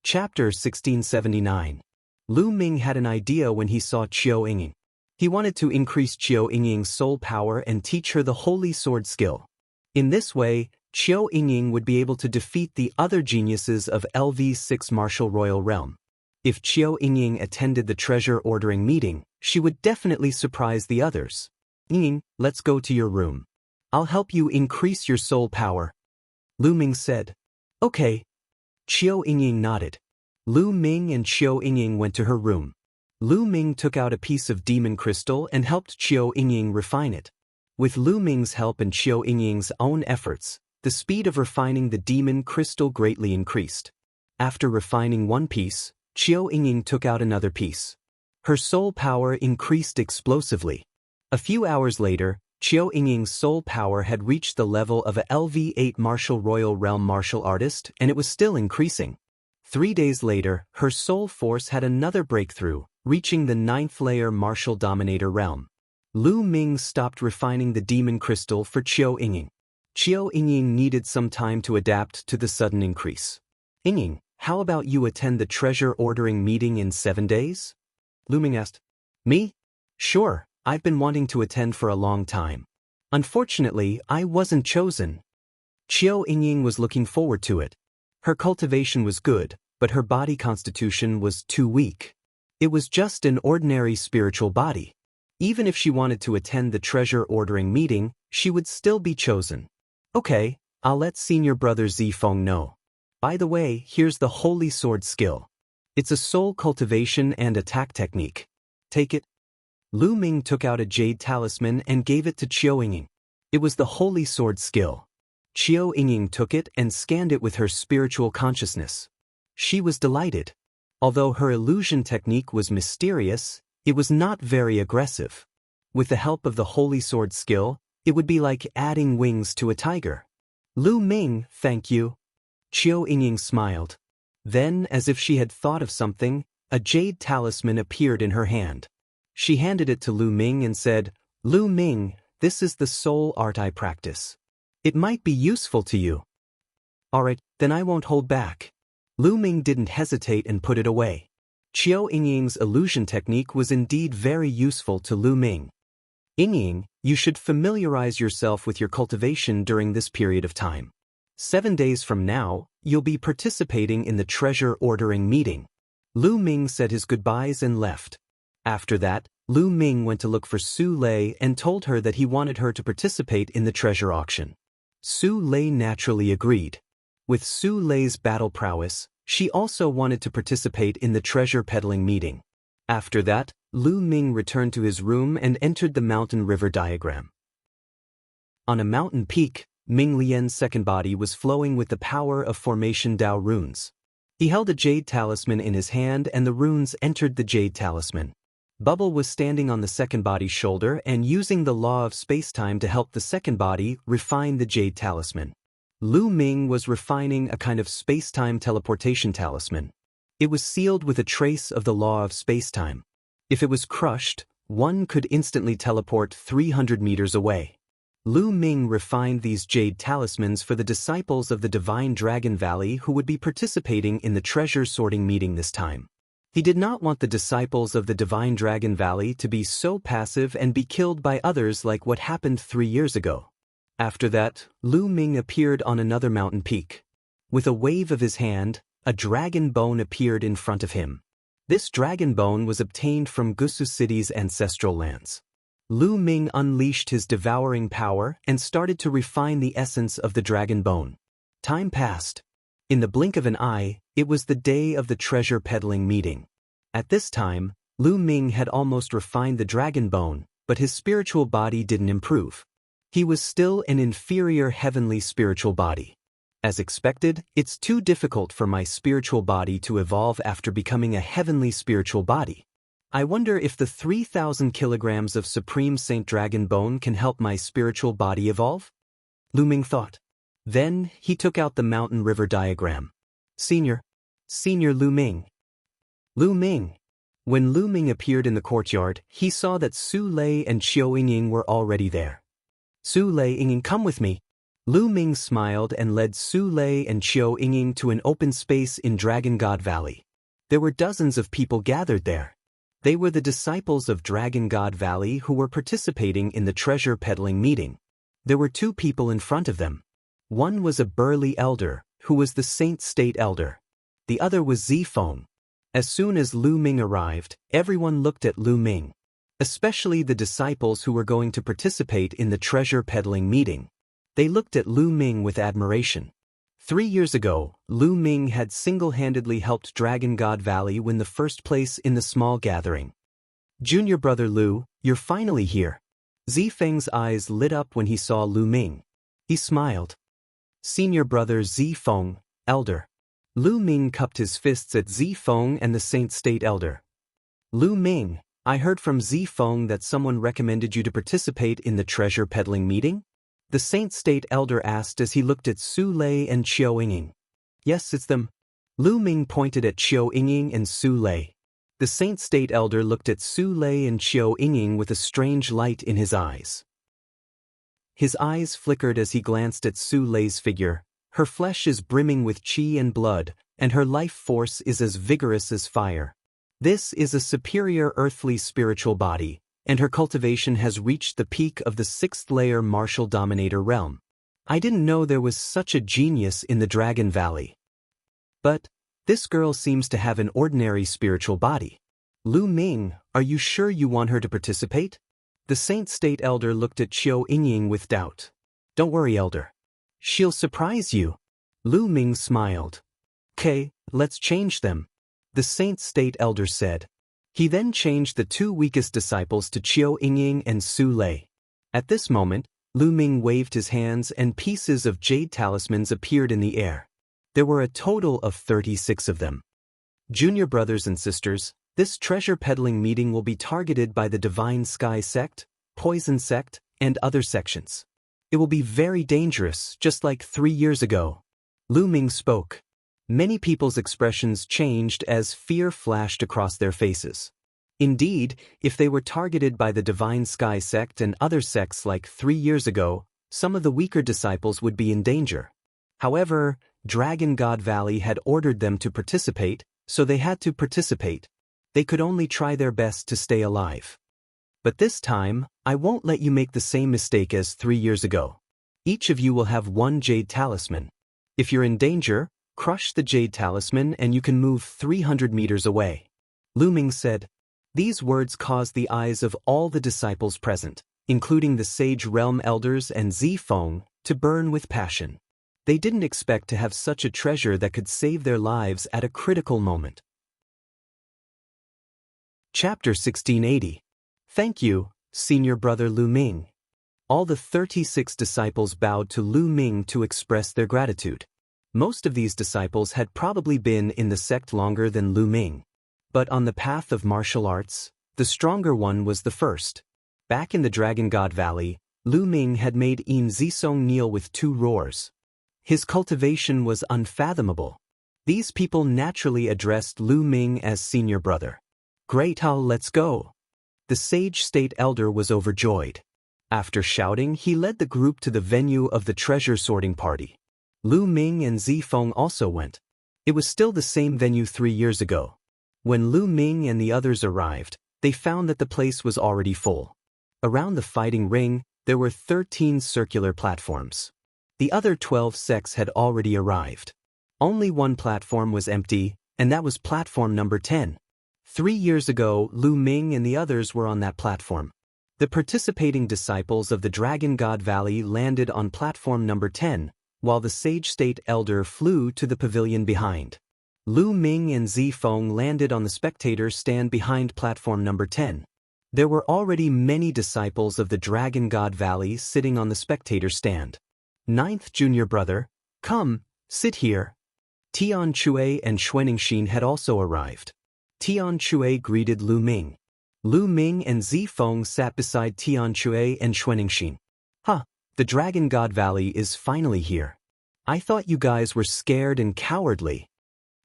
Chapter 1679. Lu Ming had an idea when he saw Qiu Yingying. He wanted to increase Qiu Yingying's soul power and teach her the holy sword skill. In this way, Qiu Yingying would be able to defeat the other geniuses of LV6 Martial Royal Realm. If Qiu Yingying attended the treasure ordering meeting, she would definitely surprise the others. Yingying, let's go to your room. I'll help you increase your soul power. Lu Ming said. Okay. Qiu Yingying nodded. Lu Ming and Qiu Yingying went to her room. Lu Ming took out a piece of demon crystal and helped Qiu Yingying refine it. With Lu Ming's help and Qiu Yingying's own efforts, the speed of refining the demon crystal greatly increased. After refining one piece, Qiu Yingying took out another piece. Her soul power increased explosively. A few hours later, Qiu Yingying's soul power had reached the level of a LV8 Martial Royal Realm martial artist, and it was still increasing. 3 days later, her soul force had another breakthrough, reaching the 9th layer Martial Dominator Realm. Lu Ming stopped refining the demon crystal for Qiu Yingying. Qiu Yingying needed some time to adapt to the sudden increase. Yingying, how about you attend the treasure ordering meeting in 7 days? Lu Ming asked. Me? Sure, I've been wanting to attend for a long time. Unfortunately, I wasn't chosen. Qiu Yingying was looking forward to it. Her cultivation was good, but her body constitution was too weak. It was just an ordinary spiritual body. Even if she wanted to attend the treasure ordering meeting, she would still be chosen. Okay, I'll let senior brother Zifeng know. By the way, here's the holy sword skill. It's a soul cultivation and attack technique. Take it. Lu Ming took out a jade talisman and gave it to Qiu Yingying. It was the holy sword skill. Qiu Yingying took it and scanned it with her spiritual consciousness. She was delighted. Although her illusion technique was mysterious, it was not very aggressive. With the help of the holy sword skill, it would be like adding wings to a tiger. Lu Ming, thank you. Qiu Yingying smiled. Then, as if she had thought of something, a jade talisman appeared in her hand. She handed it to Lu Ming and said, Lu Ming, this is the soul art I practice. It might be useful to you. Alright, then I won't hold back. Lu Ming didn't hesitate and put it away. Qiu Yingying's illusion technique was indeed very useful to Lu Ming. Yingying, you should familiarize yourself with your cultivation during this period of time. 7 days from now, you'll be participating in the treasure ordering meeting. Lu Ming said his goodbyes and left. After that, Lu Ming went to look for Su Lei and told her that he wanted her to participate in the treasure auction. Su Lei naturally agreed. With Su Lei's battle prowess, she also wanted to participate in the treasure peddling meeting. After that, Lu Ming returned to his room and entered the mountain river diagram. On a mountain peak, Ming Lian's second body was flowing with the power of formation Dao runes. He held a jade talisman in his hand and the runes entered the jade talisman. Bubble was standing on the second body's shoulder and using the law of spacetime to help the second body refine the jade talisman. Lu Ming was refining a kind of spacetime teleportation talisman. It was sealed with a trace of the law of spacetime. If it was crushed, one could instantly teleport 300 meters away. Lu Ming refined these jade talismans for the disciples of the Divine Dragon Valley who would be participating in the treasure sorting meeting this time. He did not want the disciples of the Divine Dragon Valley to be so passive and be killed by others like what happened 3 years ago. After that, Lu Ming appeared on another mountain peak. With a wave of his hand, a dragon bone appeared in front of him. This dragon bone was obtained from Gusu City's ancestral lands. Lu Ming unleashed his devouring power and started to refine the essence of the dragon bone. Time passed. In the blink of an eye, it was the day of the treasure peddling meeting. At this time, Lu Ming had almost refined the dragon bone, but his spiritual body didn't improve. He was still an inferior heavenly spiritual body. As expected, it's too difficult for my spiritual body to evolve after becoming a heavenly spiritual body. I wonder if the 3,000 kilograms of Supreme Saint Dragon Bone can help my spiritual body evolve? Lu Ming thought. Then, he took out the mountain river diagram. Senior Lu Ming. Lu Ming. When Lu Ming appeared in the courtyard, he saw that Su Lei and Qiu Yingying were already there. Su Lei, Yingying, come with me. Lu Ming smiled and led Su Lei and Qiu Yingying to an open space in Dragon God Valley. There were dozens of people gathered there. They were the disciples of Dragon God Valley who were participating in the treasure peddling meeting. There were two people in front of them. One was a burly elder, who was the Saint State Elder. The other was Zifeng. As soon as Lu Ming arrived, everyone looked at Lu Ming, especially the disciples who were going to participate in the treasure peddling meeting. They looked at Lu Ming with admiration. 3 years ago, Lu Ming had single-handedly helped Dragon God Valley win the first place in the small gathering. Junior brother Lu, you're finally here. Zifeng's eyes lit up when he saw Lu Ming. He smiled. Senior brother Zifeng, elder. Lu Ming cupped his fists at Zifeng and the Saint State Elder. Lu Ming, I heard from Zifeng that someone recommended you to participate in the treasure peddling meeting? The Saint State Elder asked as he looked at Su Lei and Qiu Yingying. Yes, it's them. Lu Ming pointed at Qiu Yingying and Su Lei. The Saint State Elder looked at Su Lei and Qiu Yingying with a strange light in his eyes. His eyes flickered as he glanced at Su Lei's figure. Her flesh is brimming with qi and blood, and her life force is as vigorous as fire. This is a superior earthly spiritual body, and her cultivation has reached the peak of the 6th layer martial dominator realm. I didn't know there was such a genius in the Dragon Valley. But this girl seems to have an ordinary spiritual body. Lu Ming, are you sure you want her to participate? The Saint State Elder looked at Qiu Yingying with doubt. Don't worry, Elder. She'll surprise you. Lu Ming smiled. Okay, let's change them, the Saint State Elder said. He then changed the two weakest disciples to Qiu Yingying and Su Lei. At this moment, Lu Ming waved his hands and pieces of jade talismans appeared in the air. There were a total of 36 of them. Junior brothers and sisters, this treasure peddling meeting will be targeted by the Divine Sky Sect, Poison Sect, and other sections. It will be very dangerous, just like 3 years ago. Lu Ming spoke. Many people's expressions changed as fear flashed across their faces. Indeed, if they were targeted by the Divine Sky Sect and other sects like 3 years ago, some of the weaker disciples would be in danger. However, Dragon God Valley had ordered them to participate, so they had to participate. They could only try their best to stay alive. But this time, I won't let you make the same mistake as 3 years ago. Each of you will have one jade talisman. If you're in danger, crush the jade talisman and you can move 300 meters away. Lu Ming said. These words caused the eyes of all the disciples present, including the Sage Realm Elders and Zifeng, to burn with passion. They didn't expect to have such a treasure that could save their lives at a critical moment. Chapter 1680. Thank you, Senior Brother Lu Ming. All the 36 disciples bowed to Lu Ming to express their gratitude. Most of these disciples had probably been in the sect longer than Lu Ming. But on the path of martial arts, the stronger one was the first. Back in the Dragon God Valley, Lu Ming had made Yin Zisong kneel with 2 roars. His cultivation was unfathomable. These people naturally addressed Lu Ming as senior brother. Great, let's go. The Sage State Elder was overjoyed. After shouting, he led the group to the venue of the treasure sorting party. Lu Ming and Zifeng also went. It was still the same venue 3 years ago. When Lu Ming and the others arrived, they found that the place was already full. Around the fighting ring, there were 13 circular platforms. The other 12 sects had already arrived. Only one platform was empty, and that was platform number 10. 3 years ago, Lu Ming and the others were on that platform. The participating disciples of the Dragon God Valley landed on platform number 10, while the Sage State Elder flew to the pavilion behind. Lu Ming and Zifeng landed on the spectator stand behind platform number 10. There were already many disciples of the Dragon God Valley sitting on the spectator stand. 9th junior brother, come, sit here. Tian Chui and Xuanixin had also arrived. Tian Chui greeted Lu Ming. Lu Ming and Zifeng sat beside Tian Chui and Xuanixin. The Dragon God Valley is finally here. I thought you guys were scared and cowardly.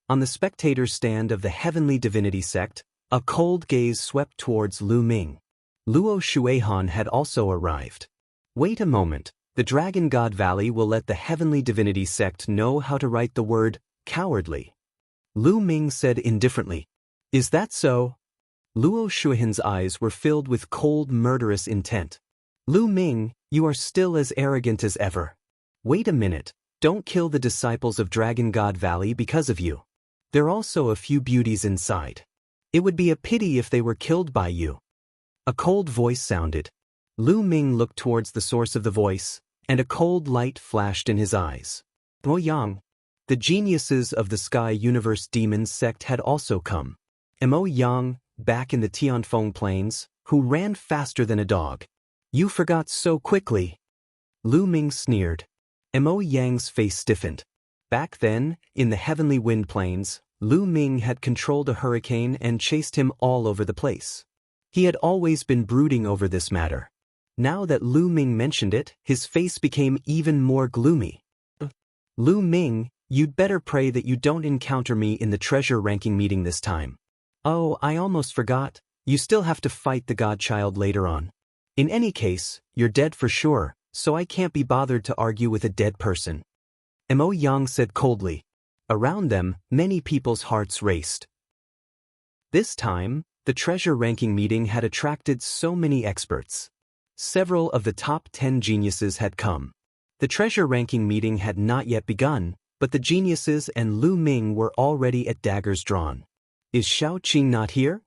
On the spectator stand of the Heavenly Divinity sect, a cold gaze swept towards Lu Ming. Luo Shuihan had also arrived. Wait a moment, The Dragon God Valley will let the Heavenly Divinity sect know how to write the word cowardly. Lu Ming said indifferently. Is that so? Luo Shuihan's eyes were filled with cold, murderous intent. Lu Ming, you are still as arrogant as ever. Wait a minute, don't kill the disciples of Dragon God Valley because of you. There are also a few beauties inside. It would be a pity if they were killed by you. A cold voice sounded. Lu Ming looked towards the source of the voice, and a cold light flashed in his eyes. Mo Yang. The geniuses of the Sky Universe Demon sect had also come. Mo Yang, back in the Tianfeng Plains, who ran faster than a dog. You forgot so quickly. Lu Ming sneered. Mo Yang's face stiffened. Back then, in the Heavenly Wind Plains, Lu Ming had controlled a hurricane and chased him all over the place. He had always been brooding over this matter. Now that Lu Ming mentioned it, his face became even more gloomy. Lu Ming, you'd better pray that you don't encounter me in the treasure ranking meeting this time. Oh, I almost forgot. You still have to fight the godchild later on. In any case, you're dead for sure, so I can't be bothered to argue with a dead person. Mo Yang said coldly. Around them, many people's hearts raced. This time, the treasure ranking meeting had attracted so many experts. Several of the top 10 geniuses had come. The treasure ranking meeting had not yet begun, but the geniuses and Lu Ming were already at daggers drawn. Is Shao Qing not here?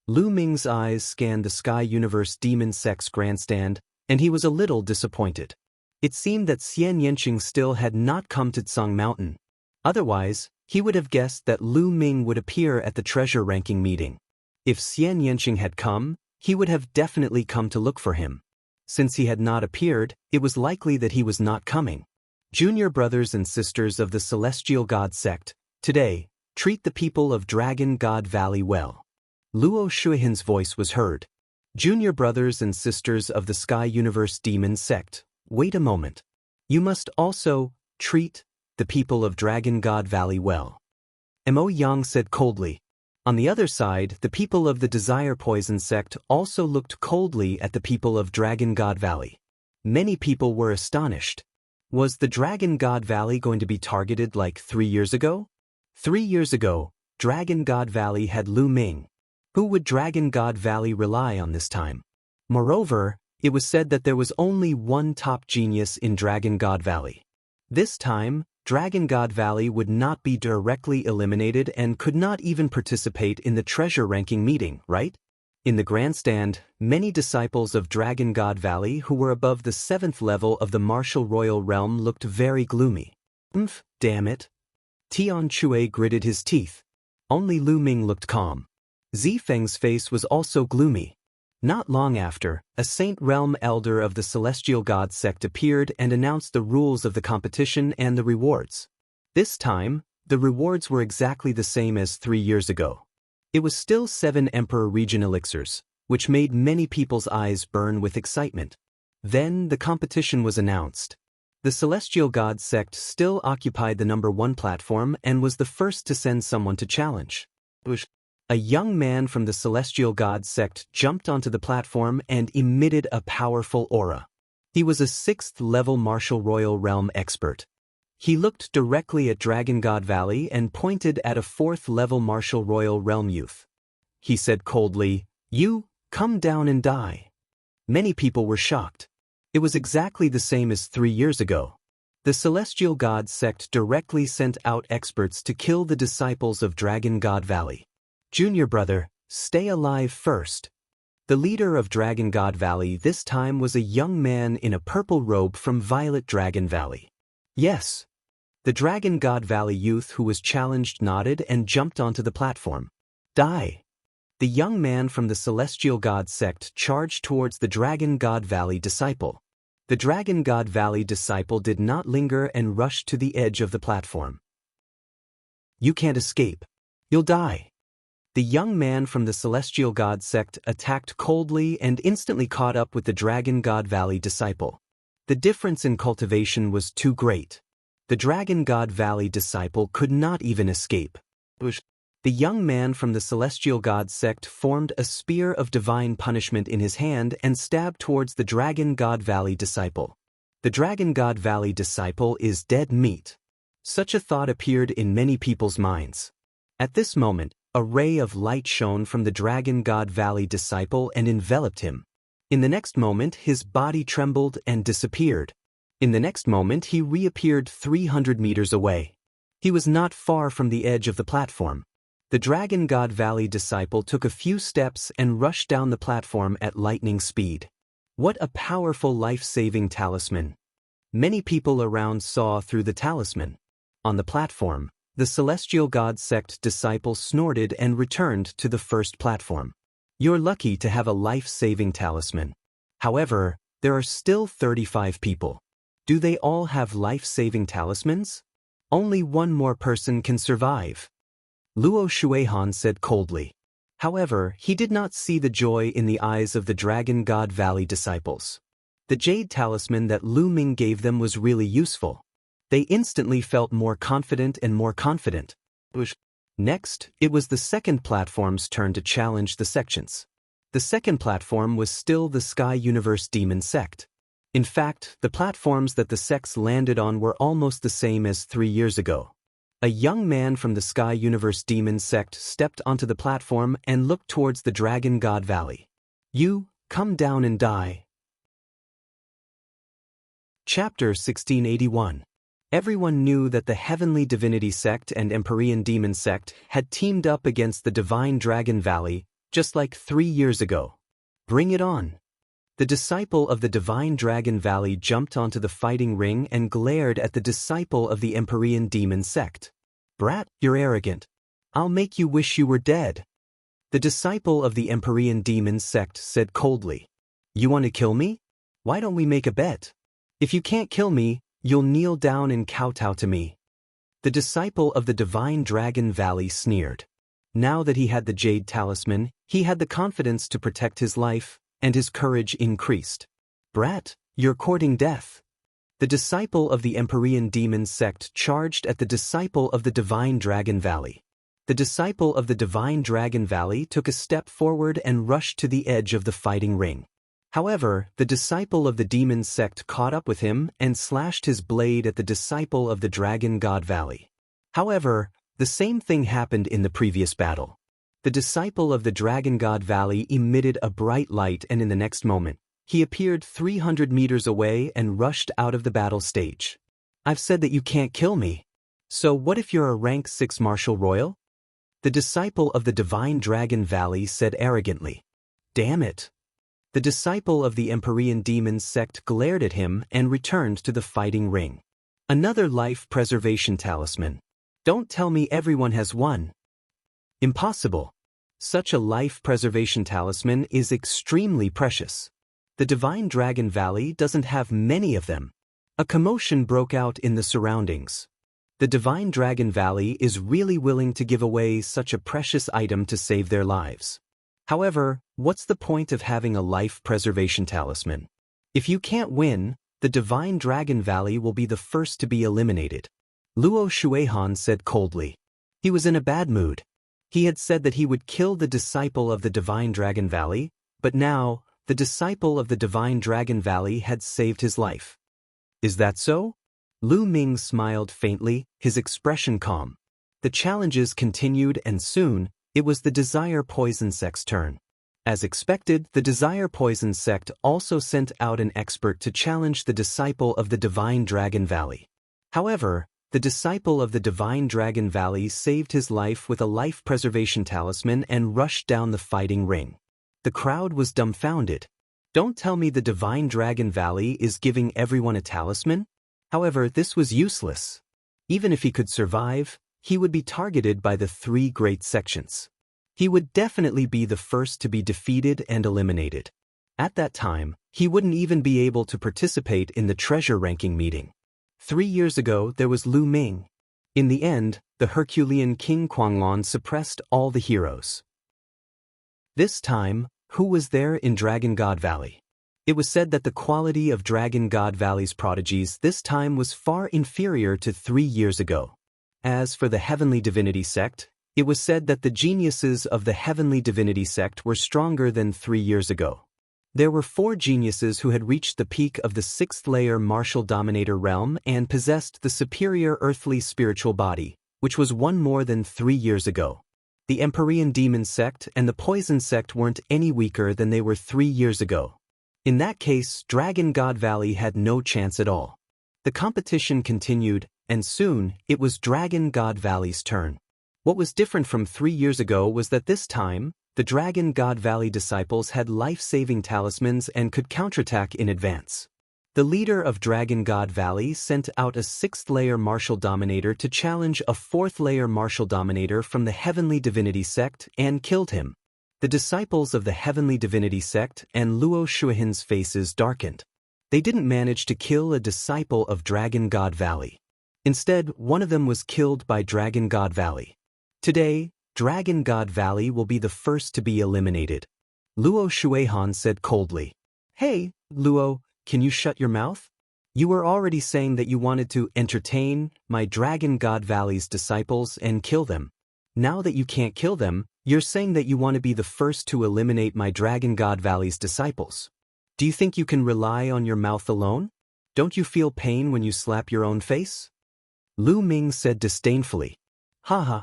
Lu Ming's eyes scanned the Sky Universe Demon Sect's grandstand, and he was a little disappointed. It seemed that Xian Yanqing still had not come to Tsang Mountain. Otherwise, he would have guessed that Lu Ming would appear at the treasure ranking meeting. If Xian Yanqing had come, he would have definitely come to look for him. Since he had not appeared, it was likely that he was not coming. Junior brothers and sisters of the Celestial God sect, today, treat the people of Dragon God Valley well. Luo Shuihan's voice was heard. Junior brothers and sisters of the Sky Universe Demon sect, wait a moment. You must also treat the people of Dragon God Valley well. Mo Yang said coldly. On the other side, the people of the Desire Poison sect also looked coldly at the people of Dragon God Valley. Many people were astonished. Was the Dragon God Valley going to be targeted like 3 years ago? 3 years ago, Dragon God Valley had Lu Ming. Who would Dragon God Valley rely on this time? Moreover, it was said that there was only one top genius in Dragon God Valley. This time, Dragon God Valley would not be directly eliminated and could not even participate in the treasure ranking meeting, right? In the grandstand, many disciples of Dragon God Valley who were above the 7th level of the martial royal realm looked very gloomy. Damn it. Tian Chue gritted his teeth. Only Lu Ming looked calm. Zifeng's face was also gloomy. Not long after, a Saint Realm elder of the Celestial God sect appeared and announced the rules of the competition and the rewards. This time, the rewards were exactly the same as 3 years ago. It was still 7 Emperor Region elixirs, which made many people's eyes burn with excitement. Then the competition was announced. The Celestial God sect still occupied the number 1 platform and was the first to send someone to challenge. A young man from the Celestial God sect jumped onto the platform and emitted a powerful aura. He was a 6th-level martial royal realm expert. He looked directly at Dragon God Valley and pointed at a 4th-level martial royal realm youth. He said coldly, "You, come down and die." Many people were shocked. It was exactly the same as 3 years ago. The Celestial God sect directly sent out experts to kill the disciples of Dragon God Valley. Junior brother, stay alive first. The leader of Dragon God Valley this time was a young man in a purple robe from Violet Dragon Valley. Yes. The Dragon God Valley youth who was challenged nodded and jumped onto the platform. Die. The young man from the Celestial God sect charged towards the Dragon God Valley disciple. The Dragon God Valley disciple did not linger and rushed to the edge of the platform. You can't escape. You'll die. The young man from the Celestial God sect attacked coldly and instantly caught up with the Dragon God Valley disciple. The difference in cultivation was too great. The Dragon God Valley disciple could not even escape. The young man from the Celestial God sect formed a spear of divine punishment in his hand and stabbed towards the Dragon God Valley disciple. The Dragon God Valley disciple is dead meat. Such a thought appeared in many people's minds. At this moment, a ray of light shone from the Dragon God Valley disciple and enveloped him. In the next moment, his body trembled and disappeared. In the next moment, he reappeared 300 meters away. He was not far from the edge of the platform. The Dragon God Valley disciple took a few steps and rushed down the platform at lightning speed. What a powerful life-saving talisman. Many people around saw through the talisman. On the platform, the Celestial God Sect disciple snorted and returned to the first platform. You're lucky to have a life-saving talisman. However, there are still 35 people. Do they all have life-saving talismans? Only one more person can survive. Luo Shuihan said coldly. However, he did not see the joy in the eyes of the Dragon God Valley disciples. The jade talisman that Lu Ming gave them was really useful. They instantly felt more confident and more confident. Next, it was the second platform's turn to challenge the sections. The second platform was still the Sky Universe Demon Sect. In fact, the platforms that the sects landed on were almost the same as 3 years ago. A young man from the Sky Universe Demon Sect stepped onto the platform and looked towards the Dragon God Valley. You, come down and die. Chapter 1681. Everyone knew that the Heavenly Divinity Sect and Empyrean Demon Sect had teamed up against the Divine Dragon Valley, just like 3 years ago. Bring it on. The disciple of the Divine Dragon Valley jumped onto the fighting ring and glared at the disciple of the Empyrean Demon Sect. Brat, you're arrogant. I'll make you wish you were dead. The disciple of the Empyrean Demon Sect said coldly. You want to kill me? Why don't we make a bet? If you can't kill me, you'll kneel down and kowtow to me. The disciple of the Divine Dragon Valley sneered. Now that he had the Jade Talisman, he had the confidence to protect his life, and his courage increased. Brat, you're courting death. The disciple of the Empyrean Demon Sect charged at the disciple of the Divine Dragon Valley. The disciple of the Divine Dragon Valley took a step forward and rushed to the edge of the fighting ring. However, the disciple of the Demon Sect caught up with him and slashed his blade at the disciple of the Dragon God Valley. However, the same thing happened in the previous battle. The disciple of the Dragon God Valley emitted a bright light, and in the next moment, he appeared 300 meters away and rushed out of the battle stage. I've said that you can't kill me. So what if you're a rank 6 Martial Royal? The disciple of the Divine Dragon Valley said arrogantly. Damn it. The disciple of the Empyrean Demon Sect glared at him and returned to the fighting ring. Another life preservation talisman. Don't tell me everyone has one. Impossible. Such a life preservation talisman is extremely precious. The Divine Dragon Valley doesn't have many of them. A commotion broke out in the surroundings. The Divine Dragon Valley is really willing to give away such a precious item to save their lives. However, what's the point of having a life preservation talisman? If you can't win, the Divine Dragon Valley will be the first to be eliminated. Luo Shuihan said coldly. He was in a bad mood. He had said that he would kill the disciple of the Divine Dragon Valley, but now, the disciple of the Divine Dragon Valley had saved his life. Is that so? Lu Ming smiled faintly, his expression calm. The challenges continued, and soon, it was the Desire Poison Sect's turn. As expected, the Desire Poison Sect also sent out an expert to challenge the disciple of the Divine Dragon Valley. However, the disciple of the Divine Dragon Valley saved his life with a life preservation talisman and rushed down the fighting ring. The crowd was dumbfounded. Don't tell me the Divine Dragon Valley is giving everyone a talisman? However, this was useless. Even if he could survive, he would be targeted by the 3 great sections. He would definitely be the first to be defeated and eliminated. At that time, he wouldn't even be able to participate in the treasure ranking meeting. 3 years ago, there was Lu Ming. In the end, the Herculean King Kuanglan suppressed all the heroes. This time, who was there in Dragon God Valley? It was said that the quality of Dragon God Valley's prodigies this time was far inferior to 3 years ago. As for the Heavenly Divinity Sect, it was said that the geniuses of the Heavenly Divinity Sect were stronger than 3 years ago. There were 4 geniuses who had reached the peak of the 6th layer martial dominator realm and possessed the superior earthly spiritual body, which was one more than 3 years ago. The Empyrean demon sect and the poison sect weren't any weaker than they were 3 years ago. In that case, Dragon God Valley had no chance at all. The competition continued, and soon, it was Dragon God Valley's turn. What was different from 3 years ago was that this time, the Dragon God Valley disciples had life-saving talismans and could counterattack in advance. The leader of Dragon God Valley sent out a 6th layer martial dominator to challenge a 4th layer martial dominator from the Heavenly Divinity sect and killed him. The disciples of the Heavenly Divinity sect and Luo Shuihan's faces darkened. They didn't manage to kill a disciple of Dragon God Valley. Instead, one of them was killed by Dragon God Valley. Today, Dragon God Valley will be the first to be eliminated. Luo Shuihan said coldly. Hey, Luo, can you shut your mouth? You were already saying that you wanted to entertain my Dragon God Valley's disciples and kill them. Now that you can't kill them, you're saying that you want to be the first to eliminate my Dragon God Valley's disciples. Do you think you can rely on your mouth alone? Don't you feel pain when you slap your own face? Lu Ming said disdainfully. Haha.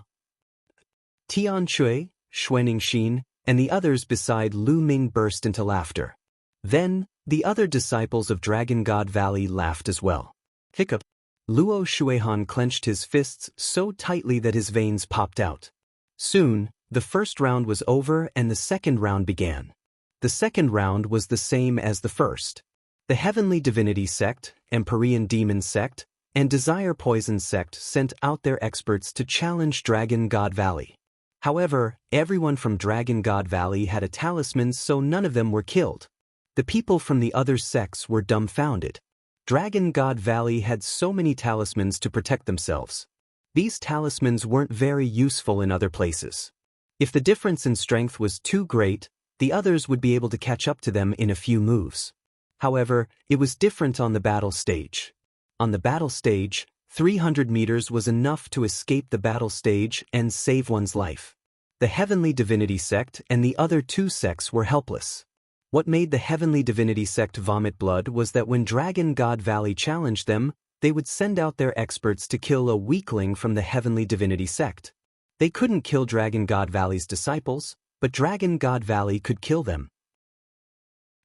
Tian Chui, Xuening Xin, and the others beside Lu Ming burst into laughter. Then, the other disciples of Dragon God Valley laughed as well. Hiccup. Luo Shuihan clenched his fists so tightly that his veins popped out. Soon, the first round was over and the second round began. The second round was the same as the first. The Heavenly Divinity sect, Empyrean Demon sect, and Desire Poison sect sent out their experts to challenge Dragon God Valley. However, everyone from Dragon God Valley had a talisman, so none of them were killed. The people from the other sects were dumbfounded. Dragon God Valley had so many talismans to protect themselves. These talismans weren't very useful in other places. If the difference in strength was too great, the others would be able to catch up to them in a few moves. However, it was different on the battle stage. On the battle stage, 300 meters was enough to escape the battle stage and save one's life. The Heavenly Divinity sect and the other 2 sects were helpless. What made the Heavenly Divinity sect vomit blood was that when Dragon God Valley challenged them, they would send out their experts to kill a weakling from the Heavenly Divinity sect. They couldn't kill Dragon God Valley's disciples, but Dragon God Valley could kill them.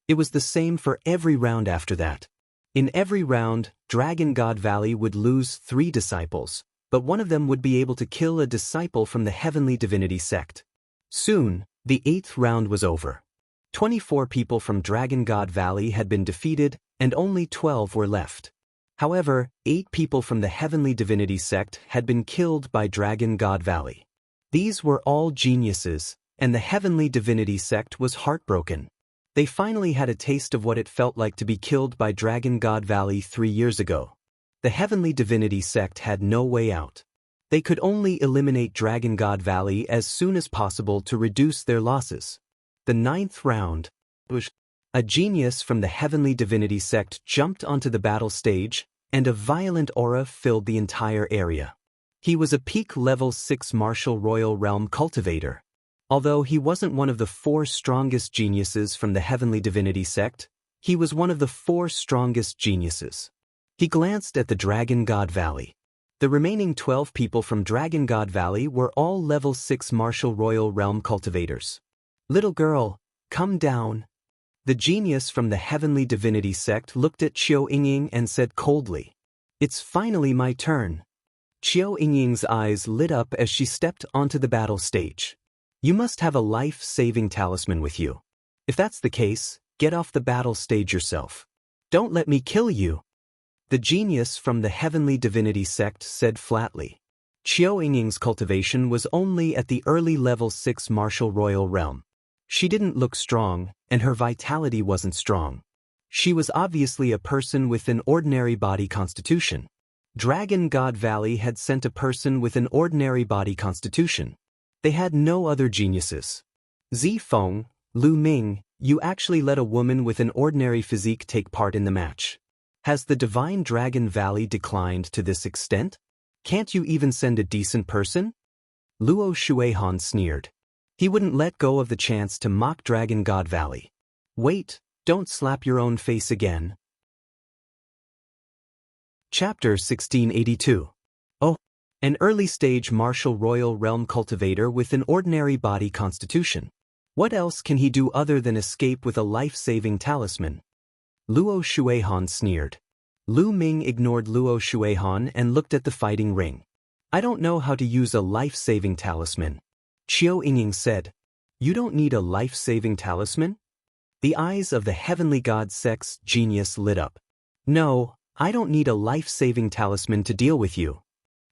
It was the same for every round after that. In every round, Dragon God Valley would lose 3 disciples, but one of them would be able to kill a disciple from the Heavenly Divinity sect. Soon, the 8th round was over. 24 people from Dragon God Valley had been defeated, and only 12 were left. However, 8 people from the Heavenly Divinity sect had been killed by Dragon God Valley. These were all geniuses, and the Heavenly Divinity sect was heartbroken. They finally had a taste of what it felt like to be killed by Dragon God Valley 3 years ago. The Heavenly Divinity sect had no way out. They could only eliminate Dragon God Valley as soon as possible to reduce their losses. The 9th round. A genius from the Heavenly Divinity sect jumped onto the battle stage, and a violent aura filled the entire area. He was a peak level 6 martial royal realm cultivator. Although he wasn't one of the 4 strongest geniuses from the Heavenly Divinity sect, he was one of the 4 strongest geniuses. He glanced at the Dragon God Valley. The remaining 12 people from Dragon God Valley were all level 6 martial royal realm cultivators. Little girl, come down. The genius from the Heavenly Divinity sect looked at Qiu Yingying and said coldly, "It's finally my turn." Qiu Yingying's eyes lit up as she stepped onto the battle stage. You must have a life-saving talisman with you. If that's the case, get off the battle stage yourself. Don't let me kill you. The genius from the Heavenly Divinity sect said flatly. Qiu Yingying's cultivation was only at the early level 6 martial royal realm. She didn't look strong, and her vitality wasn't strong. She was obviously a person with an ordinary body constitution. Dragon God Valley had sent a person with an ordinary body constitution. They had no other geniuses. Zifeng, Lu Ming, you actually let a woman with an ordinary physique take part in the match. Has the Divine Dragon Valley declined to this extent? Can't you even send a decent person? Luo Shuihan sneered. He wouldn't let go of the chance to mock Dragon God Valley. Wait, Don't slap your own face again. Chapter 1682. Oh, an early-stage martial royal realm cultivator with an ordinary body constitution. What else can he do other than escape with a life-saving talisman? Luo Shuihan sneered. Lu Ming ignored Luo Shuihan and looked at the fighting ring. I don't know how to use a life-saving talisman. Qiu Yingying said. You don't need a life-saving talisman? The eyes of the heavenly god sex genius lit up. No, I don't need a life-saving talisman to deal with you.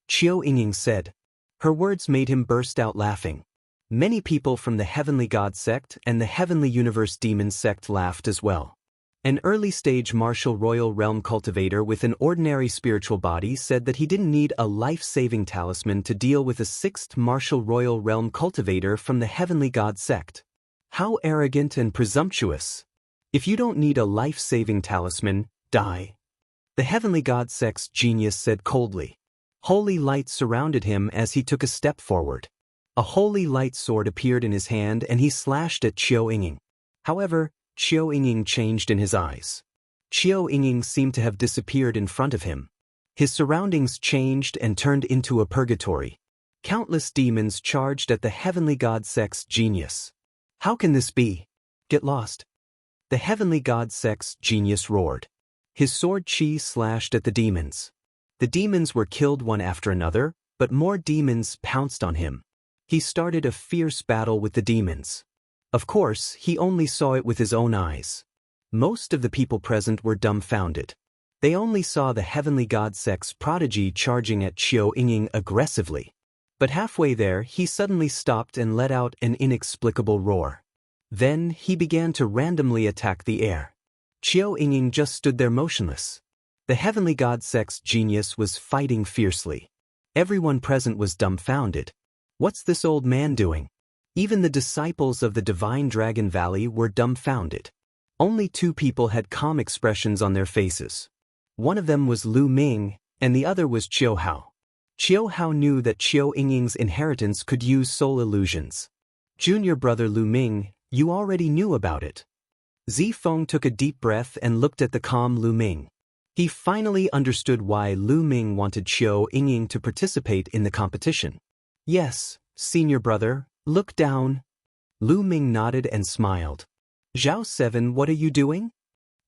Qiu Yingying said. Her words made him burst out laughing. Many people from the heavenly god sect and the heavenly universe demon sect laughed as well. An early-stage martial royal realm cultivator with an ordinary spiritual body said that he didn't need a life-saving talisman to deal with a sixth martial royal realm cultivator from the heavenly god sect. How arrogant and presumptuous. If you don't need a life-saving talisman, die. The heavenly god sect's genius said coldly. Holy light surrounded him as he took a step forward. A holy light sword appeared in his hand and he slashed at Qiu Yingying. However, Qiu Yingying changed in his eyes. Qiu Yingying seemed to have disappeared in front of him. His surroundings changed and turned into a purgatory. Countless demons charged at the heavenly god sect's genius. How can this be? Get lost. The heavenly god sect's genius roared. His sword chi slashed at the demons. The demons were killed one after another, but more demons pounced on him. He started a fierce battle with the demons. Of course, he only saw it with his own eyes. Most of the people present were dumbfounded. They only saw the heavenly god sect's prodigy charging at Qiu Yingying aggressively. But halfway there, he suddenly stopped and let out an inexplicable roar. Then, he began to randomly attack the air. Qiu Yingying just stood there motionless. The heavenly god sect's genius was fighting fiercely. Everyone present was dumbfounded. What's this old man doing? Even the disciples of the Divine Dragon Valley were dumbfounded. Only two people had calm expressions on their faces. One of them was Lu Ming, and the other was Qiu Hao. Qiu Hao knew that Qiu Yingying's inheritance could use soul illusions. Junior brother Lu Ming, you already knew about it. Zi Feng took a deep breath and looked at the calm Lu Ming. He finally understood why Lu Ming wanted Qiu Yingying to participate in the competition. Yes, senior brother, look down. Lu Ming nodded and smiled. Zhao 7, what are you doing?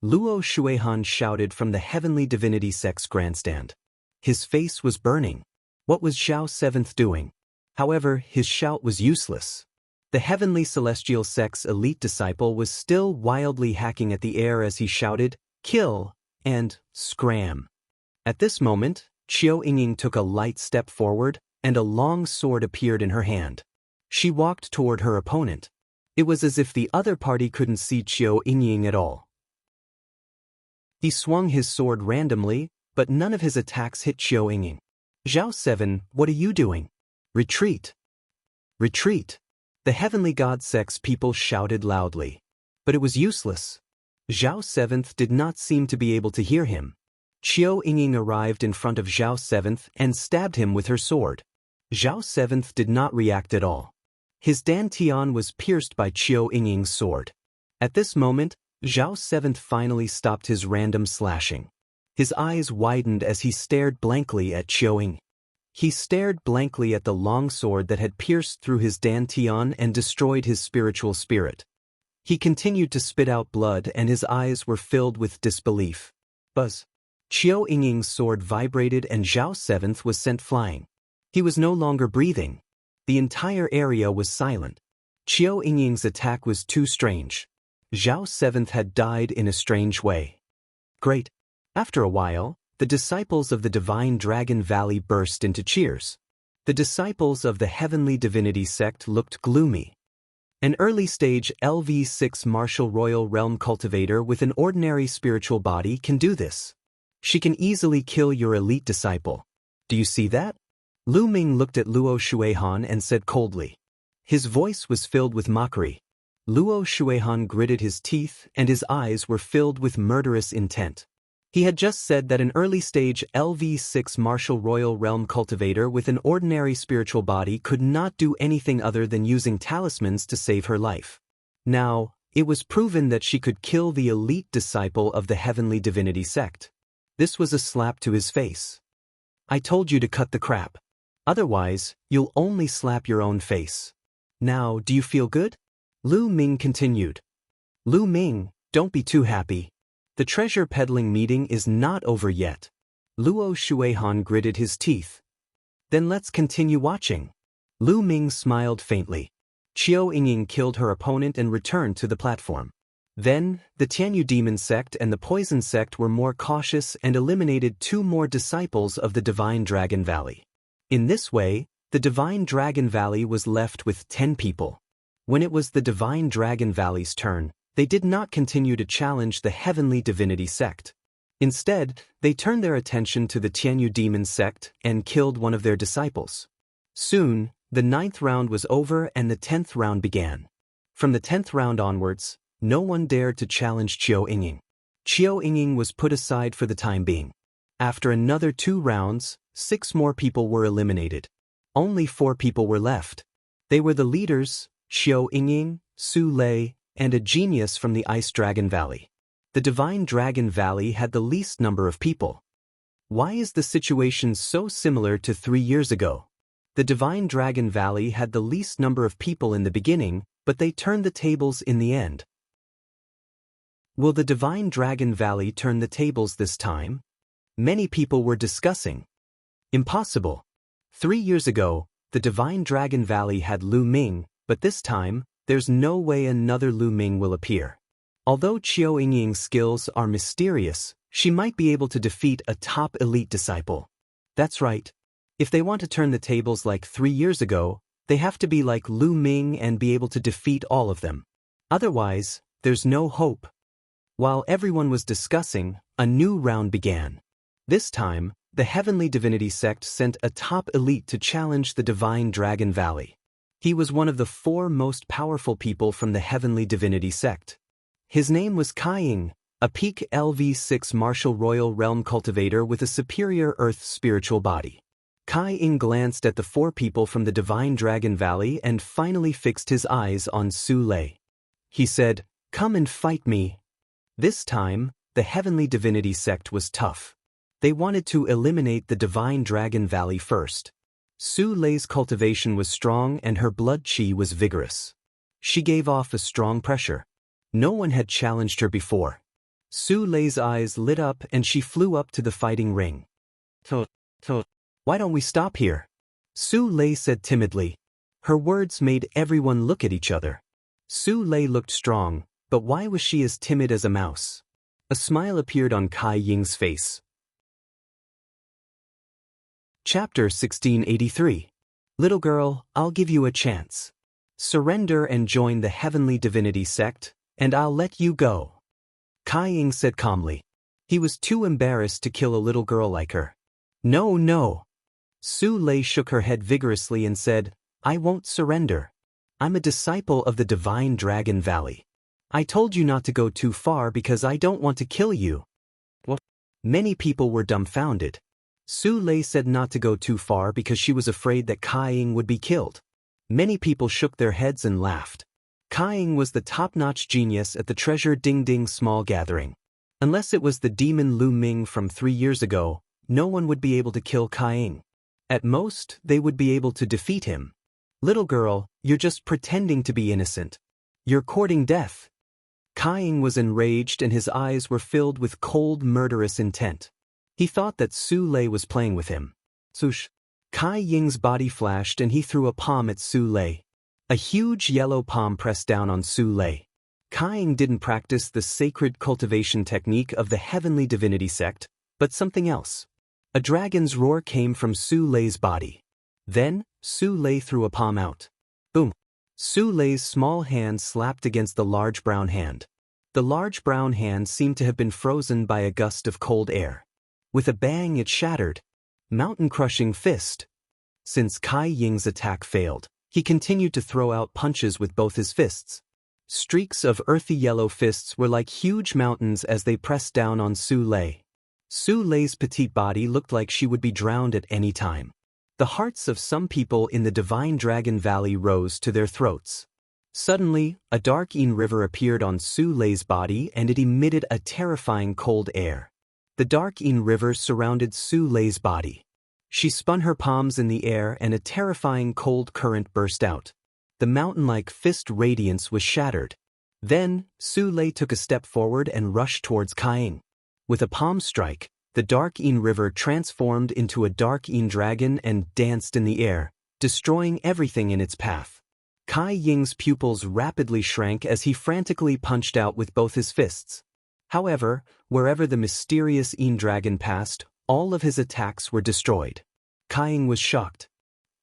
Luo Shuihan shouted from the heavenly divinity sect's grandstand. His face was burning. What was Zhao 7th doing? However, his shout was useless. The heavenly celestial sect's elite disciple was still wildly hacking at the air as he shouted, kill, and scram. At this moment, Qiu Yingying took a light step forward, and a long sword appeared in her hand. She walked toward her opponent. It was as if the other party couldn't see Qiu Yingying at all. He swung his sword randomly, but none of his attacks hit Qiu Yingying. Zhao 7, what are you doing? Retreat! Retreat! The heavenly god sect's people shouted loudly. But it was useless. Zhao 7th did not seem to be able to hear him. Qiu Yingying arrived in front of Zhao 7th and stabbed him with her sword. Zhao 7th did not react at all. His dantian was pierced by Qiu Yingying's sword. At this moment, Zhao 7th finally stopped his random slashing. His eyes widened as he stared blankly at Qiu Yingying. He stared blankly at the long sword that had pierced through his dantian and destroyed his spiritual spirit. He continued to spit out blood and his eyes were filled with disbelief. Buzz! Qiu Yingying's sword vibrated and Zhao 7th was sent flying. He was no longer breathing. The entire area was silent. Qiu Yingying's attack was too strange. Zhao 7th had died in a strange way. Great! After a while, the disciples of the Divine Dragon Valley burst into cheers. The disciples of the Heavenly Divinity sect looked gloomy. An early-stage LV6 martial royal realm cultivator with an ordinary spiritual body can do this. She can easily kill your elite disciple. Do you see that? Lu Ming looked at Luo Shuihan and said coldly. His voice was filled with mockery. Luo Shuihan gritted his teeth and his eyes were filled with murderous intent. He had just said that an early-stage LV6 martial royal realm cultivator with an ordinary spiritual body could not do anything other than using talismans to save her life. Now, It was proven that she could kill the elite disciple of the Heavenly Divinity sect. This was a slap to his face. I told you to cut the crap. Otherwise, you'll only slap your own face. Now, do you feel good? Lu Ming continued. Lu Ming, don't be too happy. The treasure peddling meeting is not over yet. Luo Shuihan gritted his teeth. Then let's continue watching. Lu Ming smiled faintly. Qiao Yingying killed her opponent and returned to the platform. Then, the Tianyu Demon sect and the Poison sect were more cautious and eliminated 2 more disciples of the Divine Dragon Valley. In this way, the Divine Dragon Valley was left with 10 people. When it was the Divine Dragon Valley's turn, they did not continue to challenge the Heavenly Divinity sect. Instead, they turned their attention to the Tianyu Demon sect and killed one of their disciples. Soon, the 9th round was over and the 10th round began. From the 10th round onwards, no one dared to challenge Qiao Yingying. Qiao Yingying was put aside for the time being. After another 2 rounds, 6 more people were eliminated. Only 4 people were left. They were the leaders, Qiao Yingying, Su Lei, and a genius from the Ice Dragon Valley. The Divine Dragon Valley had the least number of people. Why is the situation so similar to 3 years ago? The Divine Dragon Valley had the least number of people in the beginning, but they turned the tables in the end. Will the Divine Dragon Valley turn the tables this time? Many people were discussing. Impossible. 3 years ago, the Divine Dragon Valley had Lu Ming, but this time, there's no way another Lu Ming will appear. Although Qiao Yingying's skills are mysterious, she might be able to defeat a top elite disciple. That's right. If they want to turn the tables like 3 years ago, they have to be like Lu Ming and be able to defeat all of them. Otherwise, there's no hope. While everyone was discussing, a new round began. This time, the Heavenly Divinity sect sent a top elite to challenge the Divine Dragon Valley. He was one of the 4 most powerful people from the Heavenly Divinity sect. His name was Kai Ying, a peak LV6 martial royal realm cultivator with a superior earth spiritual body. Kai Ying glanced at the 4 people from the Divine Dragon Valley and finally fixed his eyes on Su Lei. He said, "Come and fight me." This time, the Heavenly Divinity sect was tough. They wanted to eliminate the Divine Dragon Valley first. Su Lei's cultivation was strong and her blood qi was vigorous. She gave off a strong pressure. No one had challenged her before. Su Lei's eyes lit up and she flew up to the fighting ring. Why don't we stop here? Su Lei said timidly. Her words made everyone look at each other. Su Lei looked strong, but why was she as timid as a mouse? A smile appeared on Kai Ying's face. Chapter 1683. Little girl, I'll give you a chance. Surrender and join the Heavenly Divinity sect, and I'll let you go. Kai Ying said calmly. He was too embarrassed to kill a little girl like her. No, no. Su Lei shook her head vigorously and said, I won't surrender. I'm a disciple of the Divine Dragon Valley. I told you not to go too far because I don't want to kill you. What? Many people were dumbfounded. Su Lei said not to go too far because she was afraid that Kai Ying would be killed. Many people shook their heads and laughed. Kai Ying was the top-notch genius at the Treasure Ding Ding small gathering. Unless it was the demon Lu Ming from 3 years ago, no one would be able to kill Kai Ying. At most, they would be able to defeat him. Little girl, you're just pretending to be innocent. You're courting death. Kai Ying was enraged and his eyes were filled with cold, murderous intent. He thought that Su Lei was playing with him. Swoosh! Kai Ying's body flashed and he threw a palm at Su Lei. A huge yellow palm pressed down on Su Lei. Kai Ying didn't practice the sacred cultivation technique of the Heavenly Divinity sect, but something else. A dragon's roar came from Su Lei's body. Then, Su Lei threw a palm out. Boom! Su Lei's small hand slapped against the large brown hand. The large brown hand seemed to have been frozen by a gust of cold air. With a bang it shattered. Mountain-crushing fist. Since Kai Ying's attack failed, he continued to throw out punches with both his fists. Streaks of earthy yellow fists were like huge mountains as they pressed down on Su Lei. Su Lei's petite body looked like she would be drowned at any time. The hearts of some people in the Divine Dragon Valley rose to their throats. Suddenly, a dark Yin river appeared on Su Lei's body and it emitted a terrifying cold air. The dark Yin river surrounded Su Lei's body. She spun her palms in the air and a terrifying cold current burst out. The mountain-like fist radiance was shattered. Then, Su Lei took a step forward and rushed towards Kaiying. With a palm strike, the dark Yin river transformed into a dark Yin dragon and danced in the air, destroying everything in its path. Kai Ying's pupils rapidly shrank as he frantically punched out with both his fists. However, wherever the mysterious Yin dragon passed, all of his attacks were destroyed. Kai Ying was shocked.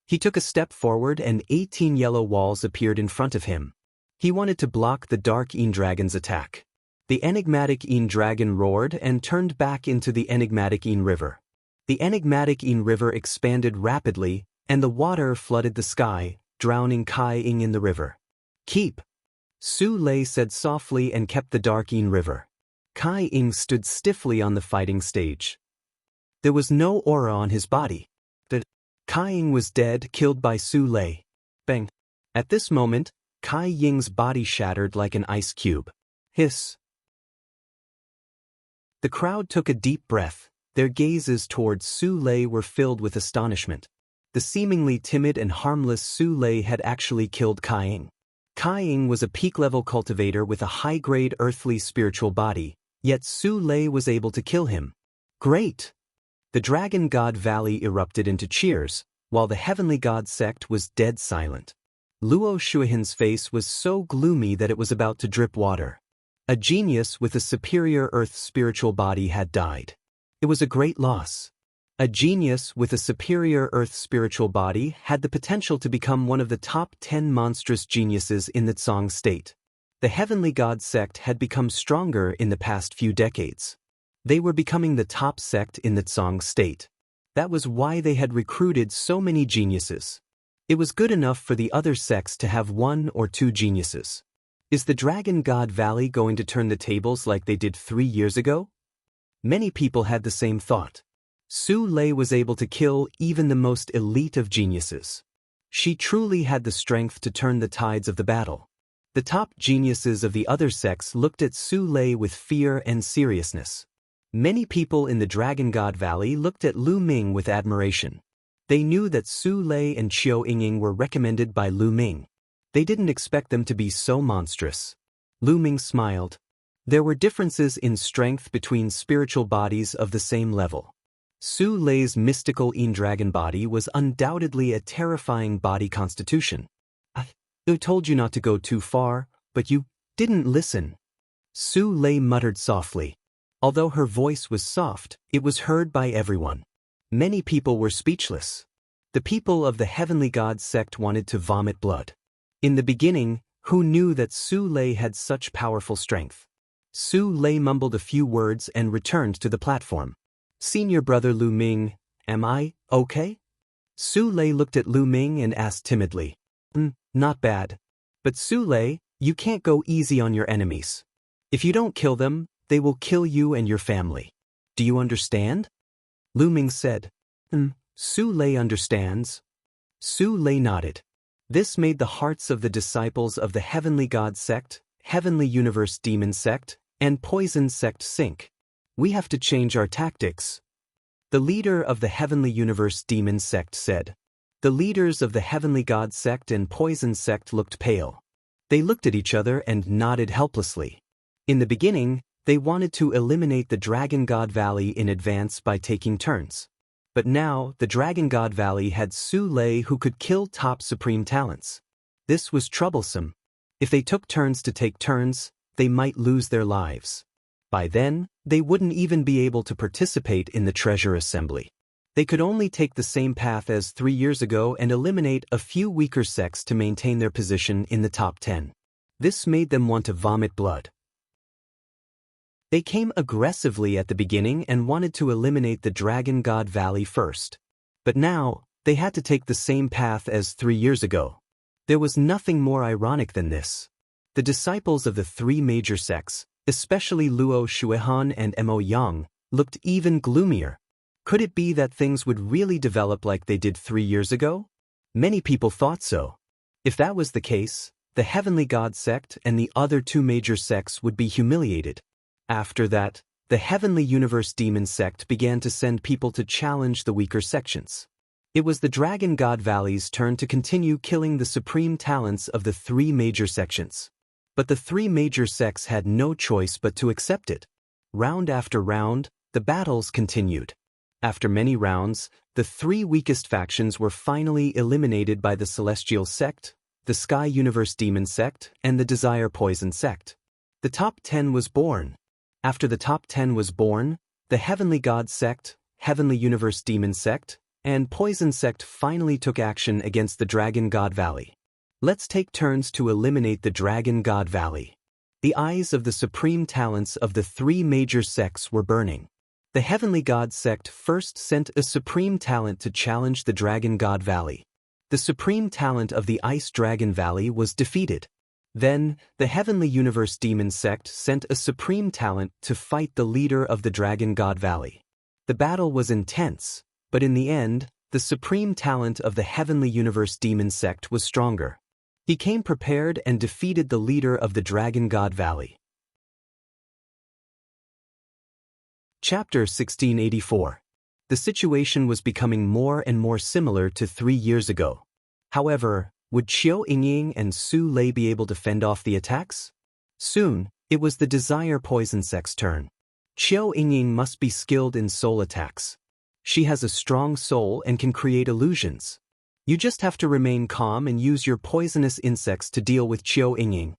He took a step forward and 18 yellow walls appeared in front of him. He wanted to block the dark Yin dragon's attack. The enigmatic Yin dragon roared and turned back into the enigmatic Yin river. The enigmatic Yin river expanded rapidly, and the water flooded the sky, drowning Kai Ying in the river. "Keep," Su Lei said softly and kept the dark Yin river. Kai Ying stood stiffly on the fighting stage. There was no aura on his body. Kai Ying was dead, killed by Su Lei. Bang! At this moment, Kai Ying's body shattered like an ice cube. Hiss! The crowd took a deep breath. Their gazes towards Su Lei were filled with astonishment. The seemingly timid and harmless Su Lei had actually killed Kai Ying. Kai Ying was a peak-level cultivator with a high-grade earthly spiritual body, yet Su Lei was able to kill him. Great! The Dragon God Valley erupted into cheers, while the Heavenly God sect was dead silent. Luo Shuihan's face was so gloomy that it was about to drip water. A genius with a superior earth spiritual body had died. It was a great loss. A genius with a superior earth spiritual body had the potential to become one of the top 10 monstrous geniuses in the Tsang state. The Heavenly God sect had become stronger in the past few decades. They were becoming the top sect in the Tsang state. That was why they had recruited so many geniuses. It was good enough for the other sects to have 1 or 2 geniuses. Is the Dragon God Valley going to turn the tables like they did 3 years ago? Many people had the same thought. Su Lei was able to kill even the most elite of geniuses. She truly had the strength to turn the tides of the battle. The top geniuses of the other sects looked at Su Lei with fear and seriousness. Many people in the Dragon God Valley looked at Lu Ming with admiration. They knew that Su Lei and Qiu Yingying were recommended by Lu Ming. They didn't expect them to be so monstrous. Lu Ming smiled. There were differences in strength between spiritual bodies of the same level. Su Lei's mystical Yin dragon body was undoubtedly a terrifying body constitution. I told you not to go too far, but you didn't listen. Su Lei muttered softly. Although her voice was soft, it was heard by everyone. Many people were speechless. The people of the Heavenly God sect wanted to vomit blood. In the beginning, who knew that Su Lei had such powerful strength? Su Lei mumbled a few words and returned to the platform. Senior brother Lu Ming, am I okay? Su Lei looked at Lu Ming and asked timidly. Not bad. But Su Lei, you can't go easy on your enemies. If you don't kill them, they will kill you and your family. Do you understand? Lu Ming said. Su Lei understands. Su Lei nodded. This made the hearts of the disciples of the Heavenly God sect, Heavenly Universe Demon sect, and Poison sect sink. We have to change our tactics. The leader of the Heavenly Universe Demon sect said. The leaders of the Heavenly God sect and Poison sect looked pale. They looked at each other and nodded helplessly. In the beginning, they wanted to eliminate the Dragon God Valley in advance by taking turns. But now, the Dragon God Valley had Su Lei who could kill top supreme talents. This was troublesome. If they took turns to take turns, they might lose their lives. By then, they wouldn't even be able to participate in the treasure assembly. They could only take the same path as 3 years ago and eliminate a few weaker sects to maintain their position in the top 10. This made them want to vomit blood. They came aggressively at the beginning and wanted to eliminate the Dragon God Valley first. But now, they had to take the same path as 3 years ago. There was nothing more ironic than this. The disciples of the 3 major sects, especially Luo Shuihan and Mo Yang, looked even gloomier. Could it be that things would really develop like they did 3 years ago? Many people thought so. If that was the case, the Heavenly God sect and the other two major sects would be humiliated. After that, the Heavenly Universe Demon sect began to send people to challenge the weaker sections. It was the Dragon God Valley's turn to continue killing the supreme talents of the three major sections. But the three major sects had no choice but to accept it. Round after round, the battles continued. After many rounds, the three weakest factions were finally eliminated by the Celestial Sect, the Sky Universe Demon Sect, and the Desire Poison Sect. The top 10 was born. After the top 10 was born, the Heavenly God Sect, Heavenly Universe Demon Sect, and Poison Sect finally took action against the Dragon God Valley. Let's take turns to eliminate the Dragon God Valley. The eyes of the supreme talents of the three major sects were burning. The Heavenly God sect first sent a supreme talent to challenge the Dragon God Valley. The supreme talent of the Ice Dragon Valley was defeated. Then, the Heavenly Universe Demon sect sent a supreme talent to fight the leader of the Dragon God Valley. The battle was intense, but in the end, the supreme talent of the Heavenly Universe Demon sect was stronger. He came prepared and defeated the leader of the Dragon God Valley. Chapter 1684. The situation was becoming more and more similar to 3 years ago. However, would Qiu Yingying and Su Lei be able to fend off the attacks? Soon, it was the Desire Poison sect's turn. Qiu Yingying must be skilled in soul attacks. She has a strong soul and can create illusions. You just have to remain calm and use your poisonous insects to deal with Qiu Yingying.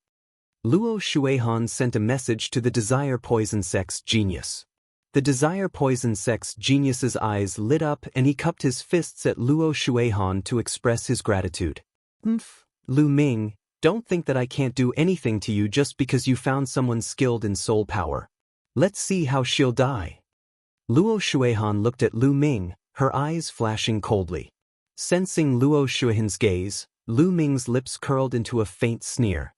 Luo Shuihan sent a message to the Desire Poison sect's genius. The Desire Poison sect's genius's eyes lit up and he cupped his fists at Luo Shuihan to express his gratitude. Lu Ming, don't think that I can't do anything to you just because you found someone skilled in soul power. Let's see how she'll die. Luo Shuihan looked at Lu Ming, her eyes flashing coldly. Sensing Luo Shuihan's gaze, Lu Ming's lips curled into a faint sneer.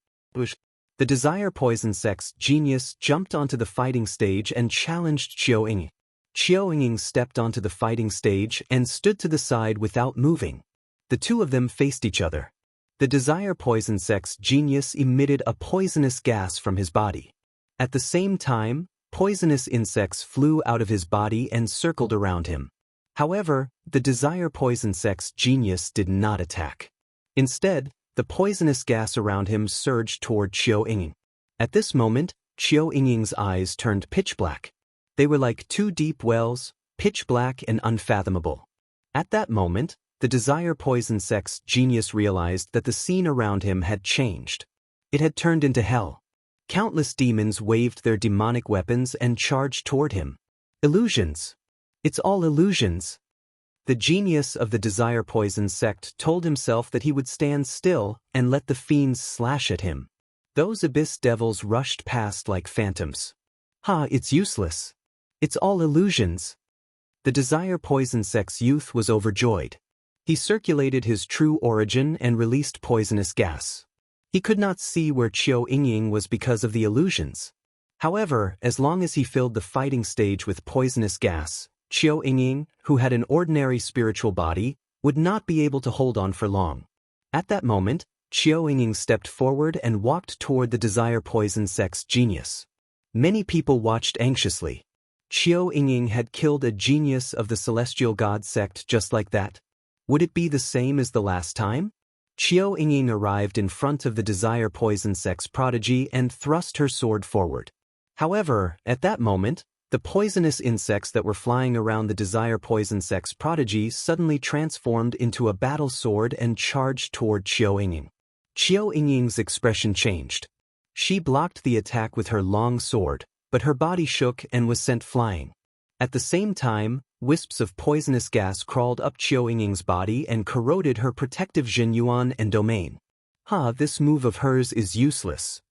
The Desire Poison sect's genius jumped onto the fighting stage and challenged Qiu Yingying. Qiu Yingying stepped onto the fighting stage and stood to the side without moving. The two of them faced each other. The Desire Poison sect's genius emitted a poisonous gas from his body. At the same time, poisonous insects flew out of his body and circled around him. However, the Desire Poison sect's genius did not attack. Instead, the poisonous gas around him surged toward Qiu Yingying. At this moment, Qiu Yingying's eyes turned pitch black. They were like two deep wells, pitch black and unfathomable. At that moment, the Desire Poison sect's genius realized that the scene around him had changed. It had turned into hell. Countless demons waved their demonic weapons and charged toward him. Illusions. It's all illusions. The genius of the Desire Poison sect told himself that he would stand still and let the fiends slash at him. Those abyss devils rushed past like phantoms. It's useless. It's all illusions. The Desire Poison sect's youth was overjoyed. He circulated his true origin and released poisonous gas. He could not see where Qiu Yingying was because of the illusions. However, as long as he filled the fighting stage with poisonous gas, Qiu Yingying, who had an ordinary spiritual body, would not be able to hold on for long. At that moment, Qiu Yingying stepped forward and walked toward the Desire Poison sect's genius. Many people watched anxiously. Qiu Yingying had killed a genius of the Celestial God sect just like that. Would it be the same as the last time? Qiu Yingying arrived in front of the Desire Poison sect's prodigy and thrust her sword forward. However, at that moment, the poisonous insects that were flying around the Desire Poison sect's prodigy suddenly transformed into a battle sword and charged toward Qiu Yingying. Qiu Yingying's expression changed. She blocked the attack with her long sword, but her body shook and was sent flying. At the same time, wisps of poisonous gas crawled up Qiu Yingying's body and corroded her protective Jinyuan and domain. This move of hers is useless.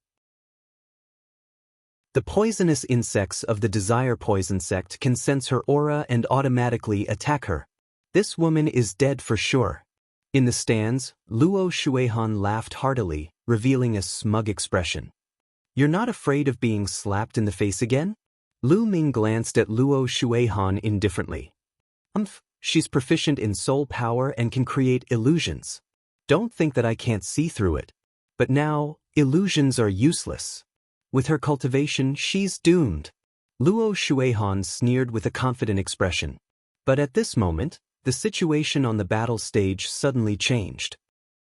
The poisonous insects of the Desire Poison sect can sense her aura and automatically attack her. This woman is dead for sure. In the stands, Luo Shuihan laughed heartily, revealing a smug expression. You're not afraid of being slapped in the face again? Lu Ming glanced at Luo Shuihan indifferently. She's proficient in soul power and can create illusions. Don't think that I can't see through it. But now, illusions are useless. With her cultivation, she's doomed. Luo Shuihan sneered with a confident expression. But at this moment, the situation on the battle stage suddenly changed.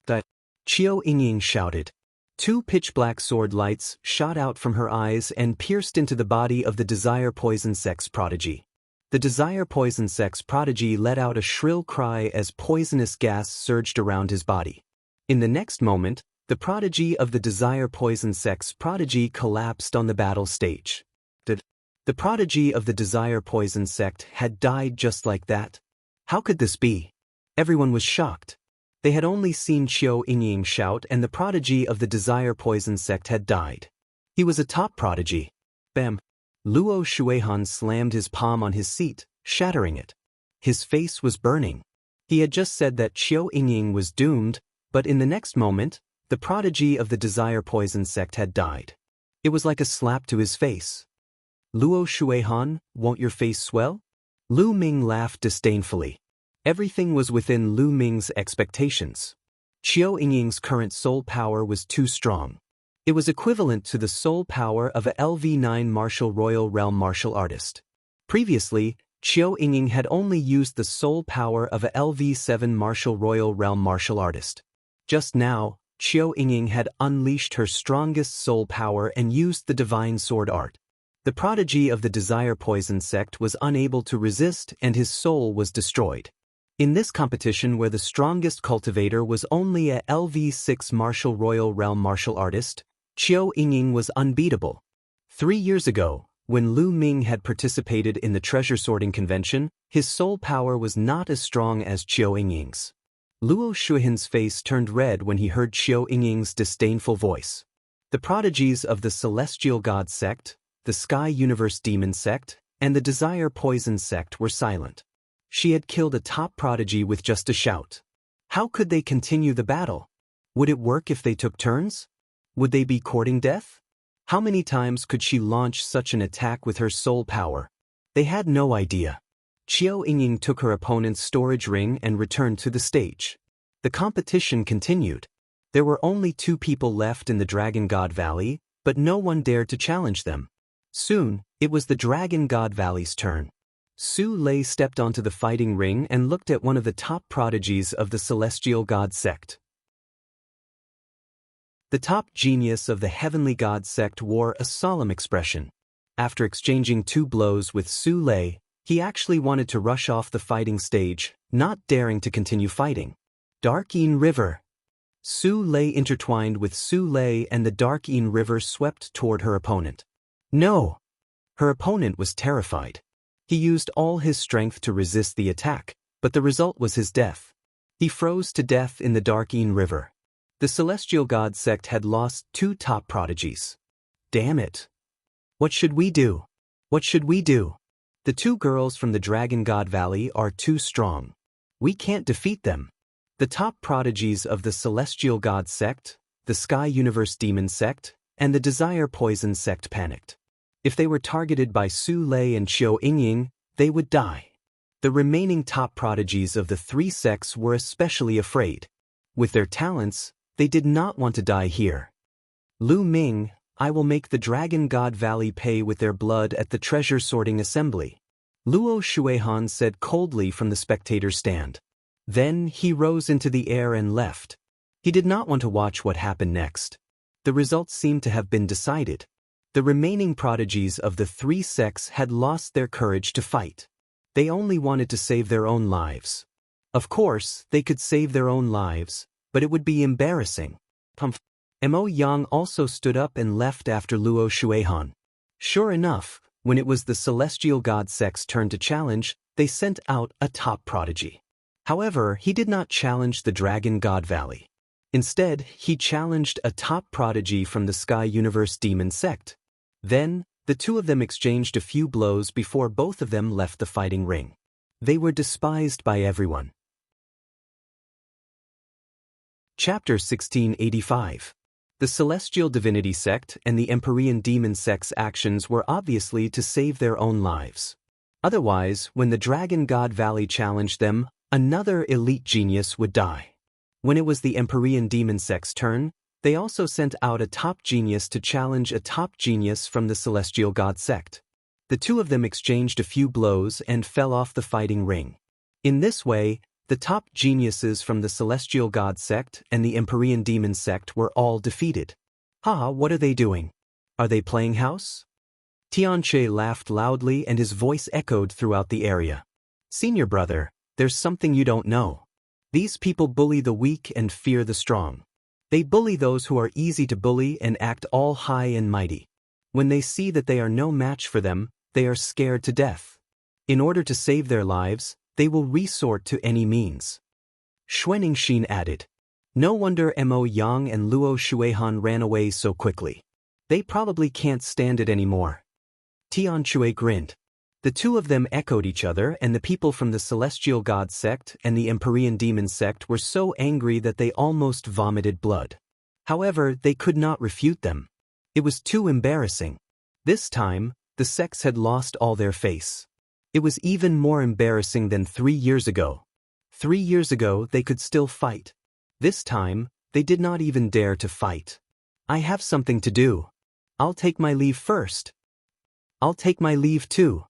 Qiu Yingying shouted. Two pitch-black sword lights shot out from her eyes and pierced into the body of the Desire Poison Sex prodigy. The Desire Poison Sex prodigy let out a shrill cry as poisonous gas surged around his body. In the next moment, the prodigy of the Desire Poison Sex prodigy collapsed on the battle stage. The prodigy of the Desire Poison sect had died just like that. How could this be? Everyone was shocked. They had only seen Qiu Yingying shout and the prodigy of the Desire Poison sect had died. He was a top prodigy. Bam! Luo Shuihan slammed his palm on his seat, shattering it. His face was burning. He had just said that Qiu Yingying was doomed, but in the next moment, the prodigy of the Desire Poison sect had died. It was like a slap to his face. Luo Shuihan, won't your face swell? Lu Ming laughed disdainfully. Everything was within Lu Ming's expectations. Qiu Yingying's current soul power was too strong. It was equivalent to the soul power of a LV9 martial royal realm martial artist. Previously, Qiu Yingying had only used the soul power of a LV7 martial royal realm martial artist. Just now, Qiu Yingying had unleashed her strongest soul power and used the divine sword art. The prodigy of the Desire Poison sect was unable to resist and his soul was destroyed. In this competition where the strongest cultivator was only a LV6 martial royal realm martial artist, Qiu Yingying was unbeatable. 3 years ago, when Lu Ming had participated in the treasure sorting convention, his soul power was not as strong as Qiu Yingying's. Luo Shuihan's face turned red when he heard Qiu Yingying's disdainful voice. The prodigies of the Celestial God sect, the Sky Universe Demon sect, and the Desire Poison sect were silent. She had killed a top prodigy with just a shout. How could they continue the battle? Would it work if they took turns? Would they be courting death? How many times could she launch such an attack with her soul power? They had no idea. Qiu Yingying took her opponent's storage ring and returned to the stage. The competition continued. There were only 2 people left in the Dragon God Valley, but no one dared to challenge them. Soon, it was the Dragon God Valley's turn. Su Lei stepped onto the fighting ring and looked at one of the top prodigies of the Celestial God sect. The top genius of the Heavenly God sect wore a solemn expression. After exchanging 2 blows with Su Lei, he actually wanted to rush off the fighting stage, not daring to continue fighting. Dark Yin River. Su Lei intertwined with Su Lei and the Dark Yin River swept toward her opponent. No! Her opponent was terrified. He used all his strength to resist the attack, but the result was his death. He froze to death in the Dark Yin River. The Celestial God sect had lost 2 top prodigies. Damn it! What should we do? What should we do? The 2 girls from the Dragon God Valley are too strong. We can't defeat them. The top prodigies of the Celestial God sect, the Sky Universe Demon sect, and the Desire Poison sect panicked. If they were targeted by Su Lei and Qiu Yingying, they would die. The remaining top prodigies of the 3 sects were especially afraid. With their talents, they did not want to die here. Lu Ming, I will make the Dragon God Valley pay with their blood at the treasure sorting assembly. Luo Shuihan said coldly from the spectator stand. Then he rose into the air and left. He did not want to watch what happened next. The results seemed to have been decided. The remaining prodigies of the 3 sects had lost their courage to fight. They only wanted to save their own lives. Of course, they could save their own lives, but it would be embarrassing. Mo Yang also stood up and left after Luo Shuihan. Sure enough, when it was the Celestial God sect's turn to challenge, they sent out a top prodigy. However, he did not challenge the Dragon God Valley. Instead, he challenged a top prodigy from the Sky Universe Demon sect. Then, the 2 of them exchanged a few blows before both of them left the fighting ring. They were despised by everyone. Chapter 1685. The Celestial Divinity sect and the Empyrean Demon sect's actions were obviously to save their own lives. Otherwise, when the Dragon God Valley challenged them, another elite genius would die. When it was the Empyrean Demon sect's turn, They also sent out a top genius to challenge a top genius from the Celestial God sect. The two of them exchanged a few blows and fell off the fighting ring. In this way, the top geniuses from the Celestial God sect and the Empyrean Demon sect were all defeated. Ha, what are they doing? Are they playing house? Tianche laughed loudly and his voice echoed throughout the area. Senior brother, there's something you don't know. These people bully the weak and fear the strong. They bully those who are easy to bully and act all high and mighty. When they see that they are no match for them, they are scared to death. In order to save their lives, they will resort to any means. Xuaningxin added. No wonder Mo Yang and Luo Shuihan ran away so quickly. They probably can't stand it anymore. Tianchue grinned. The two of them echoed each other, and the people from the Celestial God sect and the Empyrean Demon sect were so angry that they almost vomited blood. However, they could not refute them. It was too embarrassing. This time, the sects had lost all their face. It was even more embarrassing than 3 years ago. 3 years ago, they could still fight. This time, they did not even dare to fight. I have something to do. I'll take my leave first. I'll take my leave too.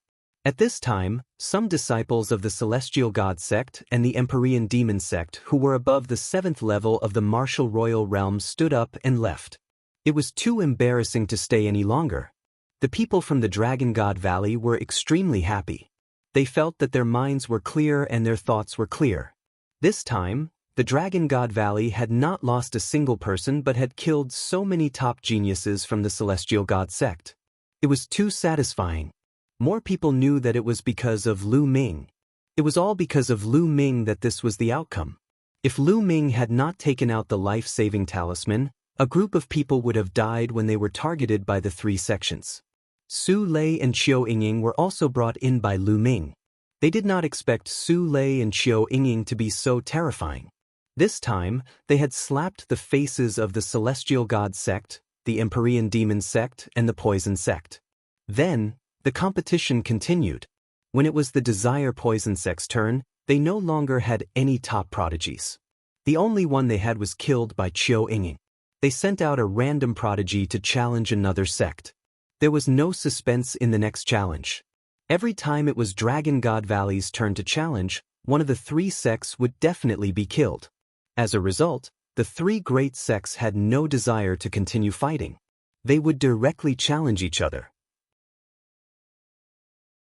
At this time, some disciples of the Celestial God sect and the Empyrean Demon sect who were above the 7th level of the martial royal realm stood up and left. It was too embarrassing to stay any longer. The people from the Dragon God Valley were extremely happy. They felt that their minds were clear and their thoughts were clear. This time, the Dragon God Valley had not lost a single person but had killed so many top geniuses from the Celestial God sect. It was too satisfying. More people knew that it was because of Lu Ming. It was all because of Lu Ming that this was the outcome. If Lu Ming had not taken out the life-saving talisman, a group of people would have died when they were targeted by the 3 sections. Su Lei and Qiu Yingying were also brought in by Lu Ming. They did not expect Su Lei and Qiu Yingying to be so terrifying. This time, they had slapped the faces of the Celestial God sect, the Empyrean Demon sect, and the Poison sect. Then, the competition continued. When it was the Desire Poison sect's turn, they no longer had any top prodigies. The only one they had was killed by Qiu Yingying. They sent out a random prodigy to challenge another sect. There was no suspense in the next challenge. Every time it was Dragon God Valley's turn to challenge, one of the 3 sects would definitely be killed. As a result, the 3 great sects had no desire to continue fighting. They would directly challenge each other.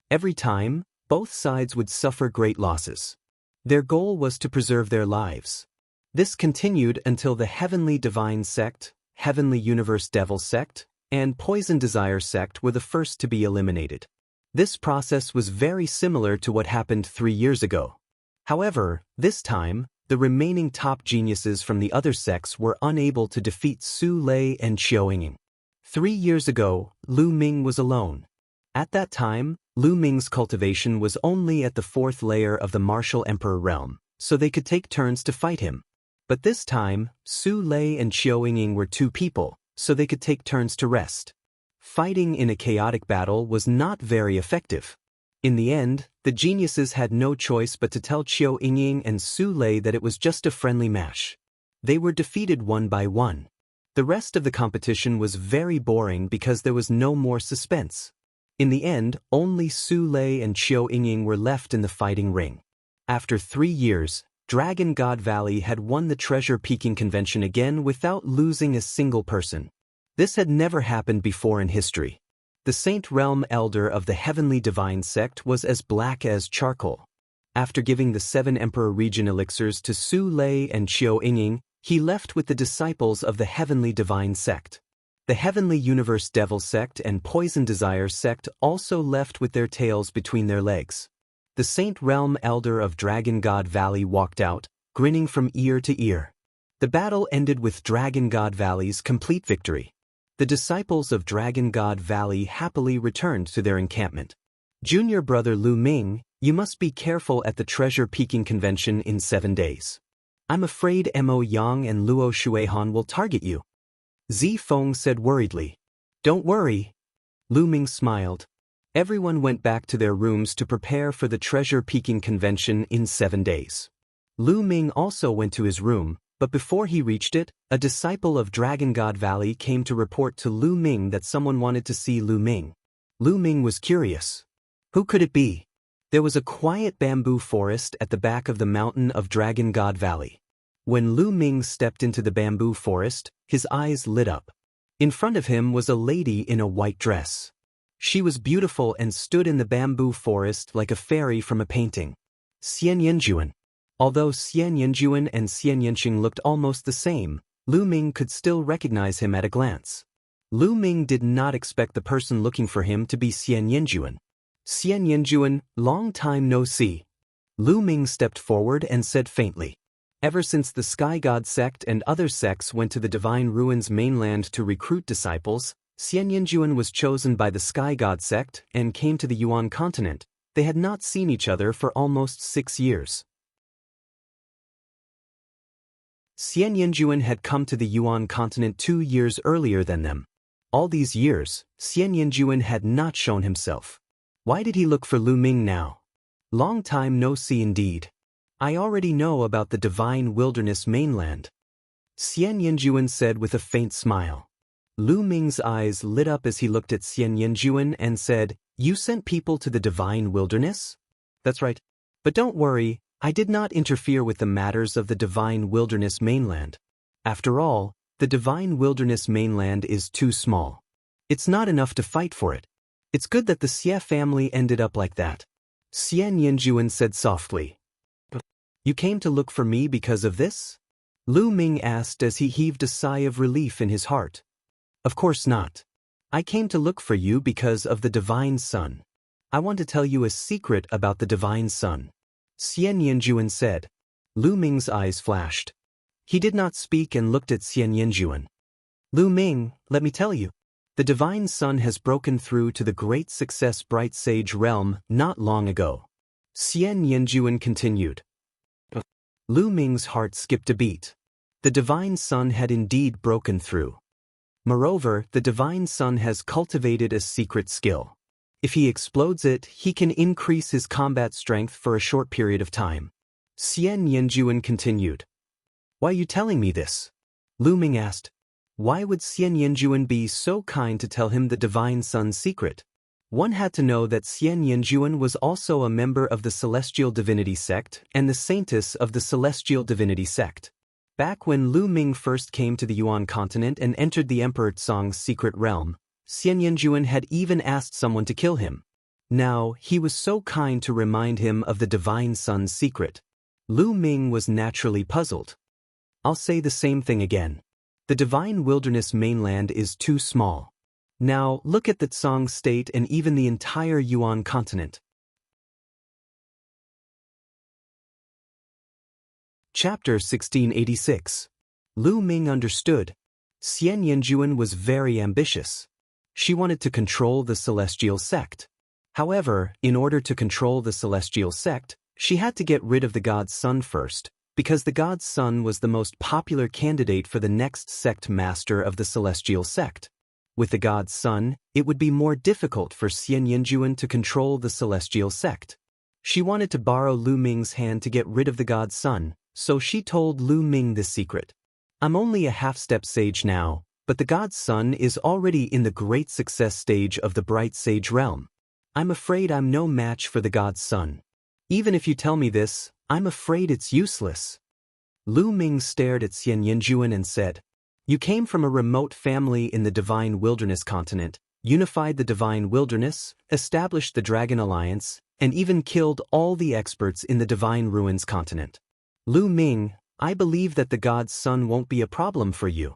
Every time, both sides would suffer great losses. Their goal was to preserve their lives. This continued until the Heavenly Divine sect, Heavenly Universe Devil sect, and Poison Desire sect were the first to be eliminated. This process was very similar to what happened 3 years ago. However, this time, the remaining top geniuses from the other sects were unable to defeat Su Lei and Qiu Yingying. 3 years ago, Lu Ming was alone. At that time, Lu Ming's cultivation was only at the 4th layer of the Martial Emperor realm, so they could take turns to fight him. But this time, Su Lei and Qiu Yingying were 2 people, so they could take turns to rest. Fighting in a chaotic battle was not very effective. In the end, the geniuses had no choice but to tell Qiu Yingying and Su Lei that it was just a friendly match. They were defeated one by one. The rest of the competition was very boring because there was no more suspense. In the end, only Su Lei and Qiu Yingying were left in the fighting ring. After 3 years, Dragon God Valley had won the Treasure Peaking Convention again without losing a single person. This had never happened before in history. The Saint Realm Elder of the Heavenly Divine sect was as black as charcoal. After giving the 7 Emperor Region elixirs to Su Lei and Qiu Yingying, he left with the disciples of the Heavenly Divine sect. The Heavenly Universe Devil sect and Poison Desire sect also left with their tails between their legs. The Saint Realm Elder of Dragon God Valley walked out, grinning from ear to ear. The battle ended with Dragon God Valley's complete victory. The disciples of Dragon God Valley happily returned to their encampment. Junior brother Lu Ming, you must be careful at the Treasure Peaking Convention in 7 days. I'm afraid Mo Yang and Luo Shuihan will target you. Zi Feng said worriedly. Don't worry. Lu Ming smiled. Everyone went back to their rooms to prepare for the Treasure Peaking Convention in 7 days. Lu Ming also went to his room, But before he reached it, a disciple of Dragon God Valley came to report to Lu Ming that someone wanted to see Lu Ming. Lu Ming was curious. Who could it be? There was a quiet bamboo forest at the back of the mountain of Dragon God Valley. When Lu Ming stepped into the bamboo forest, his eyes lit up. In front of him was a lady in a white dress. She was beautiful and stood in the bamboo forest like a fairy from a painting. Xian Yanjuan. Although Xian Yanjuan and Xian Yanqing looked almost the same, Lu Ming could still recognize him at a glance. Lu Ming did not expect the person looking for him to be Xian Yanjuan. Xian Yanjuan, long time no see. Lu Ming stepped forward and said faintly. Ever since the Sky God sect and other sects went to the Divine Ruins mainland to recruit disciples, Xian Yanjuan was chosen by the Sky God sect and came to the Yuan continent. They had not seen each other for almost 6 years. Xian Yanjuan had come to the Yuan continent 2 years earlier than them. All these years, Xian Yanjuan had not shown himself. Why did he look for Lu Ming now? Long time no see indeed. I already know about the Divine Wilderness mainland. Xian Yanjuan said with a faint smile. Lu Ming's eyes lit up as he looked at Xian Yanjuan and said, "You sent people to the Divine Wilderness?" "That's right. But don't worry, I did not interfere with the matters of the Divine Wilderness mainland. After all, the Divine Wilderness mainland is too small. It's not enough to fight for it. It's good that the Xie family ended up like that." Xian Yanjuan said softly. "You came to look for me because of this?" Lu Ming asked as he heaved a sigh of relief in his heart. "Of course not. I came to look for you because of the Divine Sun. I want to tell you a secret about the Divine Sun," Xian Yanjuan said. Lu Ming's eyes flashed. He did not speak and looked at Xian Yanjuan. "Lu Ming, let me tell you. The Divine Sun has broken through to the Great Success Bright Sage realm not long ago." Xian Yanjuan continued. Lu Ming's heart skipped a beat. The Divine Sun had indeed broken through. Moreover, the Divine Sun has cultivated a secret skill. If he explodes it, he can increase his combat strength for a short period of time. Xian Yanjuan continued. "Why are you telling me this?" Lu Ming asked. Why would Xian Yanjuan be so kind to tell him the Divine Sun's secret? One had to know that Xian Yanjuan was also a member of the Celestial Divinity sect and the Saintess of the Celestial Divinity sect. Back when Lu Ming first came to the Yuan continent and entered the Emperor Tsong's secret realm, Xian Yanjuan had even asked someone to kill him. Now, he was so kind to remind him of the Divine Sun's secret. Lu Ming was naturally puzzled. "I'll say the same thing again. The Divine Wilderness mainland is too small. Now, look at the Tsong state and even the entire Yuan continent." Chapter 1686. Lu Ming understood. Xian Yanjuan was very ambitious. She wanted to control the Celestial sect. However, in order to control the Celestial sect, she had to get rid of the God's Son first, because the God's Son was the most popular candidate for the next sect master of the Celestial sect. With the God's Son, it would be more difficult for Xian Yanjuan to control the Celestial sect. She wanted to borrow Lu Ming's hand to get rid of the God's Son, so she told Lu Ming this secret. "I'm only a half-step sage now, but the God's Son is already in the great success stage of the Bright Sage realm. I'm afraid I'm no match for the God's Son. Even if you tell me this, I'm afraid it's useless." Lu Ming stared at Xian Yanjuan and said, "You came from a remote family in the Divine Wilderness continent, unified the Divine Wilderness, established the Dragon Alliance, and even killed all the experts in the Divine Ruins continent. Lu Ming, I believe that the God's Son won't be a problem for you,"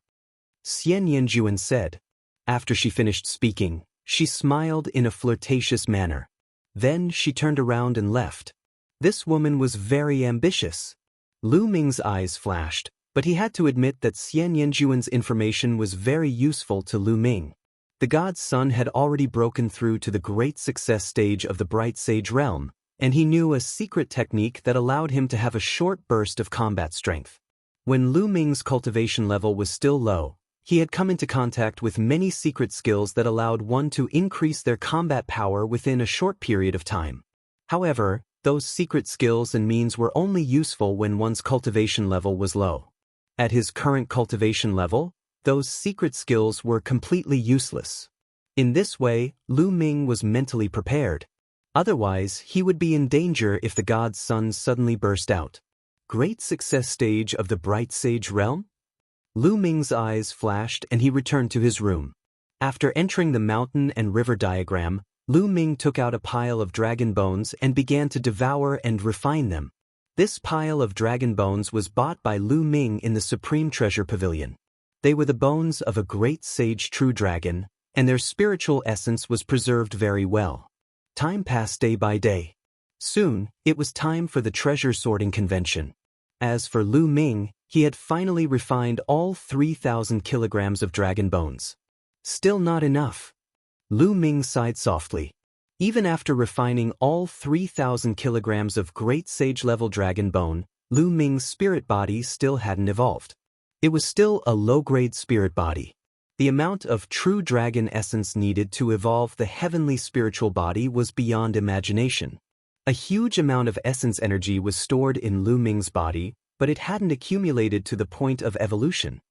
Xian Yanjuan said. After she finished speaking, she smiled in a flirtatious manner. Then she turned around and left. This woman was very ambitious. Lu Ming's eyes flashed, but he had to admit that Xian Yanjuan's information was very useful to Lu Ming. The God's Son had already broken through to the great success stage of the Bright Sage realm, and he knew a secret technique that allowed him to have a short burst of combat strength. When Lu Ming's cultivation level was still low, he had come into contact with many secret skills that allowed one to increase their combat power within a short period of time. However, those secret skills and means were only useful when one's cultivation level was low. At his current cultivation level, those secret skills were completely useless. In this way, Lu Ming was mentally prepared. Otherwise, he would be in danger if the god's sun suddenly burst out. Great success stage of the Bright Sage realm? Lu Ming's eyes flashed and he returned to his room. After entering the mountain and river diagram, Lu Ming took out a pile of dragon bones and began to devour and refine them. This pile of dragon bones was bought by Lu Ming in the Supreme Treasure Pavilion. They were the bones of a great sage true dragon, and their spiritual essence was preserved very well. Time passed day by day. Soon, it was time for the treasure sorting convention. As for Lu Ming, he had finally refined all 3,000 kilograms of dragon bones. Still not enough. Lu Ming sighed softly. Even after refining all 3,000 kilograms of great sage-level dragon bone, Lu Ming's spirit body still hadn't evolved. It was still a low-grade spirit body. The amount of true dragon essence needed to evolve the heavenly spiritual body was beyond imagination. A huge amount of essence energy was stored in Lu Ming's body, but it hadn't accumulated to the point of evolution.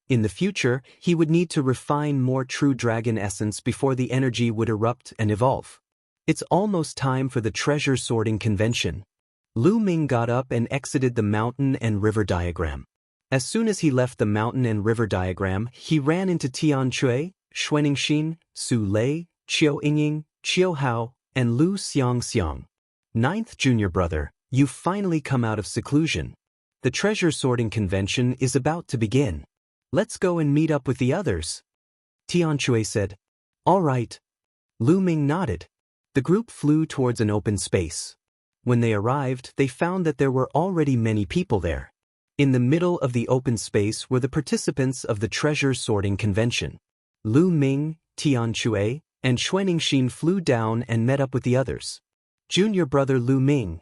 In the future, he would need to refine more true dragon essence before the energy would erupt and evolve. It's almost time for the treasure sorting convention. Lu Ming got up and exited the mountain and river diagram. As soon as he left the mountain and river diagram, he ran into Tian Cui, Xuaningxin, Su Lei, Qiu Yingying, Qiu Hao, and Lu Xiangxiang. Ninth junior brother, you've finally come out of seclusion. The treasure sorting convention is about to begin. Let's go and meet up with the others. Tian Cui said. All right. Lu Ming nodded. The group flew towards an open space. When they arrived, they found that there were already many people there. In the middle of the open space were the participants of the treasure sorting convention. Lu Ming, Tian Cui, and Xuaningxin flew down and met up with the others. Junior brother Lu Ming.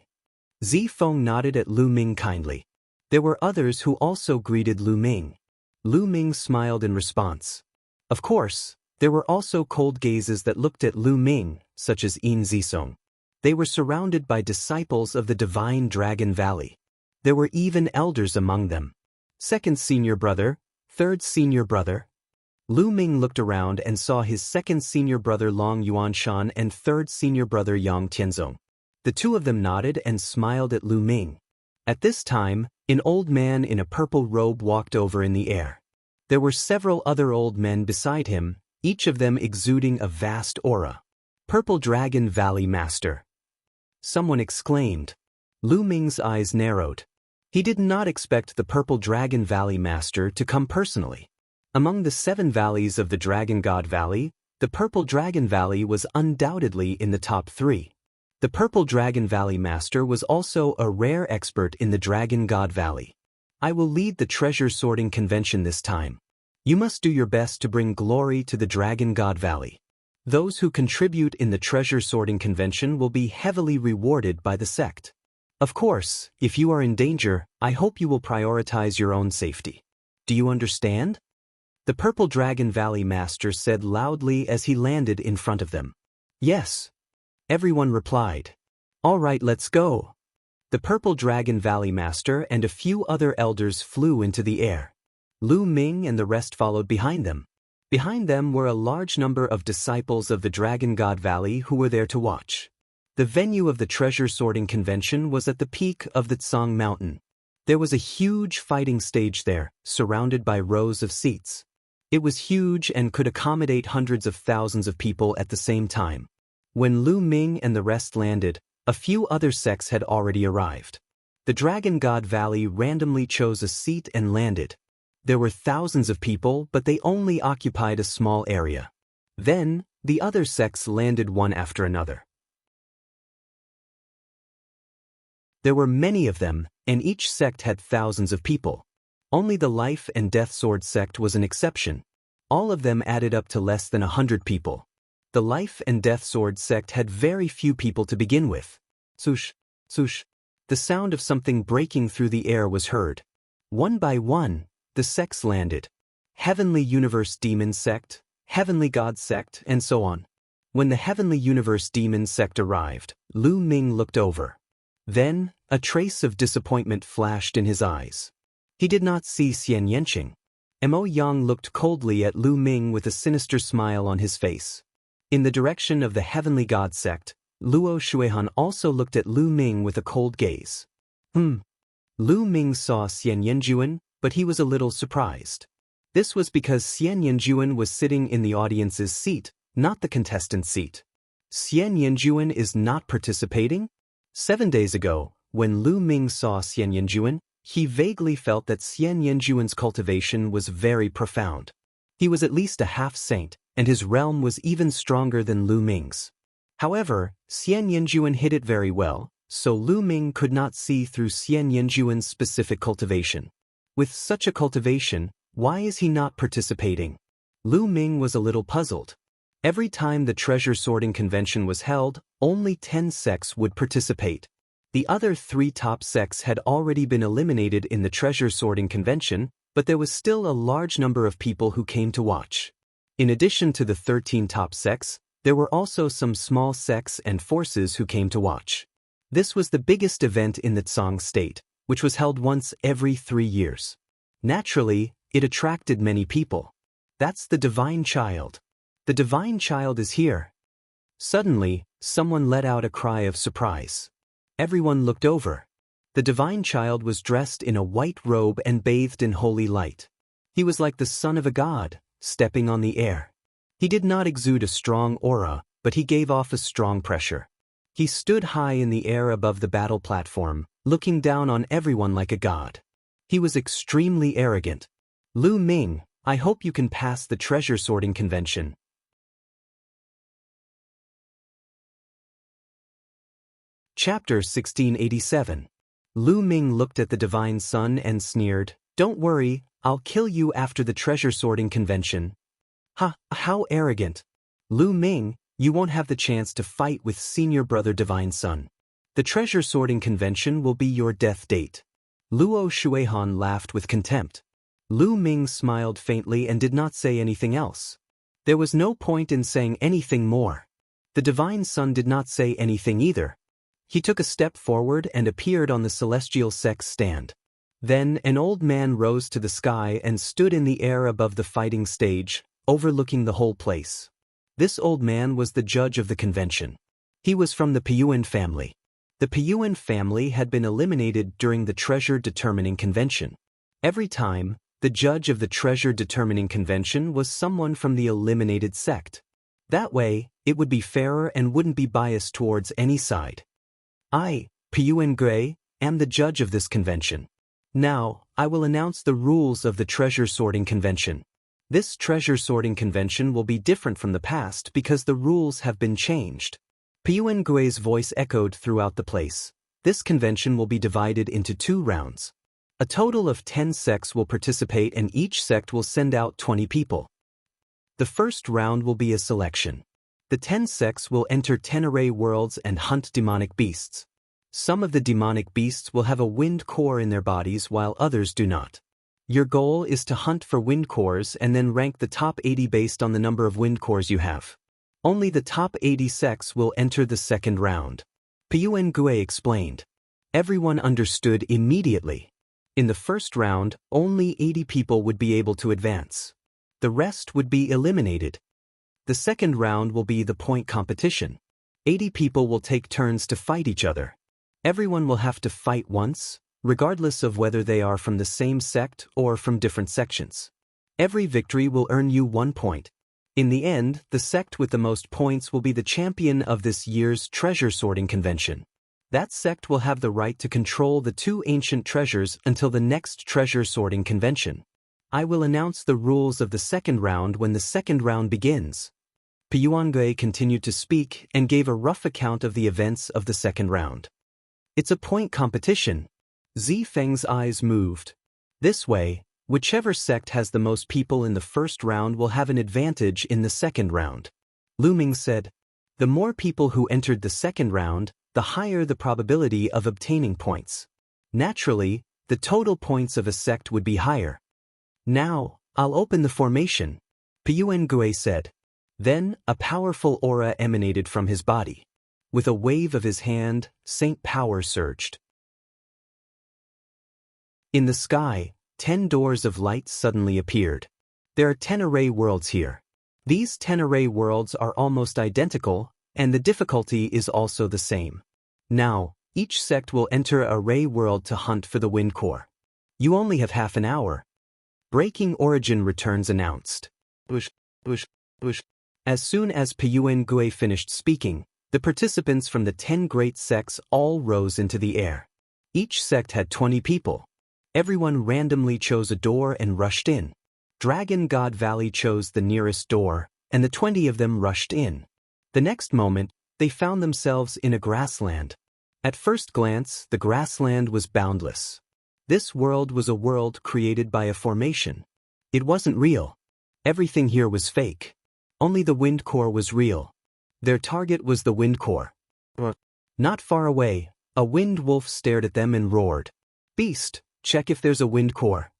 Zi Feng nodded at Lu Ming kindly. There were others who also greeted Lu Ming. Lu Ming smiled in response. Of course, there were also cold gazes that looked at Lu Ming, such as Yin Zisong. They were surrounded by disciples of the Divine Dragon Valley. There were even elders among them. Second senior brother, third senior brother. Lu Ming looked around and saw his second senior brother Long Yuanshan and third senior brother Yang Tianzong. The two of them nodded and smiled at Lu Ming. At this time, an old man in a purple robe walked over in the air. There were several other old men beside him, each of them exuding a vast aura. Purple Dragon Valley Master. Someone exclaimed. Lu Ming's eyes narrowed. He did not expect the Purple Dragon Valley Master to come personally. Among the 7 valleys of the Dragon God Valley, the Purple Dragon Valley was undoubtedly in the top 3. The Purple Dragon Valley Master was also a rare expert in the Dragon God Valley. I will lead the treasure sorting convention this time. You must do your best to bring glory to the Dragon God Valley. Those who contribute in the treasure sorting convention will be heavily rewarded by the sect. Of course, if you are in danger, I hope you will prioritize your own safety. Do you understand? The Purple Dragon Valley Master said loudly as he landed in front of them. Yes. Everyone replied. All right, let's go. The Purple Dragon Valley Master and a few other elders flew into the air. Lu Ming and the rest followed behind them. Behind them were a large number of disciples of the Dragon God Valley who were there to watch. The venue of the treasure sorting convention was at the peak of the Tsang Mountain. There was a huge fighting stage there, surrounded by rows of seats. It was huge and could accommodate hundreds of thousands of people at the same time. When Lu Ming and the rest landed, a few other sects had already arrived. The Dragon God Valley randomly chose a seat and landed. There were thousands of people, but they only occupied a small area. Then, the other sects landed one after another. There were many of them, and each sect had thousands of people. Only the Life and Death Sword sect was an exception. All of them added up to less than 100 people. The Life and Death Sword sect had very few people to begin with. Swoosh, swoosh. The sound of something breaking through the air was heard. One by one, the sects landed. Heavenly Universe Demon Sect, Heavenly God Sect, and so on. When the Heavenly Universe Demon Sect arrived, Lu Ming looked over. Then, A trace of disappointment flashed in his eyes. He did not see Xian Yanqing. Mo Yang looked coldly at Lu Ming with a sinister smile on his face. In the direction of the Heavenly God sect, Luo Shuihan also looked at Lu Ming with a cold gaze. Lu Ming saw Xian Yanjuan, but he was a little surprised. This was because Xian Yanjuan was sitting in the audience's seat, not the contestant's seat. Xian Yanjuan is not participating? 7 days ago, when Lu Ming saw Xian Yanjuan, he vaguely felt that Xian Yanjuan's cultivation was very profound. He was at least a half-saint, and his realm was even stronger than Lu Ming's. However, Xian Yanjuan hid it very well, so Lu Ming could not see through Xian Yanjuan's specific cultivation. With such a cultivation, why is he not participating? Lu Ming was a little puzzled. Every time the treasure sorting convention was held, only 10 sects would participate. The other 3 top sects had already been eliminated in the treasure sorting convention, but there was still a large number of people who came to watch. In addition to the 13 top sects, there were also some small sects and forces who came to watch. This was the biggest event in the Tsang state, which was held once every 3 years. Naturally, it attracted many people. That's the Divine Child. The Divine Child is here. Suddenly, someone let out a cry of surprise. Everyone looked over. The Divine Child was dressed in a white robe and bathed in holy light. He was like the son of a god, stepping on the air. He did not exude a strong aura, but he gave off a strong pressure. He stood high in the air above the battle platform, looking down on everyone like a god. He was extremely arrogant. Lu Ming, I hope you can pass the treasure sorting convention. Chapter 1687. Lu Ming looked at the Divine Sun and sneered, "Don't worry, I'll kill you after the treasure sorting convention." How arrogant. Lu Ming, you won't have the chance to fight with senior brother Divine Sun. The treasure sorting convention will be your death date. Luo Shuihan laughed with contempt. Lu Ming smiled faintly and did not say anything else. There was no point in saying anything more. The Divine Sun did not say anything either. He took a step forward and appeared on the celestial sect's stand. Then an old man rose to the sky and stood in the air above the fighting stage, overlooking the whole place. This old man was the judge of the convention. He was from the Piyuan family. The Piyuan family had been eliminated during the treasure-determining convention. Every time, the judge of the treasure-determining convention was someone from the eliminated sect. That way, it would be fairer and wouldn't be biased towards any side. I, Piyuan Gui, am the judge of this convention. Now, I will announce the rules of the treasure sorting convention. This treasure sorting convention will be different from the past because the rules have been changed. Piyuan Gui's voice echoed throughout the place. This convention will be divided into 2 rounds. A total of 10 sects will participate and each sect will send out 20 people. The first round will be a selection. The 10 sects will enter 10 array worlds and hunt demonic beasts. Some of the demonic beasts will have a wind core in their bodies while others do not. Your goal is to hunt for wind cores and then rank the top 80 based on the number of wind cores you have. Only the top 80 sects will enter the second round. Piyuan Gui explained. Everyone understood immediately. In the first round, only 80 people would be able to advance. The rest would be eliminated. The second round will be the point competition. 80 people will take turns to fight each other. Everyone will have to fight once, regardless of whether they are from the same sect or from different sections. Every victory will earn you 1 point. In the end, the sect with the most points will be the champion of this year's treasure sorting convention. That sect will have the right to control the 2 ancient treasures until the next treasure sorting convention. I will announce the rules of the second round when the second round begins. Piyuan Gui continued to speak and gave a rough account of the events of the second round. It's a point competition. Zi Feng's eyes moved. This way, whichever sect has the most people in the first round will have an advantage in the second round. Lu Ming said, the more people who entered the second round, the higher the probability of obtaining points. Naturally, the total points of a sect would be higher. Now, I'll open the formation, Piyuan Gui said. Then, a powerful aura emanated from his body. With a wave of his hand, Saint Power surged. In the sky, 10 doors of light suddenly appeared. There are 10 array worlds here. These 10 array worlds are almost identical, and the difficulty is also the same. Now, each sect will enter a array world to hunt for the wind core. You only have half an hour. Breaking origin returns announced. Bush. As soon as Piyuan Gui finished speaking, the participants from the 10 great sects all rose into the air. Each sect had 20 people. Everyone randomly chose a door and rushed in. Dragon God Valley chose the nearest door, and the 20 of them rushed in. The next moment, they found themselves in a grassland. At first glance, the grassland was boundless. This world was a world created by a formation. It wasn't real. Everything here was fake. Only the wind core was real. Their target was the wind core. Not far away, a wind wolf stared at them and roared. Beast, check if there's a wind core.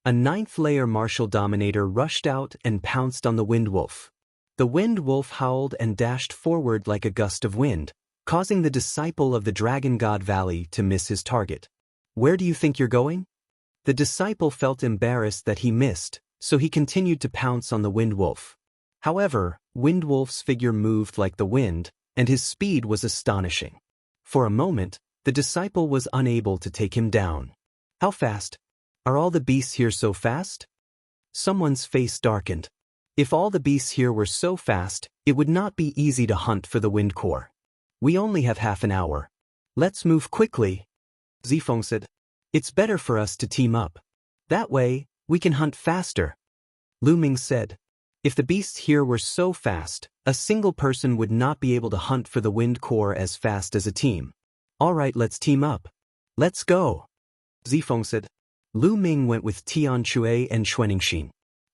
A 9th layer martial dominator rushed out and pounced on the wind wolf. The wind wolf howled and dashed forward like a gust of wind, causing the disciple of the Dragon God Valley to miss his target. Where do you think you're going? The disciple felt embarrassed that he missed, so he continued to pounce on the wind wolf. However, Wind Wolf's figure moved like the wind, and his speed was astonishing. For a moment, the disciple was unable to take him down. How fast? Are all the beasts here so fast? Someone's face darkened. If all the beasts here were so fast, it would not be easy to hunt for the wind core. We only have half an hour. Let's move quickly. Zifeng said. It's better for us to team up. That way, we can hunt faster. Lu Ming said. If the beasts here were so fast, a single person would not be able to hunt for the wind core as fast as a team. All right, let's team up. Let's go. Zifeng said. Lu Ming went with Tian Chui and Xuaningxin.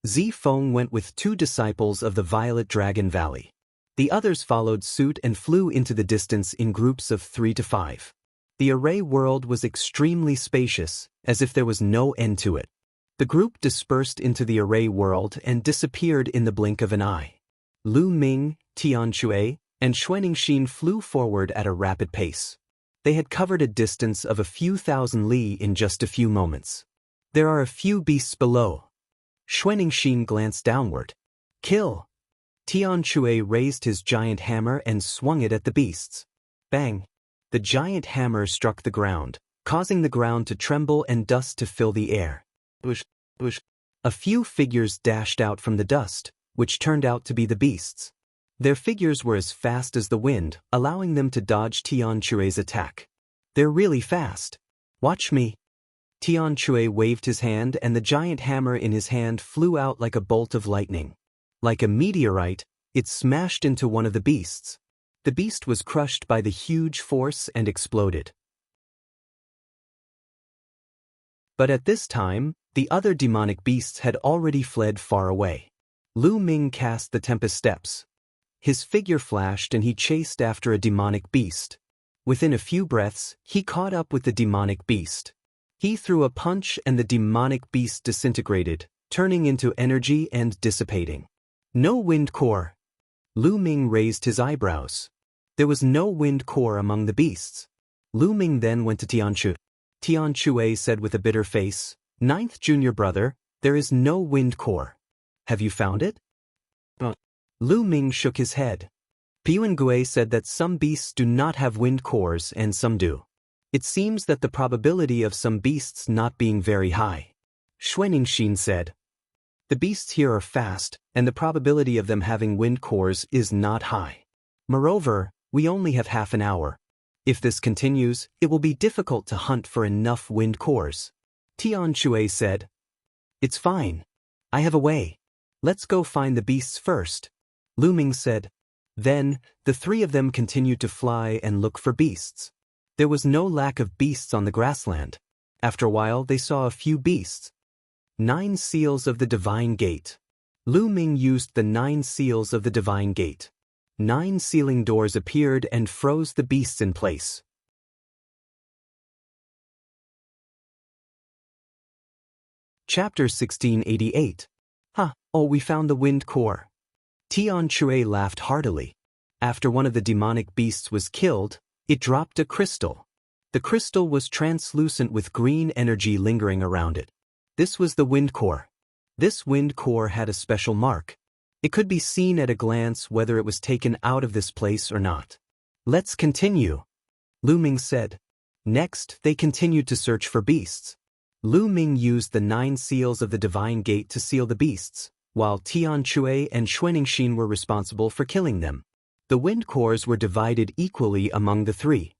Zifeng went with 2 disciples of the Violet Dragon Valley. The others followed suit and flew into the distance in groups of 3 to 5. The array world was extremely spacious, as if there was no end to it. The group dispersed into the array world and disappeared in the blink of an eye. Lu Ming, Tian Chui, and Xuaningxin flew forward at a rapid pace. They had covered a distance of a few thousand li in just a few moments. There are a few beasts below. Xuaningxin glanced downward. Kill! Tian Chui raised his giant hammer and swung it at the beasts. Bang! The giant hammer struck the ground, causing the ground to tremble and dust to fill the air. Bush. A few figures dashed out from the dust, which turned out to be the beasts. Their figures were as fast as the wind, allowing them to dodge Tian Chui's attack. They're really fast. Watch me. Tian Chui waved his hand and the giant hammer in his hand flew out like a bolt of lightning. Like a meteorite, it smashed into one of the beasts. The beast was crushed by the huge force and exploded. But at this time, the other demonic beasts had already fled far away. Lu Ming cast the Tempest Steps. His figure flashed and he chased after a demonic beast. Within a few breaths, he caught up with the demonic beast. He threw a punch and the demonic beast disintegrated, turning into energy and dissipating. No wind core. Lu Ming raised his eyebrows. There was no wind core among the beasts. Lu Ming then went to Tian Chui. Tian Chui said with a bitter face, 9th junior brother, there is no wind core. Have you found it? Lu Ming shook his head. Piyuan Gui said that some beasts do not have wind cores and some do. It seems that the probability of some beasts not being very high. Xuaningxin said. The beasts here are fast, and the probability of them having wind cores is not high. Moreover, we only have half an hour. If this continues, it will be difficult to hunt for enough wind cores. Tian Chui said. It's fine. I have a way. Let's go find the beasts first. Lu Ming said. Then, the 3 of them continued to fly and look for beasts. There was no lack of beasts on the grassland. After a while, they saw a few beasts. 9 seals of the Divine Gate. Lu Ming used the 9 seals of the Divine Gate. 9 sealing doors appeared and froze the beasts in place. Chapter 1688. Oh, we found the wind core. Tian Chui laughed heartily. After one of the demonic beasts was killed, it dropped a crystal. The crystal was translucent with green energy lingering around it. This was the wind core. This wind core had a special mark. It could be seen at a glance whether it was taken out of this place or not. Let's continue, Lu Ming said. Next, they continued to search for beasts. Lu Ming used the 9 seals of the Divine Gate to seal the beasts, while Tian Chui and Xuanixin were responsible for killing them. The wind cores were divided equally among the 3.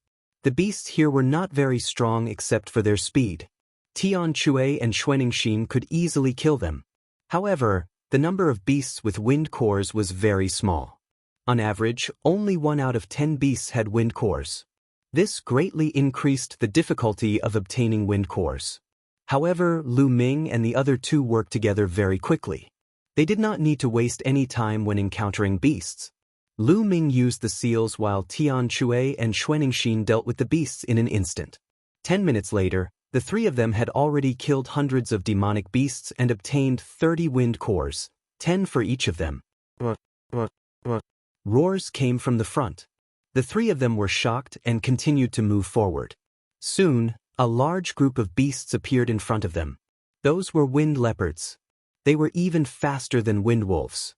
The beasts here were not very strong except for their speed. Tian Chui and Xuanixin could easily kill them. However, the number of beasts with wind cores was very small. On average, only 1 out of 10 beasts had wind cores. This greatly increased the difficulty of obtaining wind cores. However, Lu Ming and the other 2 worked together very quickly. They did not need to waste any time when encountering beasts. Lu Ming used the seals while Tian Chui and Xuanixin dealt with the beasts in an instant. 10 minutes later, the 3 of them had already killed hundreds of demonic beasts and obtained 30 wind cores, 10 for each of them. Roars came from the front. The 3 of them were shocked and continued to move forward. Soon, a large group of beasts appeared in front of them. Those were wind leopards. They were even faster than wind wolves.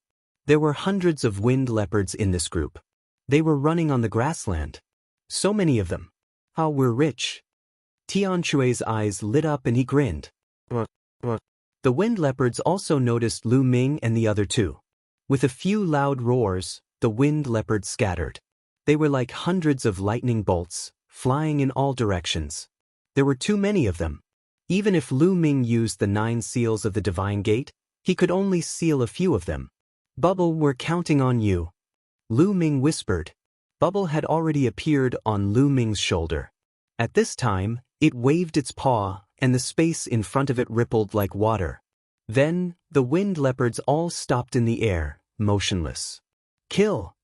There were hundreds of wind leopards in this group. They were running on the grassland. So many of them. How we're rich. Tian Chui's eyes lit up and he grinned. The wind leopards also noticed Lu Ming and the other 2. With a few loud roars, the wind leopards scattered. They were like hundreds of lightning bolts, flying in all directions. There were too many of them. Even if Lu Ming used the 9 seals of the Divine Gate, he could only seal a few of them. Bubble, we're counting on you, Lu Ming whispered. Bubble had already appeared on Lu Ming's shoulder. At this time, it waved its paw, and the space in front of it rippled like water. Then, the wind leopards all stopped in the air, motionless. Kill!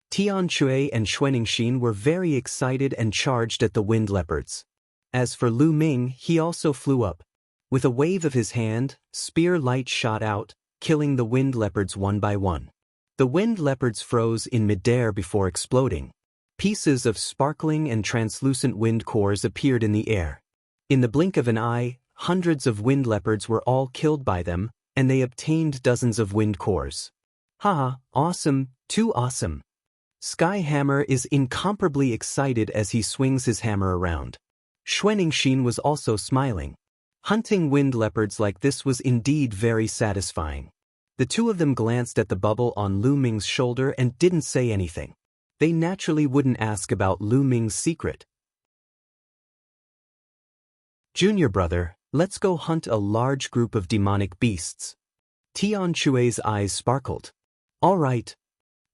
Tian Chui and Xuanixin were very excited and charged at the wind leopards. As for Lu Ming, he also flew up. With a wave of his hand, spear light shot out, killing the wind leopards one by one. The wind leopards froze in midair before exploding. Pieces of sparkling and translucent wind cores appeared in the air. In the blink of an eye, hundreds of wind leopards were all killed by them, and they obtained dozens of wind cores. Haha, awesome, too awesome. Skyhammer is incomparably excited as he swings his hammer around. Xuanixin was also smiling. Hunting wind leopards like this was indeed very satisfying. The 2 of them glanced at the bubble on Lu Ming's shoulder and didn't say anything. They naturally wouldn't ask about Lu Ming's secret. Junior brother, let's go hunt a large group of demonic beasts. Tian Chui's eyes sparkled. All right.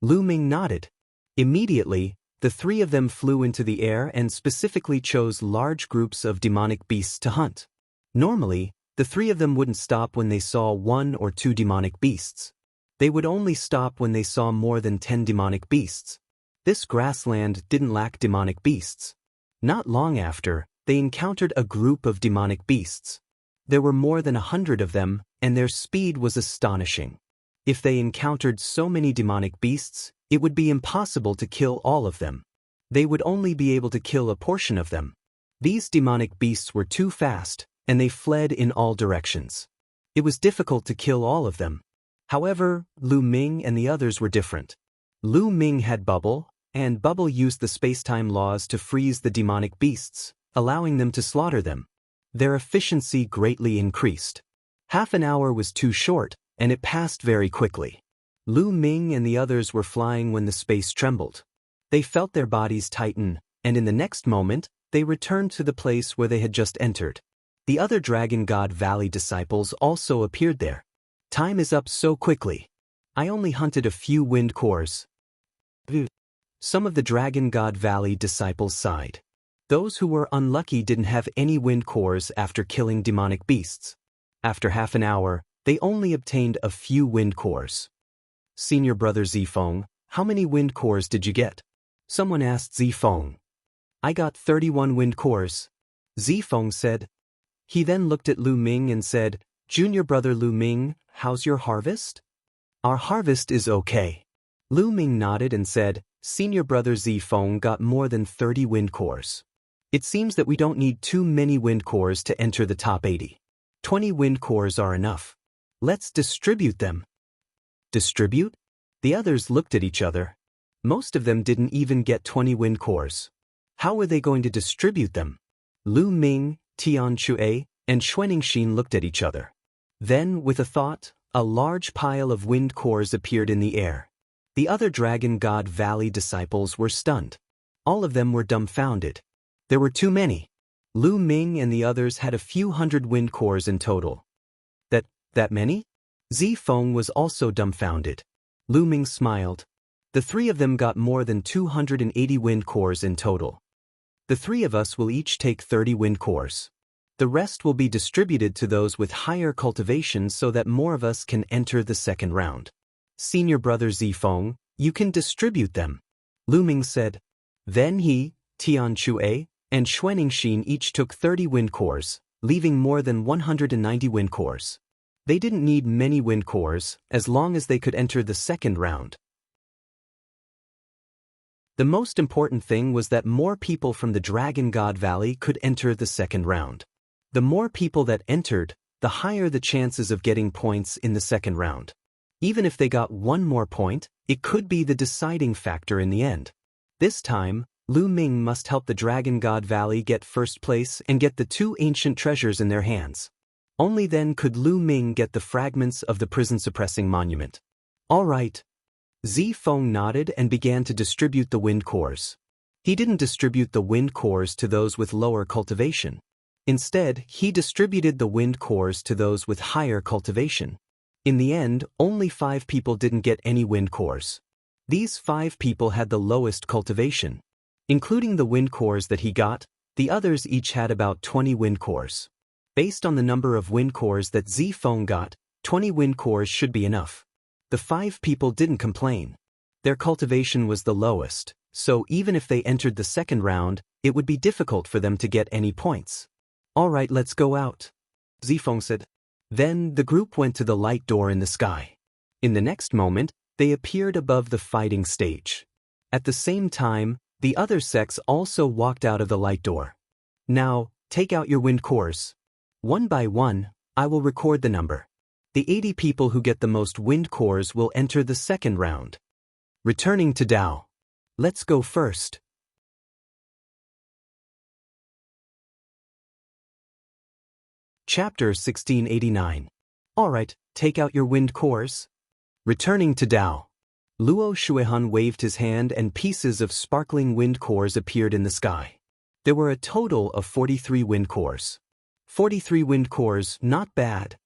Lu Ming nodded. Immediately, the 3 of them flew into the air and specifically chose large groups of demonic beasts to hunt. Normally, the 3 of them wouldn't stop when they saw 1 or 2 demonic beasts. They would only stop when they saw more than 10 demonic beasts. This grassland didn't lack demonic beasts. Not long after, they encountered a group of demonic beasts. There were more than 100 of them, and their speed was astonishing. If they encountered so many demonic beasts, it would be impossible to kill all of them. They would only be able to kill a portion of them. These demonic beasts were too fast, and they fled in all directions. It was difficult to kill all of them. However, Lu Ming and the others were different. Lu Ming had Bubble, and Bubble used the space-time laws to freeze the demonic beasts, allowing them to slaughter them. Their efficiency greatly increased. Half an hour was too short, and it passed very quickly. Lu Ming and the others were flying when the space trembled. They felt their bodies tighten, and in the next moment, they returned to the place where they had just entered. The other Dragon God Valley disciples also appeared there. Time is up so quickly. I only hunted a few wind cores. Some of the Dragon God Valley disciples sighed. Those who were unlucky didn't have any wind cores after killing demonic beasts. After half an hour, they only obtained a few wind cores. Senior brother Zifeng, how many wind cores did you get? Someone asked Zifeng. I got 31 wind cores. Zifeng said. He then looked at Lu Ming and said, Junior brother Lu Ming, how's your harvest? Our harvest is okay. Lu Ming nodded and said, Senior brother Zifeng got more than 30 wind cores. It seems that we don't need too many wind cores to enter the top 80. 20 wind cores are enough. Let's distribute them. Distribute? The others looked at each other. Most of them didn't even get 20 wind cores. How were they going to distribute them? Lu Ming, Tian Chue, and Xuaningxin looked at each other. Then, with a thought, a large pile of wind cores appeared in the air. The other Dragon God Valley disciples were stunned. All of them were dumbfounded. There were too many. Lu Ming and the others had a few hundred wind cores in total. That many? Zifeng was also dumbfounded. Lu Ming smiled. The three of them got more than 280 wind cores in total. The three of us will each take 30 wind cores. The rest will be distributed to those with higher cultivation so that more of us can enter the second round. Senior brother Zifeng, you can distribute them. Lu Ming said. Then he, Tian Chue, and Xuaningxin each took 30 wind cores, leaving more than 190 wind cores. They didn't need many wind cores, as long as they could enter the second round. The most important thing was that more people from the Dragon God Valley could enter the second round. The more people that entered, the higher the chances of getting points in the second round. Even if they got one more point, it could be the deciding factor in the end. This time, Lu Ming must help the Dragon God Valley get first place and get the two ancient treasures in their hands. Only then could Lu Ming get the fragments of the prison-suppressing monument. All right. Zifeng nodded and began to distribute the wind cores. He didn't distribute the wind cores to those with lower cultivation. Instead, he distributed the wind cores to those with higher cultivation. In the end, only 5 people didn't get any wind cores. These 5 people had the lowest cultivation. Including the wind cores that he got, the others each had about 20 wind cores. Based on the number of wind cores that Zifeng got, 20 wind cores should be enough. The 5 people didn't complain. Their cultivation was the lowest, so even if they entered the second round, it would be difficult for them to get any points. All right, let's go out, Zifeng said. Then the group went to the light door in the sky. In the next moment, they appeared above the fighting stage. At the same time, the other sects also walked out of the light door. Now, take out your wind cores. One by one, I will record the number. The 80 people who get the most wind cores will enter the second round. Returning to Dao. Let's go first. Chapter 1689. Alright, take out your wind cores. Returning to Dao. Luo Shuihan waved his hand and pieces of sparkling wind cores appeared in the sky. There were a total of 43 wind cores. 43 wind cores, not bad.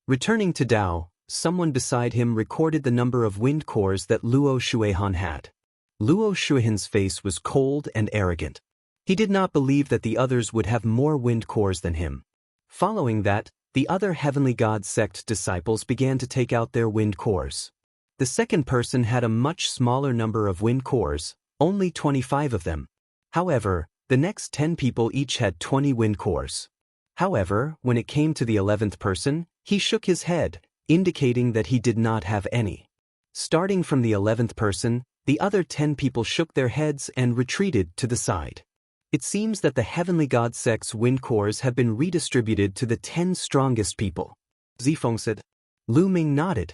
Returning to Dao, someone beside him recorded the number of wind cores that Luo Shuihan had. Luo Shuihan's face was cold and arrogant. He did not believe that the others would have more wind cores than him. Following that, the other Heavenly God sect disciples began to take out their wind cores. The second person had a much smaller number of wind cores, only 25 of them. However, the next 10 people each had 20 wind cores. However, when it came to the 11th person, he shook his head, indicating that he did not have any. Starting from the 11th person, the other 10 people shook their heads and retreated to the side. It seems that the Heavenly God sect's wind cores have been redistributed to the 10 strongest people. Zifeng said. Lu Ming nodded.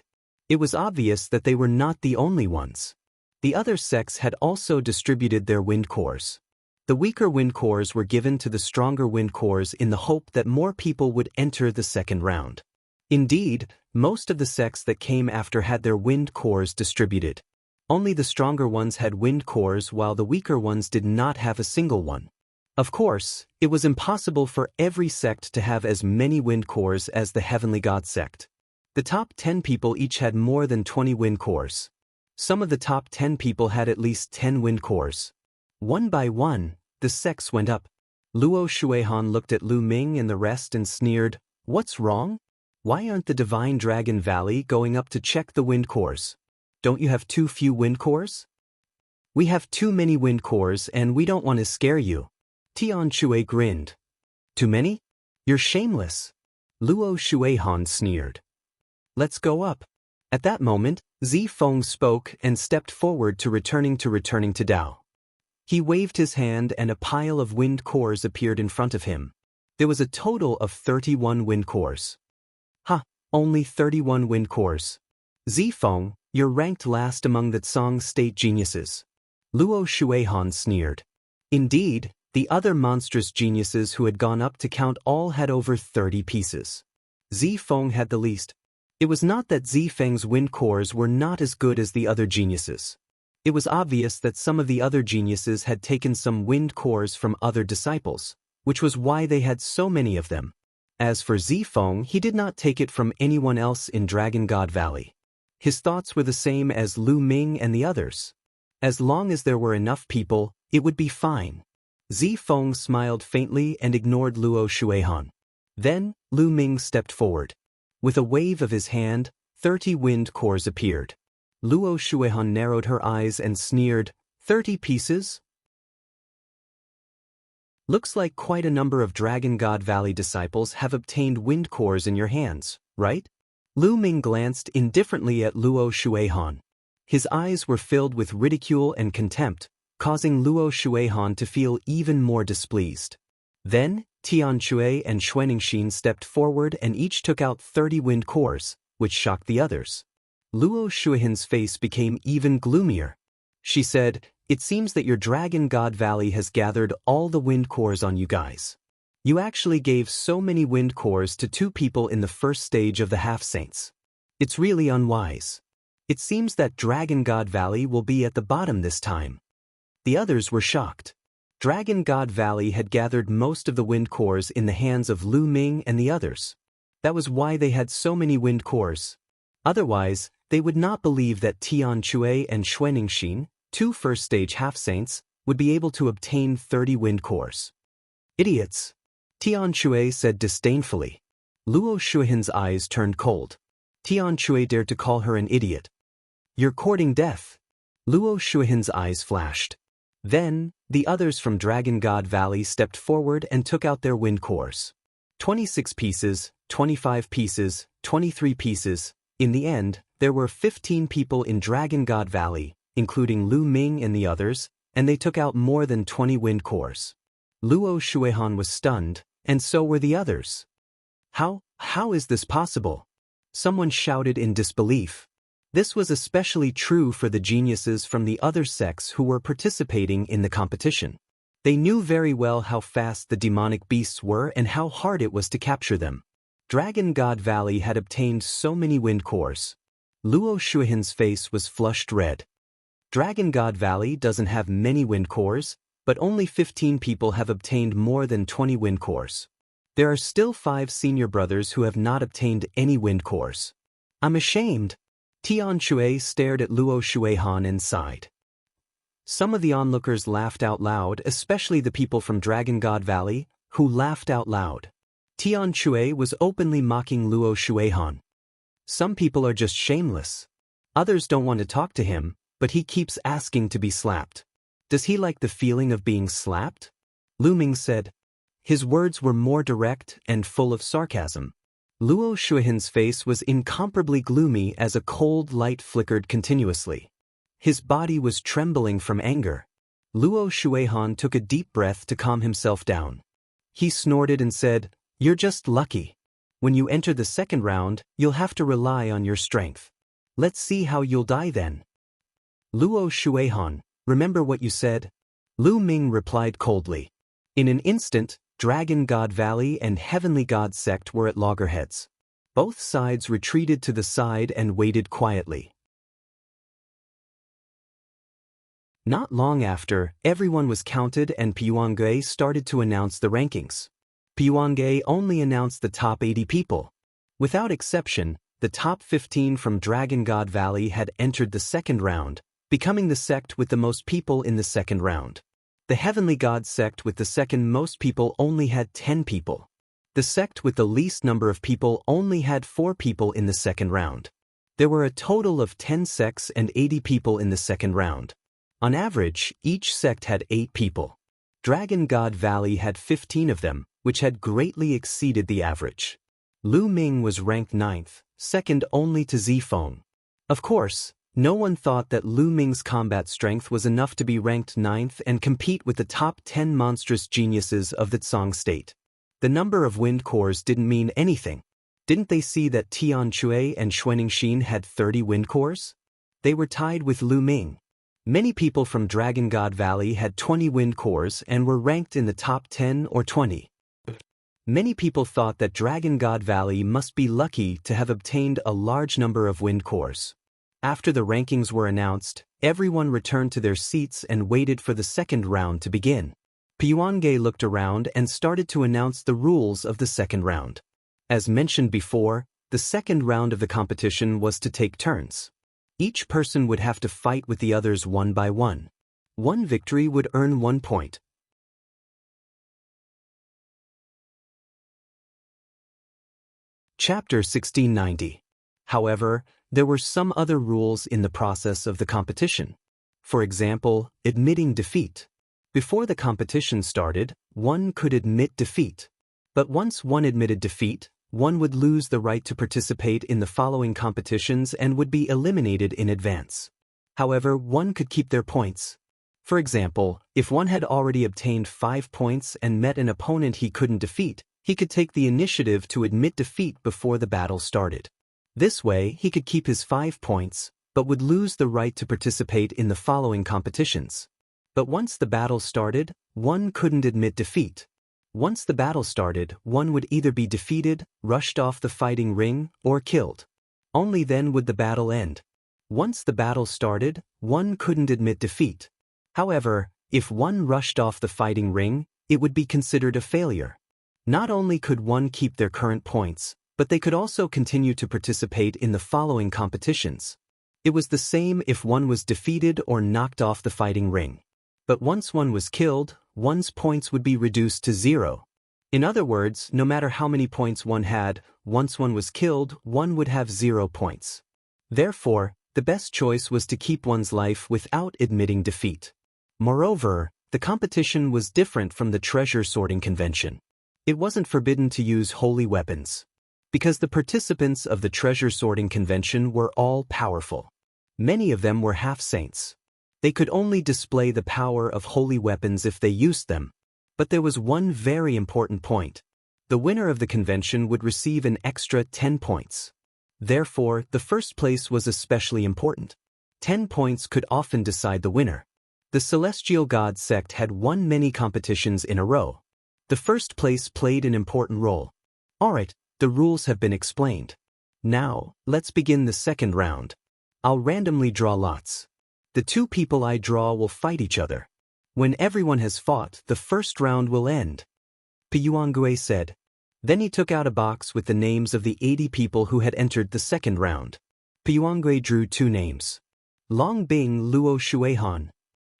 It was obvious that they were not the only ones. The other sects had also distributed their wind cores. The weaker wind cores were given to the stronger wind cores in the hope that more people would enter the second round. Indeed, most of the sects that came after had their wind cores distributed. Only the stronger ones had wind cores while the weaker ones did not have a single one. Of course, it was impossible for every sect to have as many wind cores as the Heavenly God sect. The top 10 people each had more than 20 wind cores. Some of the top 10 people had at least 10 wind cores. One by one, the sects went up. Luo Shuihan looked at Lu Ming and the rest and sneered, "What's wrong? Why aren't the Divine Dragon Valley going up to check the wind cores? Don't you have too few wind cores?" "We have too many wind cores and we don't want to scare you." Tian Chue grinned. "Too many? You're shameless." Luo Shuihan sneered. "Let's go up." At that moment, Zifeng spoke and stepped forward to returning to Dao. He waved his hand and a pile of wind cores appeared in front of him. There was a total of 31 wind cores. Only 31 wind cores. Zifeng, you're ranked last among the Tsang state geniuses. Luo Shuihan sneered. Indeed, the other monstrous geniuses who had gone up to count all had over 30 pieces. Zifeng had the least. It was not that Zifeng's wind cores were not as good as the other geniuses. It was obvious that some of the other geniuses had taken some wind cores from other disciples, which was why they had so many of them. As for Zifeng, he did not take it from anyone else in Dragon God Valley. His thoughts were the same as Lu Ming and the others. As long as there were enough people, it would be fine. Zifeng smiled faintly and ignored Luo Shuihan. Then, Lu Ming stepped forward. With a wave of his hand, 30 wind cores appeared. Luo Shuihan narrowed her eyes and sneered, 30 pieces? Looks like quite a number of Dragon God Valley disciples have obtained wind cores in your hands, right? Lu Ming glanced indifferently at Luo Shuihan. His eyes were filled with ridicule and contempt, causing Luo Shuihan to feel even more displeased. Then, Tian Chui and Xuanixin stepped forward and each took out 30 wind cores, which shocked the others. Luo Shuihan's face became even gloomier. She said, "It seems that your Dragon God Valley has gathered all the wind cores on you guys. You actually gave so many wind cores to 2 people in the first stage of the half-saints. It's really unwise. It seems that Dragon God Valley will be at the bottom this time." The others were shocked. Dragon God Valley had gathered most of the wind cores in the hands of Lu Ming and the others. That was why they had so many wind cores. Otherwise, they would not believe that Tian Chui and Xuanixin, 2 first-stage half-saints, would be able to obtain 30 wind cores. Idiots! Tian Chui said disdainfully. Luo Shuihan's eyes turned cold. Tian Chui dared to call her an idiot. "You're courting death." Luo Shuihan's eyes flashed. Then, the others from Dragon God Valley stepped forward and took out their wind cores. 26 pieces, 25 pieces, 23 pieces. In the end, there were 15 people in Dragon God Valley, including Lu Ming and the others, and they took out more than 20 wind cores. Luo Shuihan was stunned, and so were the others. How is this possible? Someone shouted in disbelief. This was especially true for the geniuses from the other sects who were participating in the competition. They knew very well how fast the demonic beasts were and how hard it was to capture them. Dragon God Valley had obtained so many wind cores. Luo Shuihan's face was flushed red. Dragon God Valley doesn't have many wind cores, but only 15 people have obtained more than 20 wind cores. There are still 5 senior brothers who have not obtained any wind cores. I'm ashamed. Tian Chui stared at Luo Shuihan and sighed. Some of the onlookers laughed out loud, especially the people from Dragon God Valley, who laughed out loud. Tian Chui was openly mocking Luo Shuihan. Some people are just shameless. Others don't want to talk to him, but he keeps asking to be slapped. Does he like the feeling of being slapped? Lu Ming said. His words were more direct and full of sarcasm. Luo Shuihan's face was incomparably gloomy as a cold light flickered continuously. His body was trembling from anger. Luo Shuihan took a deep breath to calm himself down. He snorted and said, "You're just lucky. When you enter the second round, you'll have to rely on your strength. Let's see how you'll die then." Luo Shuihan, remember what you said? Lu Ming replied coldly. In an instant, Dragon God Valley and Heavenly God Sect were at loggerheads. Both sides retreated to the side and waited quietly. Not long after, everyone was counted and Puangge started to announce the rankings. Puangge only announced the top 80 people. Without exception, the top 15 from Dragon God Valley had entered the second round, becoming the sect with the most people in the second round. The Heavenly God sect with the second most people only had 10 people. The sect with the least number of people only had 4 people in the second round. There were a total of 10 sects and 80 people in the second round. On average, each sect had 8 people. Dragon God Valley had 15 of them, which had greatly exceeded the average. Lu Ming was ranked 9th, second only to Zifeng. Of course, No one thought that Lu Ming's combat strength was enough to be ranked 9th and compete with the top 10 monstrous geniuses of the Tsang state. The number of wind cores didn't mean anything. Didn't they see that Tian Chui and Xuaningxin had 30 wind cores? They were tied with Lu Ming. Many people from Dragon God Valley had 20 wind cores and were ranked in the top 10 or 20. Many people thought that Dragon God Valley must be lucky to have obtained a large number of wind cores. After the rankings were announced, everyone returned to their seats and waited for the second round to begin. Pyuange looked around and started to announce the rules of the second round. As mentioned before, the second round of the competition was to take turns. Each person would have to fight with the others one by one. One victory would earn 1 point. Chapter 1690. However, there were some other rules in the process of the competition. For example, admitting defeat. Before the competition started, one could admit defeat. But once one admitted defeat, one would lose the right to participate in the following competitions and would be eliminated in advance. However, one could keep their points. For example, if one had already obtained 5 points and met an opponent he couldn't defeat, he could take the initiative to admit defeat before the battle started. This way, he could keep his 5 points, but would lose the right to participate in the following competitions. But once the battle started, one couldn't admit defeat. Once the battle started, one would either be defeated, rushed off the fighting ring, or killed. Only then would the battle end. Once the battle started, one couldn't admit defeat. However, if one rushed off the fighting ring, it would be considered a failure. Not only could one keep their current points, but they could also continue to participate in the following competitions. It was the same if one was defeated or knocked off the fighting ring. But once one was killed, one's points would be reduced to 0. In other words, no matter how many points one had, once one was killed, one would have 0 points. Therefore, the best choice was to keep one's life without admitting defeat. Moreover, the competition was different from the treasure sorting convention. It wasn't forbidden to use holy weapons. Because the participants of the treasure sorting convention were all powerful. Many of them were half-saints. They could only display the power of holy weapons if they used them. But there was one very important point. The winner of the convention would receive an extra 10 points. Therefore, the first place was especially important. 10 points could often decide the winner. The Celestial God sect had won many competitions in a row. The first place played an important role. Alright, the rules have been explained. Now, let's begin the second round. I'll randomly draw lots. The 2 people I draw will fight each other. When everyone has fought, the first round will end. Pyuangue said. Then he took out a box with the names of the 80 people who had entered the second round. Pyuangue drew 2 names. Long Bing, Luo Shuihan.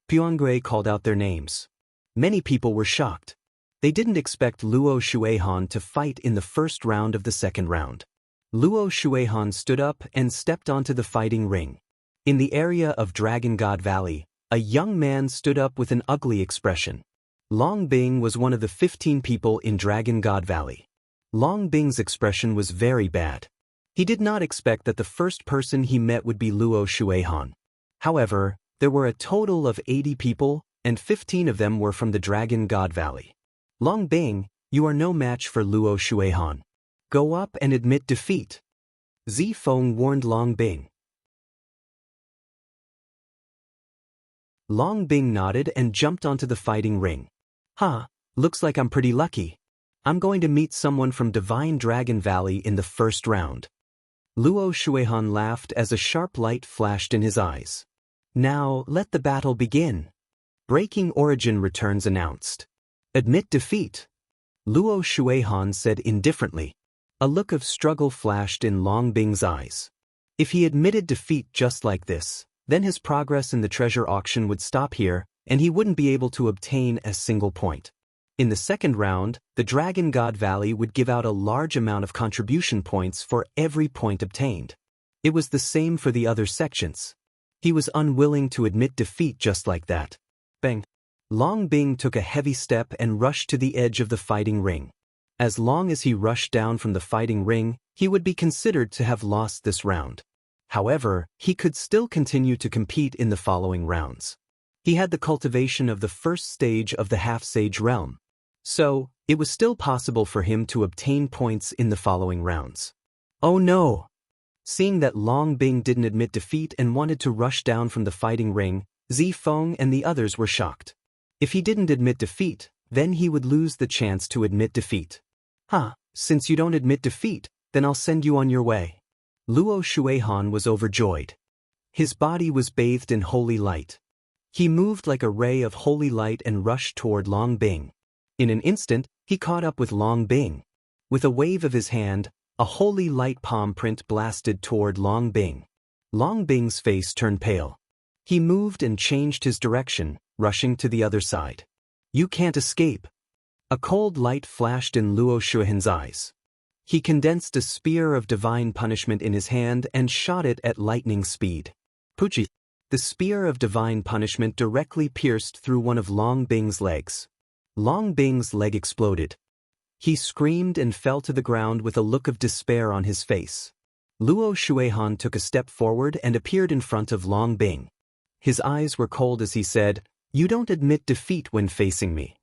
Pyuangue called out their names. Many people were shocked. They didn't expect Luo Shuihan to fight in the first round of the second round. Luo Shuihan stood up and stepped onto the fighting ring. In the area of Dragon God Valley, a young man stood up with an ugly expression. Long Bing was one of the 15 people in Dragon God Valley. Long Bing's expression was very bad. He did not expect that the first person he met would be Luo Shuihan. However, there were a total of 80 people, and 15 of them were from the Dragon God Valley. Long Bing, you are no match for Luo Shuihan. Go up and admit defeat. Zi Feng warned Long Bing. Long Bing nodded and jumped onto the fighting ring. Looks like I'm pretty lucky. I'm going to meet someone from Divine Dragon Valley in the first round. Luo Shuihan laughed as a sharp light flashed in his eyes. Now, let the battle begin. Breaking Origin Returns announced. Admit defeat. Luo Shuihan said indifferently. A look of struggle flashed in Long Bing's eyes. If he admitted defeat just like this, then his progress in the treasure auction would stop here, and he wouldn't be able to obtain a single point. In the second round, the Dragon God Valley would give out a large amount of contribution points for every point obtained. It was the same for the other sections. He was unwilling to admit defeat just like that. Bang! Long Bing took a heavy step and rushed to the edge of the fighting ring. As long as he rushed down from the fighting ring, he would be considered to have lost this round. However, he could still continue to compete in the following rounds. He had the cultivation of the first stage of the half-sage realm. So, it was still possible for him to obtain points in the following rounds. Oh no! Seeing that Long Bing didn't admit defeat and wanted to rush down from the fighting ring, Zifeng and the others were shocked. If he didn't admit defeat, then he would lose the chance to admit defeat. Since you don't admit defeat, then I'll send you on your way. Luo Shuihan was overjoyed. His body was bathed in holy light. He moved like a ray of holy light and rushed toward Long Bing. In an instant, he caught up with Long Bing. With a wave of his hand, a holy light palm print blasted toward Long Bing. Long Bing's face turned pale. He moved and changed his direction, rushing to the other side. You can't escape. A cold light flashed in Luo Shuihan's eyes. He condensed a spear of divine punishment in his hand and shot it at lightning speed. Puchi! The spear of divine punishment directly pierced through one of Long Bing's legs. Long Bing's leg exploded. He screamed and fell to the ground with a look of despair on his face. Luo Shuihan took a step forward and appeared in front of Long Bing. His eyes were cold as he said, "You don't admit defeat when facing me.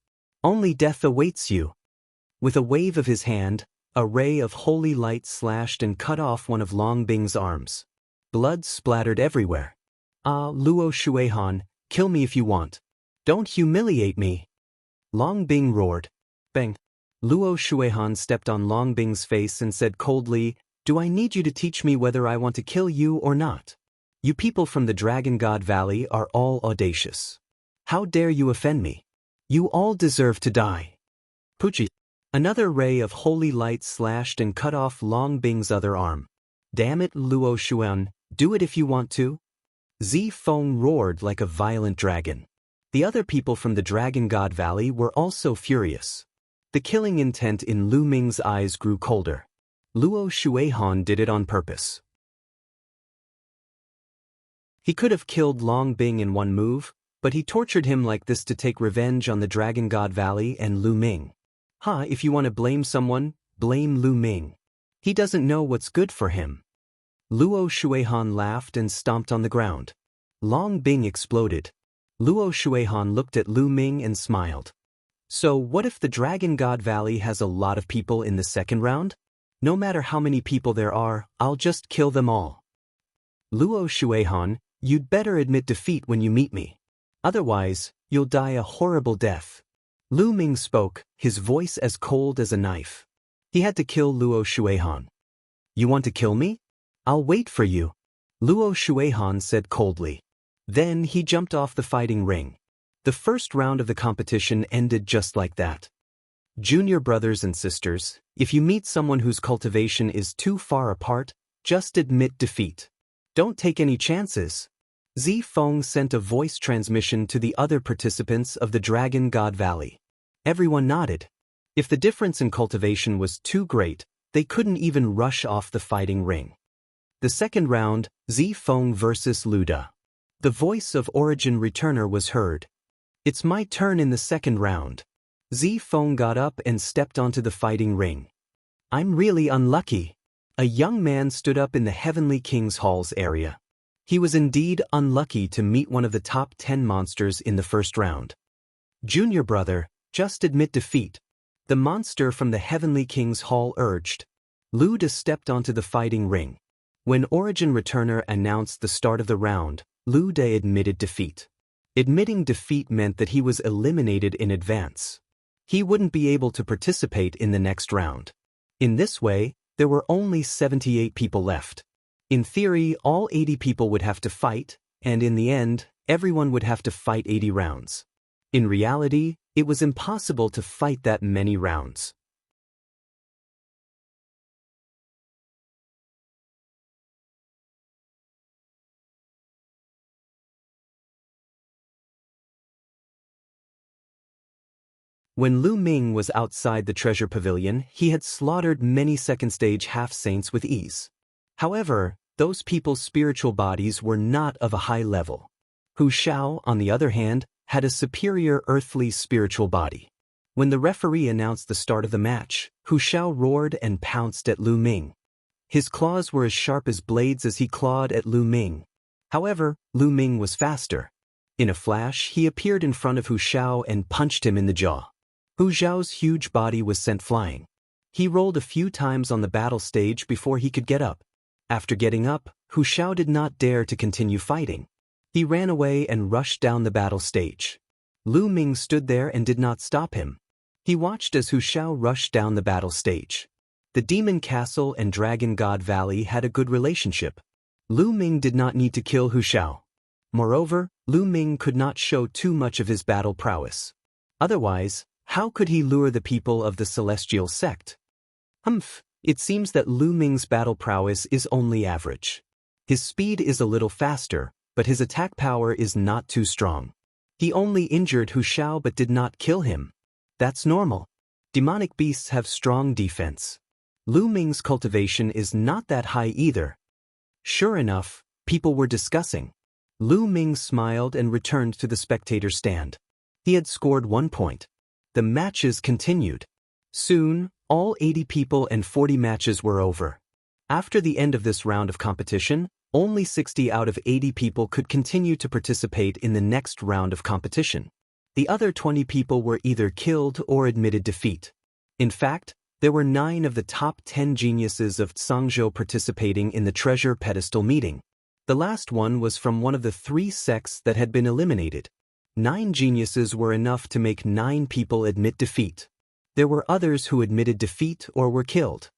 Only death awaits you." With a wave of his hand, a ray of holy light slashed and cut off one of Long Bing's arms. Blood splattered everywhere. Luo Shuihan, kill me if you want. Don't humiliate me. Long Bing roared. Bang. Luo Shuihan stepped on Long Bing's face and said coldly, "Do I need you to teach me whether I want to kill you or not? You people from the Dragon God Valley are all audacious. How dare you offend me? You all deserve to die." Puchi. Another ray of holy light slashed and cut off Long Bing's other arm. Damn it, Luo Shuihan, do it if you want to. Zifeng roared like a violent dragon. The other people from the Dragon God Valley were also furious. The killing intent in Lu Ming's eyes grew colder. Luo Shuihan did it on purpose. He could have killed Long Bing in one move, but he tortured him like this to take revenge on the Dragon God Valley and Lu Ming. If you want to blame someone, blame Lu Ming. He doesn't know what's good for him. Luo Shuihan laughed and stomped on the ground. Long Bing exploded. Luo Shuihan looked at Lu Ming and smiled. So what if the Dragon God Valley has a lot of people in the second round? No matter how many people there are, I'll just kill them all. Luo Shuihan, you'd better admit defeat when you meet me. Otherwise, you'll die a horrible death. Lu Ming spoke, his voice as cold as a knife. He had to kill Luo Shuihan. You want to kill me? I'll wait for you. Luo Shuihan said coldly. Then he jumped off the fighting ring. The first round of the competition ended just like that. Junior brothers and sisters, if you meet someone whose cultivation is too far apart, just admit defeat. Don't take any chances. Zifeng sent a voice transmission to the other participants of the Dragon God Valley. Everyone nodded. If the difference in cultivation was too great, they couldn't even rush off the fighting ring. The second round, Zifeng versus Luda. The voice of Origin Returner was heard. It's my turn in the second round. Zifeng got up and stepped onto the fighting ring. I'm really unlucky. A young man stood up in the Heavenly King's Halls area. He was indeed unlucky to meet one of the top 10 monsters in the first round. Junior brother, just admit defeat. The monster from the Heavenly King's Hall urged. Luda stepped onto the fighting ring. When Origin Returner announced the start of the round, Luda admitted defeat. Admitting defeat meant that he was eliminated in advance. He wouldn't be able to participate in the next round. In this way, there were only 78 people left. In theory, all 80 people would have to fight, and in the end, everyone would have to fight 80 rounds. In reality, it was impossible to fight that many rounds. When Lu Ming was outside the treasure pavilion, he had slaughtered many second-stage half-saints with ease. However, those people's spiritual bodies were not of a high level. Hu Xiao, on the other hand, had a superior earthly spiritual body. When the referee announced the start of the match, Hu Xiao roared and pounced at Lu Ming. His claws were as sharp as blades as he clawed at Lu Ming. However, Lu Ming was faster. In a flash, he appeared in front of Hu Xiao and punched him in the jaw. Hu Xiao's huge body was sent flying. He rolled a few times on the battle stage before he could get up. After getting up, Hu Xiao did not dare to continue fighting. He ran away and rushed down the battle stage. Lu Ming stood there and did not stop him. He watched as Hu Xiao rushed down the battle stage. The Demon Castle and Dragon God Valley had a good relationship. Lu Ming did not need to kill Hu Xiao. Moreover, Lu Ming could not show too much of his battle prowess. Otherwise, how could he lure the people of the Celestial Sect? It seems that Lu Ming's battle prowess is only average. His speed is a little faster, but his attack power is not too strong. He only injured Hu Xiao but did not kill him. That's normal. Demonic beasts have strong defense. Lu Ming's cultivation is not that high either. Sure enough, people were discussing. Lu Ming smiled and returned to the spectator stand. He had scored 1 point. The matches continued. Soon, all 80 people and 40 matches were over. After the end of this round of competition, only 60 out of 80 people could continue to participate in the next round of competition. The other 20 people were either killed or admitted defeat. In fact, there were 9 of the top 10 geniuses of Zhangzhou participating in the treasure pedestal meeting. The last one was from one of the 3 sects that had been eliminated. 9 geniuses were enough to make 9 people admit defeat. There were others who admitted defeat or were killed.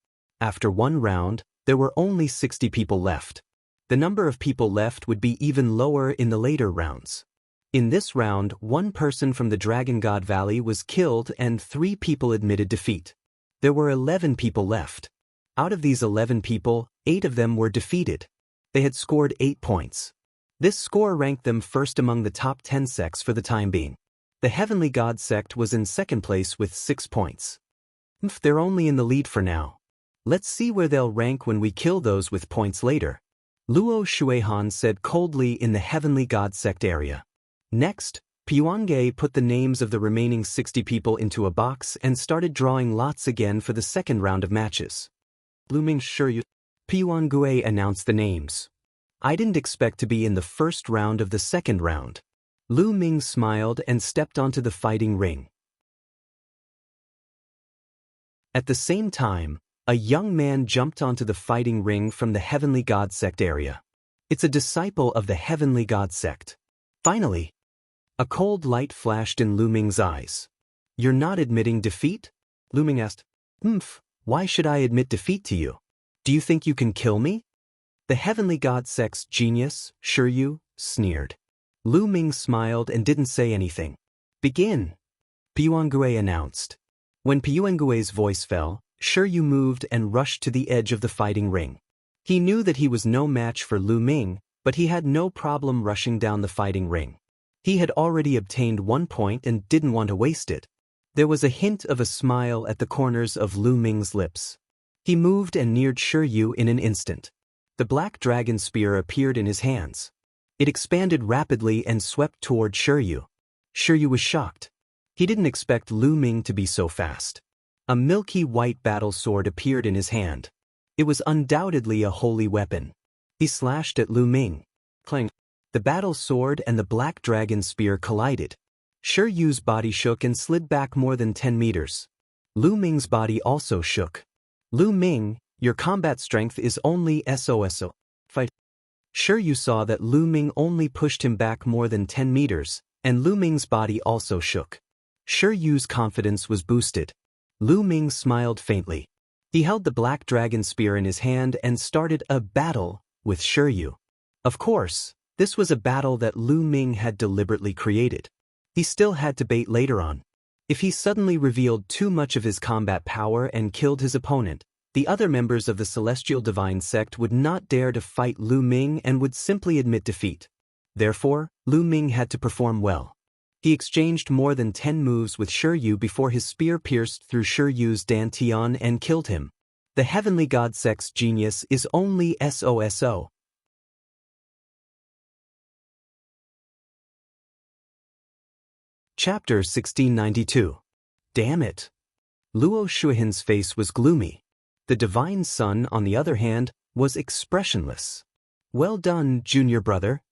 After 1 round, there were only 60 people left. The number of people left would be even lower in the later rounds. In this round, 1 person from the Dragon God Valley was killed and 3 people admitted defeat. There were 11 people left. Out of these 11 people, 8 of them were defeated. They had scored 8 points. This score ranked them first among the top 10 sects for the time being. The Heavenly God sect was in second place with 6 points. They're only in the lead for now. Let's see where they'll rank when we kill those with points later. Luo Shuihan said coldly in the Heavenly God sect area. Next, Puange put the names of the remaining 60 people into a box and started drawing lots again for the second round of matches. Lu Ming Shiryu. Puangue announced the names. I didn't expect to be in the first round of the second round. Lu Ming smiled and stepped onto the fighting ring. At the same time, a young man jumped onto the fighting ring from the Heavenly God sect area. It's a disciple of the Heavenly God sect. Finally, a cold light flashed in Lu Ming's eyes. You're not admitting defeat? Lu Ming asked. Why should I admit defeat to you? Do you think you can kill me? The Heavenly God sect's genius, Shiryu, sneered. Lu Ming smiled and didn't say anything. Begin, Puangue announced. When Puangue's voice fell, Shiryu moved and rushed to the edge of the fighting ring. He knew that he was no match for Lu Ming, but he had no problem rushing down the fighting ring. He had already obtained 1 point and didn't want to waste it. There was a hint of a smile at the corners of Lu Ming's lips. He moved and neared Shiryu in an instant. The black dragon spear appeared in his hands. It expanded rapidly and swept toward Shiryu. Shiryu was shocked. He didn't expect Lu Ming to be so fast. A milky white battle sword appeared in his hand. It was undoubtedly a holy weapon. He slashed at Lu Ming. Clang. The battle sword and the black dragon spear collided. Shiryu's body shook and slid back more than 10 meters. Lu Ming's body also shook. Lu Ming, your combat strength is only SOSO. Fight. Shiryu saw that Lu Ming only pushed him back more than 10 meters, and Lu Ming's body also shook. Shiryu's confidence was boosted. Lu Ming smiled faintly. He held the black dragon spear in his hand and started a battle with Shiryu. Of course, this was a battle that Lu Ming had deliberately created. He still had to bait later on. If he suddenly revealed too much of his combat power and killed his opponent, the other members of the Celestial Divine Sect would not dare to fight Lu Ming and would simply admit defeat. Therefore, Lu Ming had to perform well. He exchanged more than 10 moves with Shiryu before his spear pierced through Shiryu's dantian and killed him. The Heavenly God Sect's genius is only SOSO. Chapter 1692. Damn it. Luo Shuihan's face was gloomy. The divine son, on the other hand, was expressionless. "Well done, junior brother."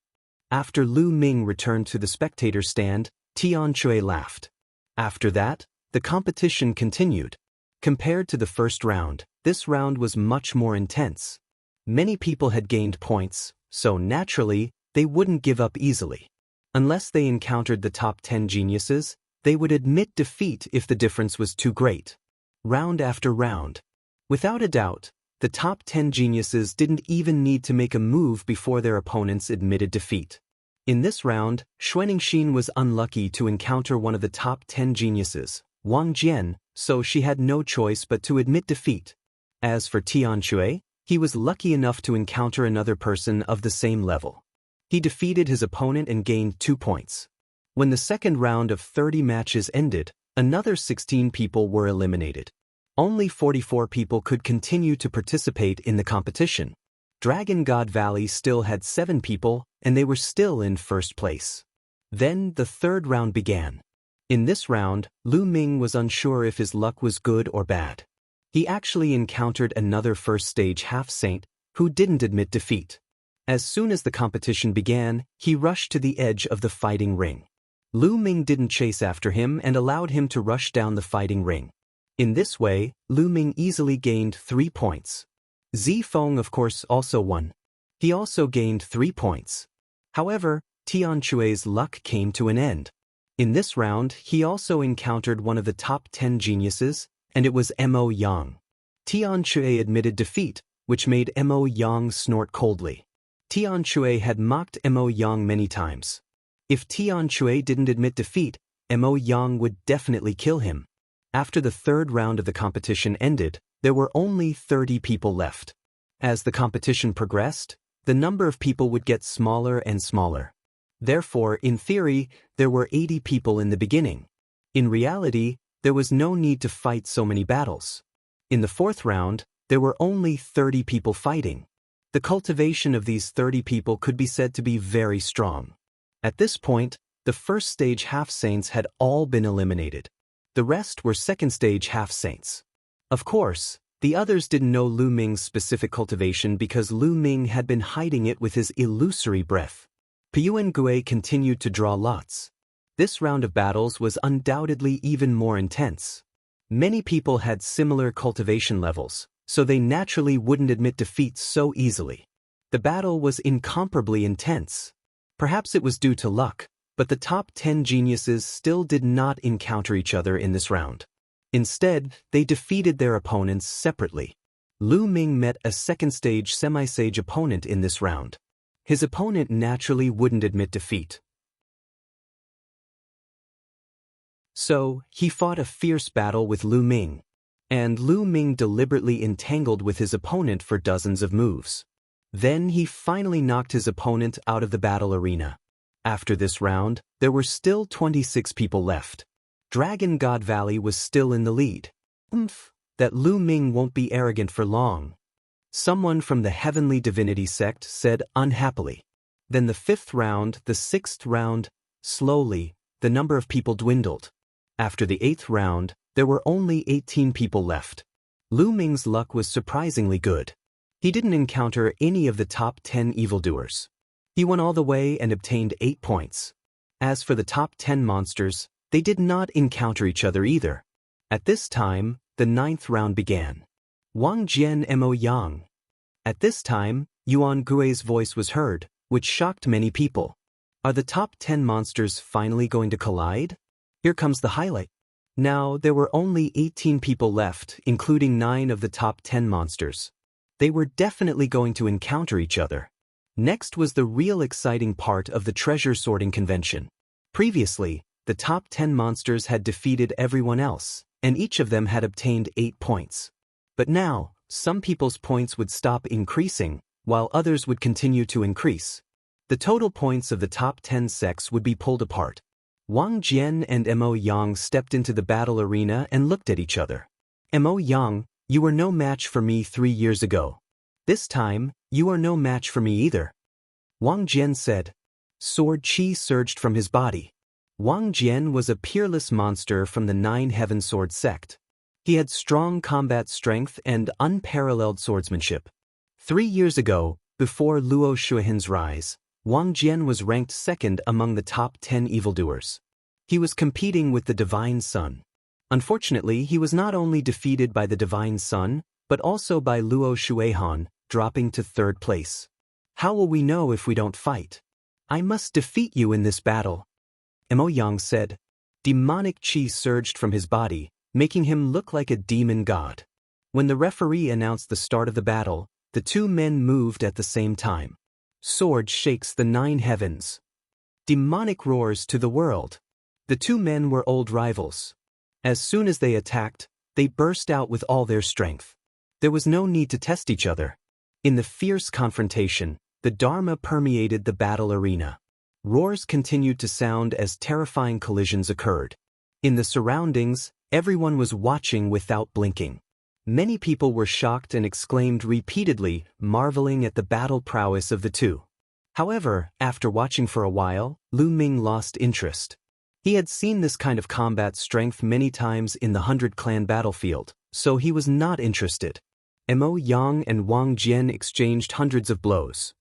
After Lu Ming returned to the spectator stand, Tian Chui laughed. After that, the competition continued. Compared to the first round, this round was much more intense. Many people had gained points, so naturally, they wouldn't give up easily. Unless they encountered the top 10 geniuses, they would admit defeat if the difference was too great. Round after round. Without a doubt, the top 10 geniuses didn't even need to make a move before their opponents admitted defeat. In this round, Xuaningxin was unlucky to encounter one of the top 10 geniuses, Wang Jian, so she had no choice but to admit defeat. As for Tian Chui, he was lucky enough to encounter another person of the same level. He defeated his opponent and gained 2 points. When the second round of 30 matches ended, another 16 people were eliminated. Only 44 people could continue to participate in the competition. Dragon God Valley still had 7 people, and they were still in first place. Then the third round began. In this round, Lu Ming was unsure if his luck was good or bad. He actually encountered another first-stage half-saint who didn't admit defeat. As soon as the competition began, he rushed to the edge of the fighting ring. Lu Ming didn't chase after him and allowed him to rush down the fighting ring. In this way, Lu Ming easily gained 3 points. Zi Feng, of course, also won. He also gained 3 points. However, Tian Chui's luck came to an end. In this round, he also encountered one of the top 10 geniuses, and it was Mo Yang. Tian Chui admitted defeat, which made Mo Yang snort coldly. Tian Chui had mocked Mo Yang many times. If Tian Chui didn't admit defeat, Mo Yang would definitely kill him. After the third round of the competition ended, there were only 30 people left. As the competition progressed, the number of people would get smaller and smaller. Therefore, in theory, there were 80 people in the beginning. In reality, there was no need to fight so many battles. In the fourth round, there were only 30 people fighting. The cultivation of these 30 people could be said to be very strong. At this point, the first stage half-saints had all been eliminated. The rest were second stage half-saints. Of course, the others didn't know Lu Ming's specific cultivation because Lu Ming had been hiding it with his illusory breath. Piyuan Gui continued to draw lots. This round of battles was undoubtedly even more intense. Many people had similar cultivation levels, so they naturally wouldn't admit defeat so easily. The battle was incomparably intense. Perhaps it was due to luck, but the top 10 geniuses still did not encounter each other in this round. Instead, they defeated their opponents separately. Lu Ming met a second-stage semi-sage opponent in this round. His opponent naturally wouldn't admit defeat. So, he fought a fierce battle with Lu Ming. And Lu Ming deliberately entangled with his opponent for dozens of moves. Then he finally knocked his opponent out of the battle arena. After this round, there were still 26 people left. Dragon God Valley was still in the lead. That Lu Ming won't be arrogant for long. Someone from the Heavenly Divinity sect said unhappily. Then the fifth round, the sixth round, slowly, the number of people dwindled. After the eighth round, there were only 18 people left. Lu Ming's luck was surprisingly good. He didn't encounter any of the top 10 evildoers. He won all the way and obtained 8 points. As for the top 10 monsters, they did not encounter each other either. At this time, the ninth round began. Wang Jian Mo Yang. At this time, Yuan Gui's voice was heard, which shocked many people. Are the top 10 monsters finally going to collide? Here comes the highlight. Now, there were only 18 people left, including 9 of the top 10 monsters. They were definitely going to encounter each other. Next was the real exciting part of the treasure sorting convention. Previously, the top 10 monsters had defeated everyone else, and each of them had obtained 8 points. But now, some people's points would stop increasing, while others would continue to increase. The total points of the top 10 sects would be pulled apart. Wang Jian and Mo Yang stepped into the battle arena and looked at each other. Mo Yang, you were no match for me 3 years ago. This time, you are no match for me either. Wang Jian said. Sword chi surged from his body. Wang Jian was a peerless monster from the 9 Heaven Sword sect. He had strong combat strength and unparalleled swordsmanship. 3 years ago, before Luo Shuihan's rise, Wang Jian was ranked second among the top 10 evildoers. He was competing with the Divine Sun. Unfortunately, he was not only defeated by the Divine Sun, but also by Luo Shuihan, dropping to third place. How will we know if we don't fight? I must defeat you in this battle, Mo Yang said. Demonic qi surged from his body, making him look like a demon god. When the referee announced the start of the battle, the two men moved at the same time. Sword shakes the 9 heavens. Demonic roars to the world. The two men were old rivals. As soon as they attacked, they burst out with all their strength. There was no need to test each other. In the fierce confrontation, the Dharma permeated the battle arena. Roars continued to sound as terrifying collisions occurred. In the surroundings, everyone was watching without blinking. Many people were shocked and exclaimed repeatedly, marveling at the battle prowess of the two. However, after watching for a while, Lu Ming lost interest. He had seen this kind of combat strength many times in the 100-clan battlefield, so he was not interested. Mo Yang and Wang Jian exchanged hundreds of blows.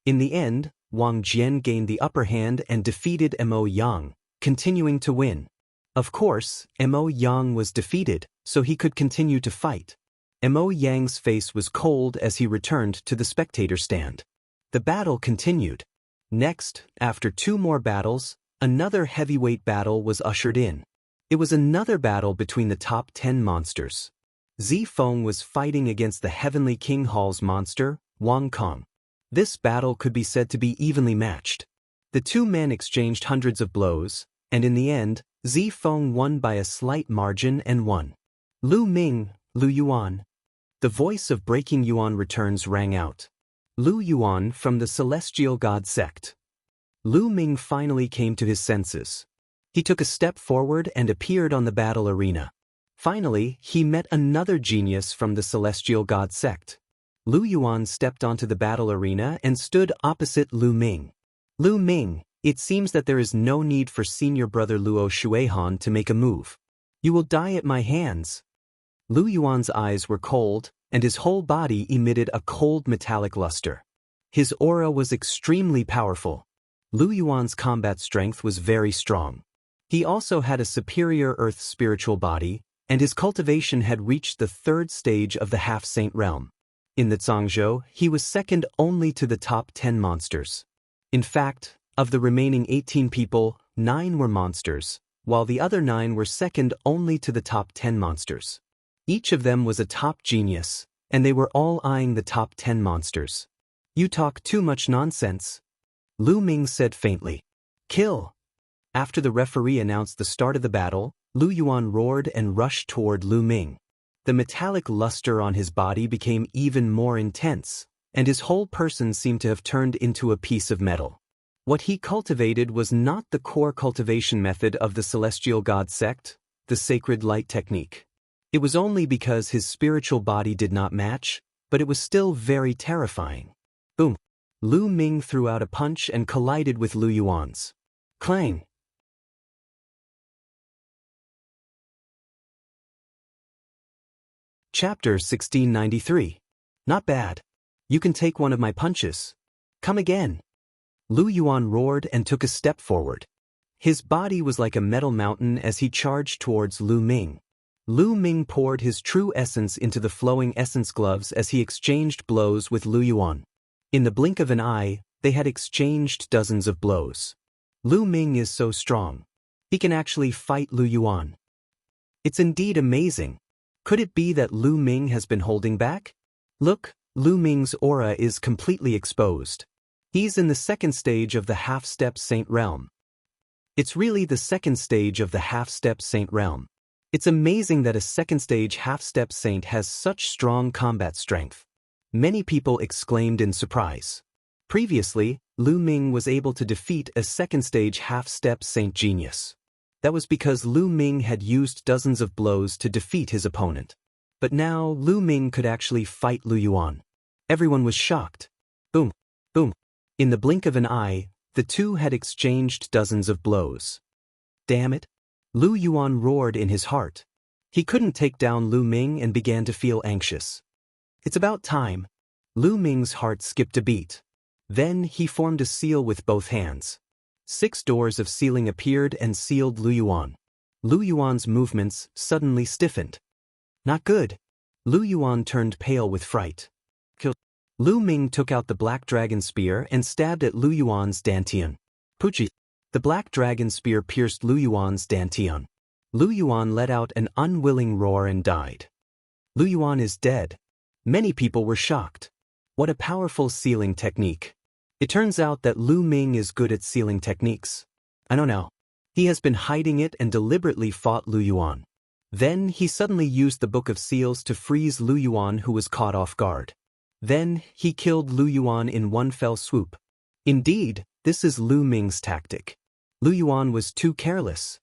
In the end, Wang Jian gained the upper hand and defeated Mo Yang, continuing to win. Of course, Mo Yang was defeated, so he could continue to fight. Mo Yang's face was cold as he returned to the spectator stand. The battle continued. Next, after 2 more battles, another heavyweight battle was ushered in. It was another battle between the top 10 monsters. Zifeng was fighting against the Heavenly King Hall's monster, Wang Kong. This battle could be said to be evenly matched. The two men exchanged hundreds of blows, and in the end, Zifeng won by a slight margin and won. Lu Ming, Lu Yuan. The voice of Breaking Yuan Returns rang out. Lu Yuan from the Celestial God sect. Lu Ming finally came to his senses. He took a step forward and appeared on the battle arena. Finally, he met another genius from the Celestial God sect. Lu Yuan stepped onto the battle arena and stood opposite Lu Ming. Lu Ming, it seems that there is no need for senior brother Luo Shuihan to make a move. You will die at my hands. Lu Yuan's eyes were cold, and his whole body emitted a cold metallic luster. His aura was extremely powerful. Lu Yuan's combat strength was very strong. He also had a superior earth spiritual body, and his cultivation had reached the 3rd stage of the half-saint realm. In the Zhangzhou, he was second only to the top 10 monsters. In fact, of the remaining 18 people, 9 were monsters, while the other 9 were second only to the top 10 monsters. Each of them was a top genius, and they were all eyeing the top 10 monsters. You talk too much nonsense, Lu Ming said faintly. Kill! After the referee announced the start of the battle, Lu Yuan roared and rushed toward Lu Ming. The metallic luster on his body became even more intense, and his whole person seemed to have turned into a piece of metal. What he cultivated was not the core cultivation method of the Celestial God sect, the sacred light technique. It was only because his spiritual body did not match, but it was still very terrifying. Boom! Lu Ming threw out a punch and collided with Lu Yuan's. Clang! Chapter 1693. Not bad. You can take one of my punches. Come again. Lu Yuan roared and took a step forward. His body was like a metal mountain as he charged towards Lu Ming. Lu Ming poured his true essence into the flowing essence gloves as he exchanged blows with Lu Yuan. In the blink of an eye, they had exchanged dozens of blows. Lu Ming is so strong. He can actually fight Lu Yuan. It's indeed amazing. Could it be that Lu Ming has been holding back? Look, Lu Ming's aura is completely exposed. He's in the 2nd stage of the half-step saint realm. It's really the 2nd stage of the half-step saint realm. It's amazing that a 2nd stage half-step saint has such strong combat strength. Many people exclaimed in surprise. Previously, Lu Ming was able to defeat a 2nd stage half-step saint genius. That was because Lu Ming had used dozens of blows to defeat his opponent. But now Lu Ming could actually fight Lu Yuan. Everyone was shocked. Boom, boom. In the blink of an eye, the two had exchanged dozens of blows. Damn it. Lu Yuan roared in his heart. He couldn't take down Lu Ming and began to feel anxious. It's about time. Lu Ming's heart skipped a beat. Then he formed a seal with both hands. 6 doors of sealing appeared and sealed Lu Yuan. Lu Yuan's movements suddenly stiffened. Not good. Lu Yuan turned pale with fright. Lu Ming took out the black dragon spear and stabbed at Lu Yuan's dantian. Puchi. The black dragon spear pierced Lu Yuan's dantian. Lu Yuan let out an unwilling roar and died. Lu Yuan is dead. Many people were shocked. What a powerful sealing technique. It turns out that Lu Ming is good at sealing techniques. I don't know. He has been hiding it and deliberately fought Lu Yuan. Then he suddenly used the Book of Seals to freeze Lu Yuan, who was caught off guard. Then he killed Lu Yuan in one fell swoop. Indeed, this is Lu Ming's tactic. Lu Yuan was too careless.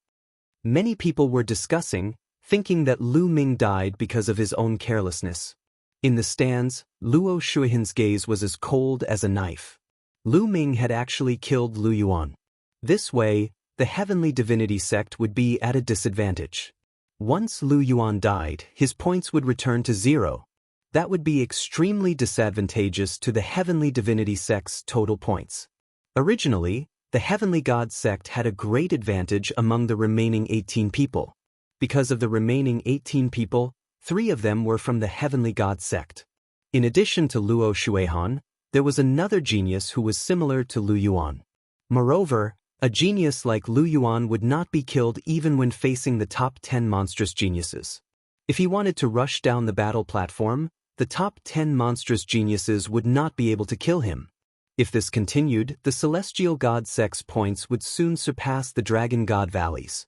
Many people were discussing, thinking that Lu Ming died because of his own carelessness. In the stands, Luo Shuihan's gaze was as cold as a knife. Lu Ming had actually killed Lu Yuan. This way, the heavenly divinity sect would be at a disadvantage. Once Lu Yuan died, his points would return to 0. That would be extremely disadvantageous to the heavenly divinity sect's total points. Originally, the heavenly god sect had a great advantage among the remaining 18 people. Because of the remaining 18 people, 3 of them were from the heavenly god sect. In addition to Luo Shuihan, there was another genius who was similar to Lu Yuan. Moreover, a genius like Lu Yuan would not be killed even when facing the top 10 monstrous geniuses. If he wanted to rush down the battle platform, the top 10 monstrous geniuses would not be able to kill him. If this continued, the celestial god sect's points would soon surpass the dragon god valleys.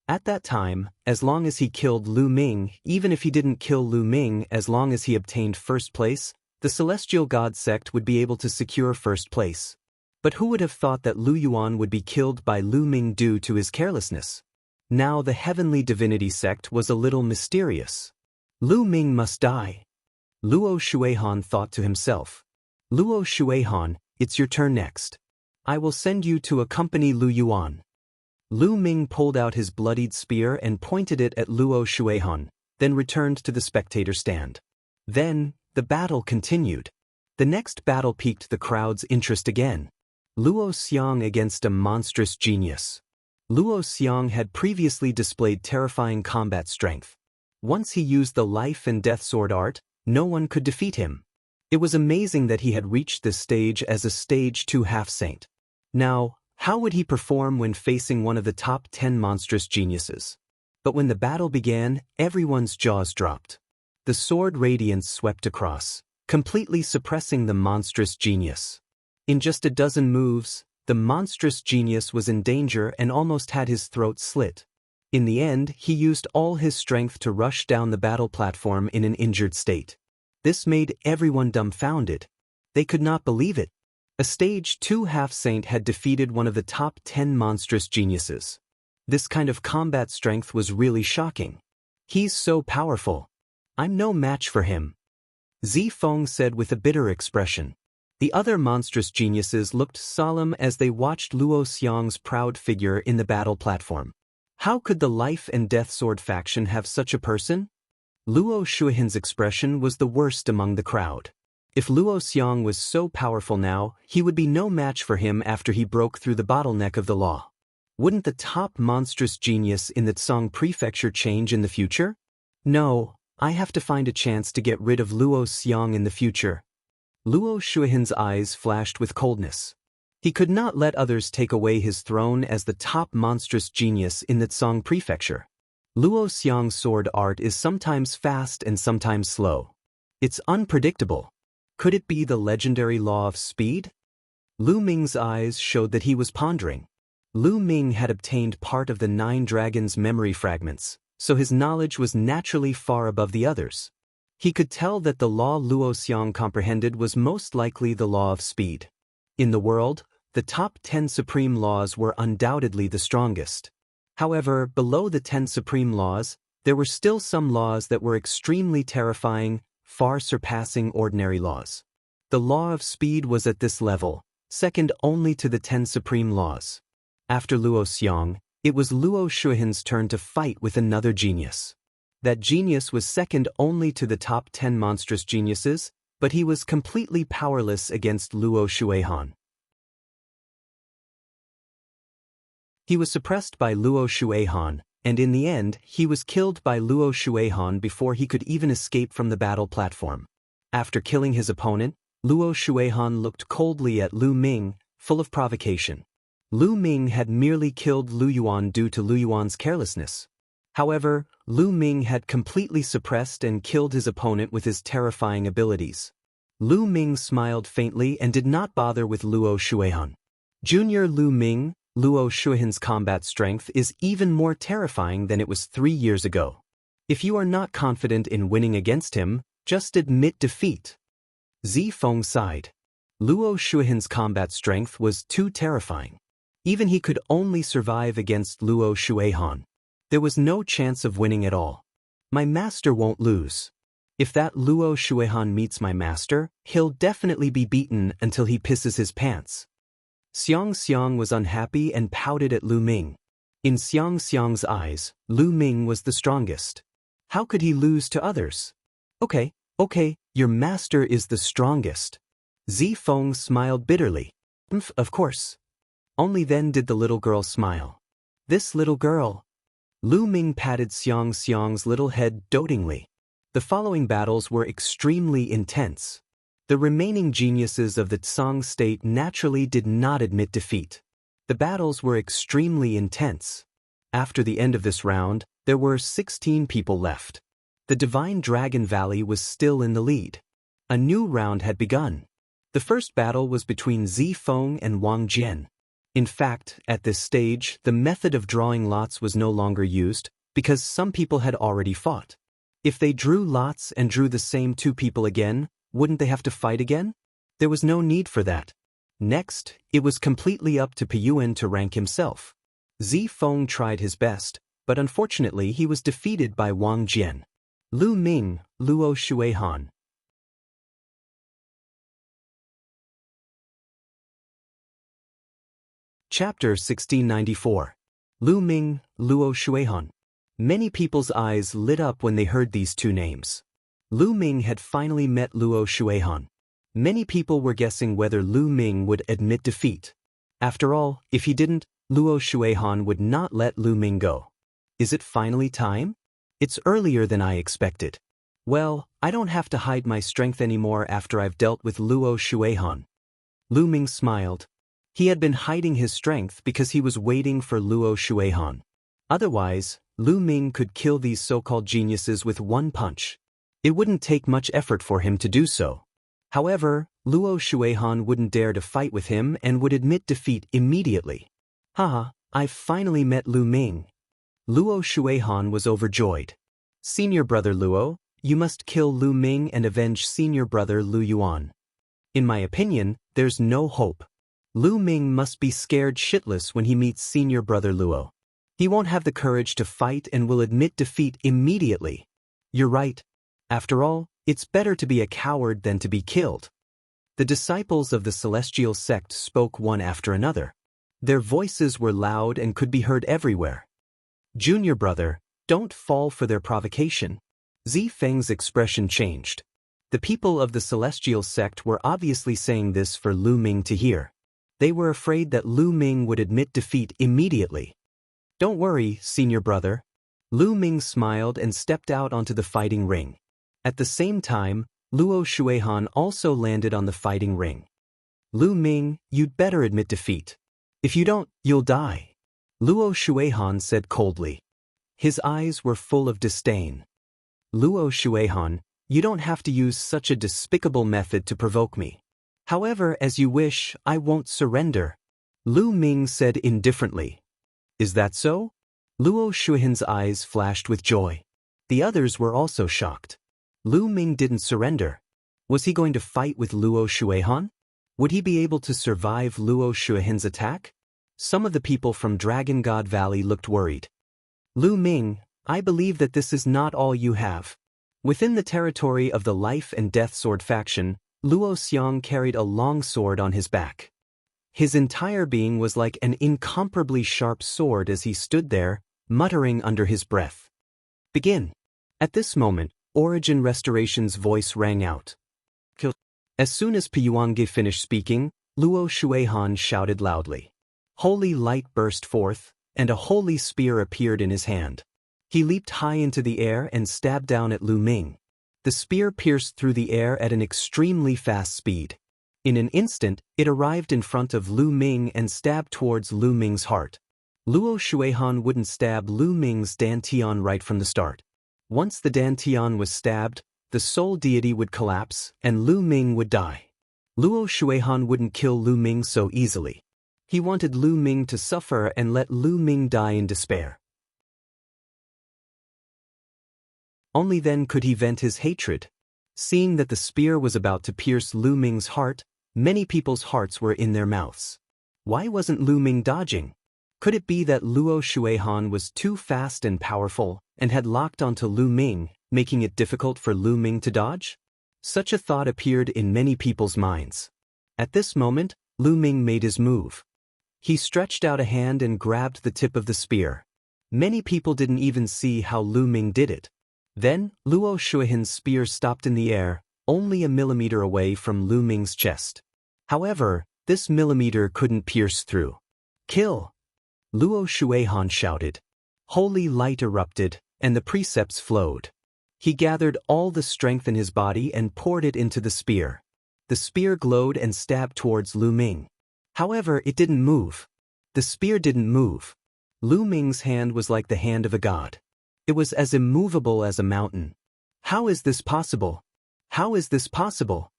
At that time, as long as he killed Lu Ming, even if he didn't kill Lu Ming, as long as he obtained first place, the celestial god sect would be able to secure first place. But who would have thought that Lu Yuan would be killed by Lu Ming due to his carelessness? Now the heavenly divinity sect was a little mysterious. Lu Ming must die. Luo Shuihan thought to himself. Luo Shuihan, it's your turn next. I will send you to accompany Lu Yuan. Lu Ming pulled out his bloodied spear and pointed it at Luo Shuihan, then returned to the spectator stand. Then, the battle continued. The next battle piqued the crowd's interest again. Luo Xiang against a monstrous genius. Luo Xiang had previously displayed terrifying combat strength. Once he used the life and death sword art, no one could defeat him. It was amazing that he had reached this stage as a stage 2 half-saint. Now, how would he perform when facing one of the top 10 monstrous geniuses? But when the battle began, everyone's jaws dropped. The sword radiance swept across, completely suppressing the monstrous genius. In just a dozen moves, the monstrous genius was in danger and almost had his throat slit. In the end, he used all his strength to rush down the battle platform in an injured state. This made everyone dumbfounded. They could not believe it. A stage 2 half-saint had defeated one of the top 10 monstrous geniuses. This kind of combat strength was really shocking. He's so powerful. I'm no match for him. Zi Feng said with a bitter expression. The other monstrous geniuses looked solemn as they watched Luo Xiang's proud figure in the battle platform. How could the life and death sword faction have such a person? Luo Shuihan's expression was the worst among the crowd. If Luo Xiang was so powerful now, he would be no match for him after he broke through the bottleneck of the law. Wouldn't the top monstrous genius in the Tsang prefecture change in the future? No, I have to find a chance to get rid of Luo Xiang in the future. Luo Shuihan's eyes flashed with coldness. He could not let others take away his throne as the top monstrous genius in the Tsang prefecture. Luo Xiang's sword art is sometimes fast and sometimes slow. It's unpredictable. Could it be the legendary law of speed? Lu Ming's eyes showed that he was pondering. Lu Ming had obtained part of the 9 dragons' memory fragments, so his knowledge was naturally far above the others. He could tell that the law Luo Xiang comprehended was most likely the law of speed. In the world, the top 10 supreme laws were undoubtedly the strongest. However, below the 10 supreme laws, there were still some laws that were extremely terrifying, far surpassing ordinary laws. The law of speed was at this level, second only to the 10 supreme laws. After Luo Xiong, it was Luo Shuihan's turn to fight with another genius. That genius was second only to the top 10 monstrous geniuses, but he was completely powerless against Luo Shuihan. He was suppressed by Luo Shuihan, and in the end, he was killed by Luo Shuihan before he could even escape from the battle platform. After killing his opponent, Luo Shuihan looked coldly at Lu Ming, full of provocation. Lu Ming had merely killed Lu Yuan due to Lu Yuan's carelessness. However, Lu Ming had completely suppressed and killed his opponent with his terrifying abilities. Lu Ming smiled faintly and did not bother with Luo Shuihan. Junior Lu Ming, Luo Shuihan's combat strength is even more terrifying than it was 3 years ago. If you are not confident in winning against him, just admit defeat. Zifeng sighed. Luo Shuihan's combat strength was too terrifying. Even he could only survive against Luo Shuihan. There was no chance of winning at all. My master won't lose. If that Luo Shuihan meets my master, he'll definitely be beaten until he pisses his pants. Xiang Xiang was unhappy and pouted at Lu Ming. In Xiang Xiang's eyes, Lu Ming was the strongest. How could he lose to others? Okay, your master is the strongest. Zifeng smiled bitterly. Of course. Only then did the little girl smile. This little girl. Lu Ming patted Xiang Xiang's little head dotingly. The following battles were extremely intense. The remaining geniuses of the Tsang state naturally did not admit defeat. The battles were extremely intense. After the end of this round, there were 16 people left. The Divine Dragon Valley was still in the lead. A new round had begun. The first battle was between Zifeng and Wang Jian. In fact, at this stage, the method of drawing lots was no longer used, because some people had already fought. If they drew lots and drew the same 2 people again, wouldn't they have to fight again? There was no need for that. Next, it was completely up to Piyuan to rank himself. Zifeng tried his best, but unfortunately he was defeated by Wang Jian. Lu Ming, Luo Shuihan. Chapter 1694. Lu Ming, Luo Shuihan. Many people's eyes lit up when they heard these 2 names. Lu Ming had finally met Luo Shuihan. Many people were guessing whether Lu Ming would admit defeat. After all, if he didn't, Luo Shuihan would not let Lu Ming go. Is it finally time? It's earlier than I expected. Well, I don't have to hide my strength anymore after I've dealt with Luo Shuihan. Lu Ming smiled. He had been hiding his strength because he was waiting for Luo Shuihan. Otherwise, Lu Ming could kill these so-called geniuses with 1 punch. It wouldn't take much effort for him to do so. However, Luo Shuihan wouldn't dare to fight with him and would admit defeat immediately. Haha, I've finally met Lu Ming. Luo Shuihan was overjoyed. Senior brother Luo, you must kill Lu Ming and avenge senior brother Lu Yuan. In my opinion, there's no hope. Lu Ming must be scared shitless when he meets senior brother Luo. He won't have the courage to fight and will admit defeat immediately. You're right. After all, it's better to be a coward than to be killed. The disciples of the celestial sect spoke one after another. Their voices were loud and could be heard everywhere. Junior brother, don't fall for their provocation. Zifeng's expression changed. The people of the celestial sect were obviously saying this for Lu Ming to hear. They were afraid that Lu Ming would admit defeat immediately. Don't worry, senior brother. Lu Ming smiled and stepped out onto the fighting ring. At the same time, Luo Shuihan also landed on the fighting ring. Lu Ming, you'd better admit defeat. If you don't, you'll die. Luo Shuihan said coldly. His eyes were full of disdain. Luo Shuihan, you don't have to use such a despicable method to provoke me. However, as you wish, I won't surrender. Lu Ming said indifferently. Is that so? Luo Shuihan's eyes flashed with joy. The others were also shocked. Lu Ming didn't surrender. Was he going to fight with Luo Shuihan? Would he be able to survive Luo Shuihan's attack? Some of the people from Dragon God Valley looked worried. Lu Ming, I believe that this is not all you have. Within the territory of the Life and Death Sword faction, Luo Xiong carried a long sword on his back. His entire being was like an incomparably sharp sword as he stood there, muttering under his breath. Begin. At this moment, Origin Restoration's voice rang out. Kill. As soon as Piyuange finished speaking, Luo Shuihan shouted loudly. Holy light burst forth, and a holy spear appeared in his hand. He leaped high into the air and stabbed down at Lu Ming. The spear pierced through the air at an extremely fast speed. In an instant, it arrived in front of Lu Ming and stabbed towards Lu Ming's heart. Luo Shuihan wouldn't stab Lu Ming's dantian right from the start. Once the dantian was stabbed, the soul deity would collapse and Lu Ming would die. Luo Shuihan wouldn't kill Lu Ming so easily. He wanted Lu Ming to suffer and let Lu Ming die in despair. Only then could he vent his hatred. Seeing that the spear was about to pierce Lu Ming's heart, many people's hearts were in their mouths. Why wasn't Lu Ming dodging? Could it be that Luo Shuihan was too fast and powerful, and had locked onto Lu Ming, making it difficult for Lu Ming to dodge? Such a thought appeared in many people's minds. At this moment, Lu Ming made his move. He stretched out a hand and grabbed the tip of the spear. Many people didn't even see how Lu Ming did it. Then, Luo Shuihan's spear stopped in the air, only a millimeter away from Lu Ming's chest. However, this millimeter couldn't pierce through. Kill! Luo Shuihan shouted. Holy light erupted, and the precepts flowed. He gathered all the strength in his body and poured it into the spear. The spear glowed and stabbed towards Lu Ming. However, it didn't move. The spear didn't move. Lu Ming's hand was like the hand of a god. It was as immovable as a mountain. How is this possible? How is this possible?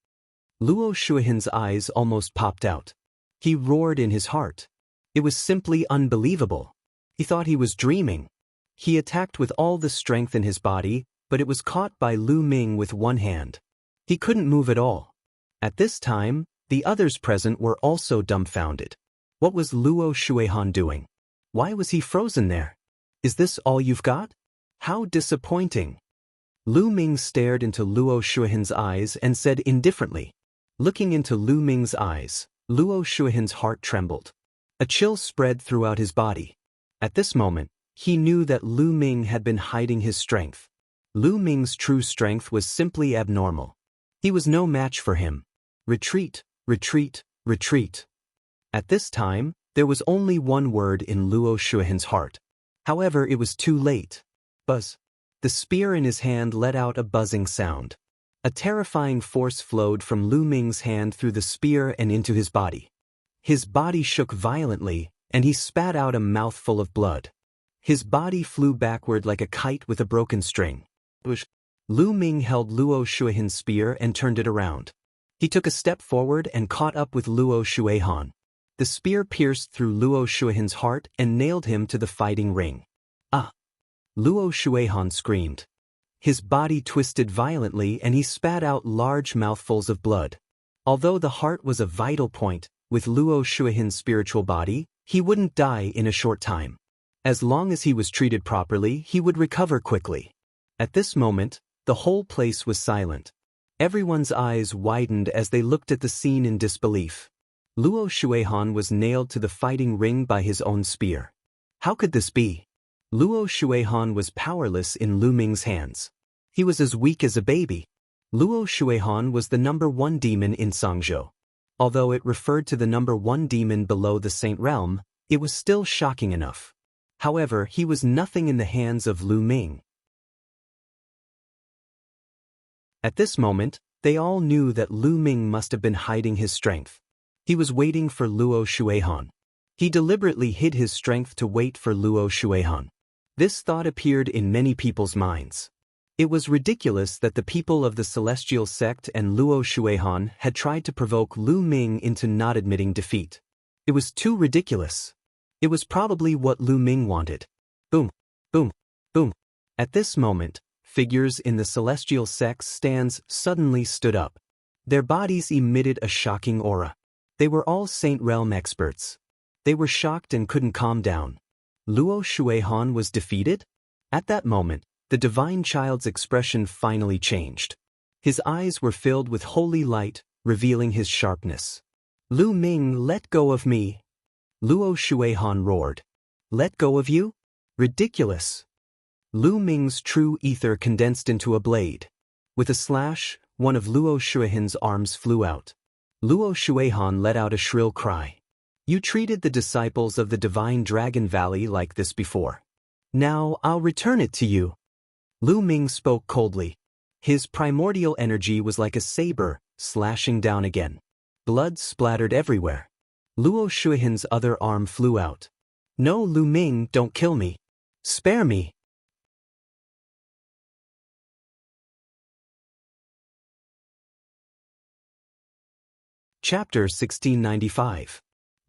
Luo Shuihan's eyes almost popped out. He roared in his heart. It was simply unbelievable. He thought he was dreaming. He attacked with all the strength in his body, but it was caught by Lu Ming with one hand. He couldn't move at all. At this time, the others present were also dumbfounded. What was Luo Shuihan doing? Why was he frozen there? Is this all you've got? How disappointing. Lu Ming stared into Luo Shuihan's eyes and said indifferently. Looking into Lu Ming's eyes, Luo Shuihan's heart trembled. A chill spread throughout his body. At this moment, he knew that Lu Ming had been hiding his strength. Lu Ming's true strength was simply abnormal. He was no match for him. Retreat, retreat, retreat. At this time, there was only one word in Luo Shuihan's heart. However, it was too late. Buzz. The spear in his hand let out a buzzing sound. A terrifying force flowed from Lu Ming's hand through the spear and into his body. His body shook violently, and he spat out a mouthful of blood. His body flew backward like a kite with a broken string. Lu Ming held Luo Shuihan's spear and turned it around. He took a step forward and caught up with Luo Shuihan. The spear pierced through Luo Shuihan's heart and nailed him to the fighting ring. Ah! Luo Shuihan screamed. His body twisted violently and he spat out large mouthfuls of blood. Although the heart was a vital point, with Luo Shuihan's spiritual body, he wouldn't die in a short time. As long as he was treated properly, he would recover quickly. At this moment, the whole place was silent. Everyone's eyes widened as they looked at the scene in disbelief. Luo Shuihan was nailed to the fighting ring by his own spear. How could this be? Luo Shuihan was powerless in Lu Ming's hands. He was as weak as a baby. Luo Shuihan was the #1 demon in Sangzhou. Although it referred to the #1 demon below the Saint Realm, it was still shocking enough. However, he was nothing in the hands of Lu Ming. At this moment, they all knew that Lu Ming must have been hiding his strength. He was waiting for Luo Shuihan. He deliberately hid his strength to wait for Luo Shuihan. This thought appeared in many people's minds. It was ridiculous that the people of the Celestial Sect and Luo Shuihan had tried to provoke Lu Ming into not admitting defeat. It was too ridiculous. It was probably what Lu Ming wanted. Boom, boom, boom. At this moment, figures in the Celestial Sect's stands suddenly stood up. Their bodies emitted a shocking aura. They were all Saint Realm experts. They were shocked and couldn't calm down. Luo Shuihan was defeated? At that moment, the divine child's expression finally changed. His eyes were filled with holy light, revealing his sharpness. Lu Ming, let go of me. Luo Shuihan roared. Let go of you? Ridiculous. Lu Ming's true ether condensed into a blade. With a slash, one of Luo Shuihan's arms flew out. Luo Shuihan let out a shrill cry. You treated the disciples of the Divine Dragon Valley like this before. Now I'll return it to you. Lu Ming spoke coldly. His primordial energy was like a saber, slashing down again. Blood splattered everywhere. Luo Shuihan's other arm flew out. No, Lu Ming, don't kill me. Spare me. Chapter 1695.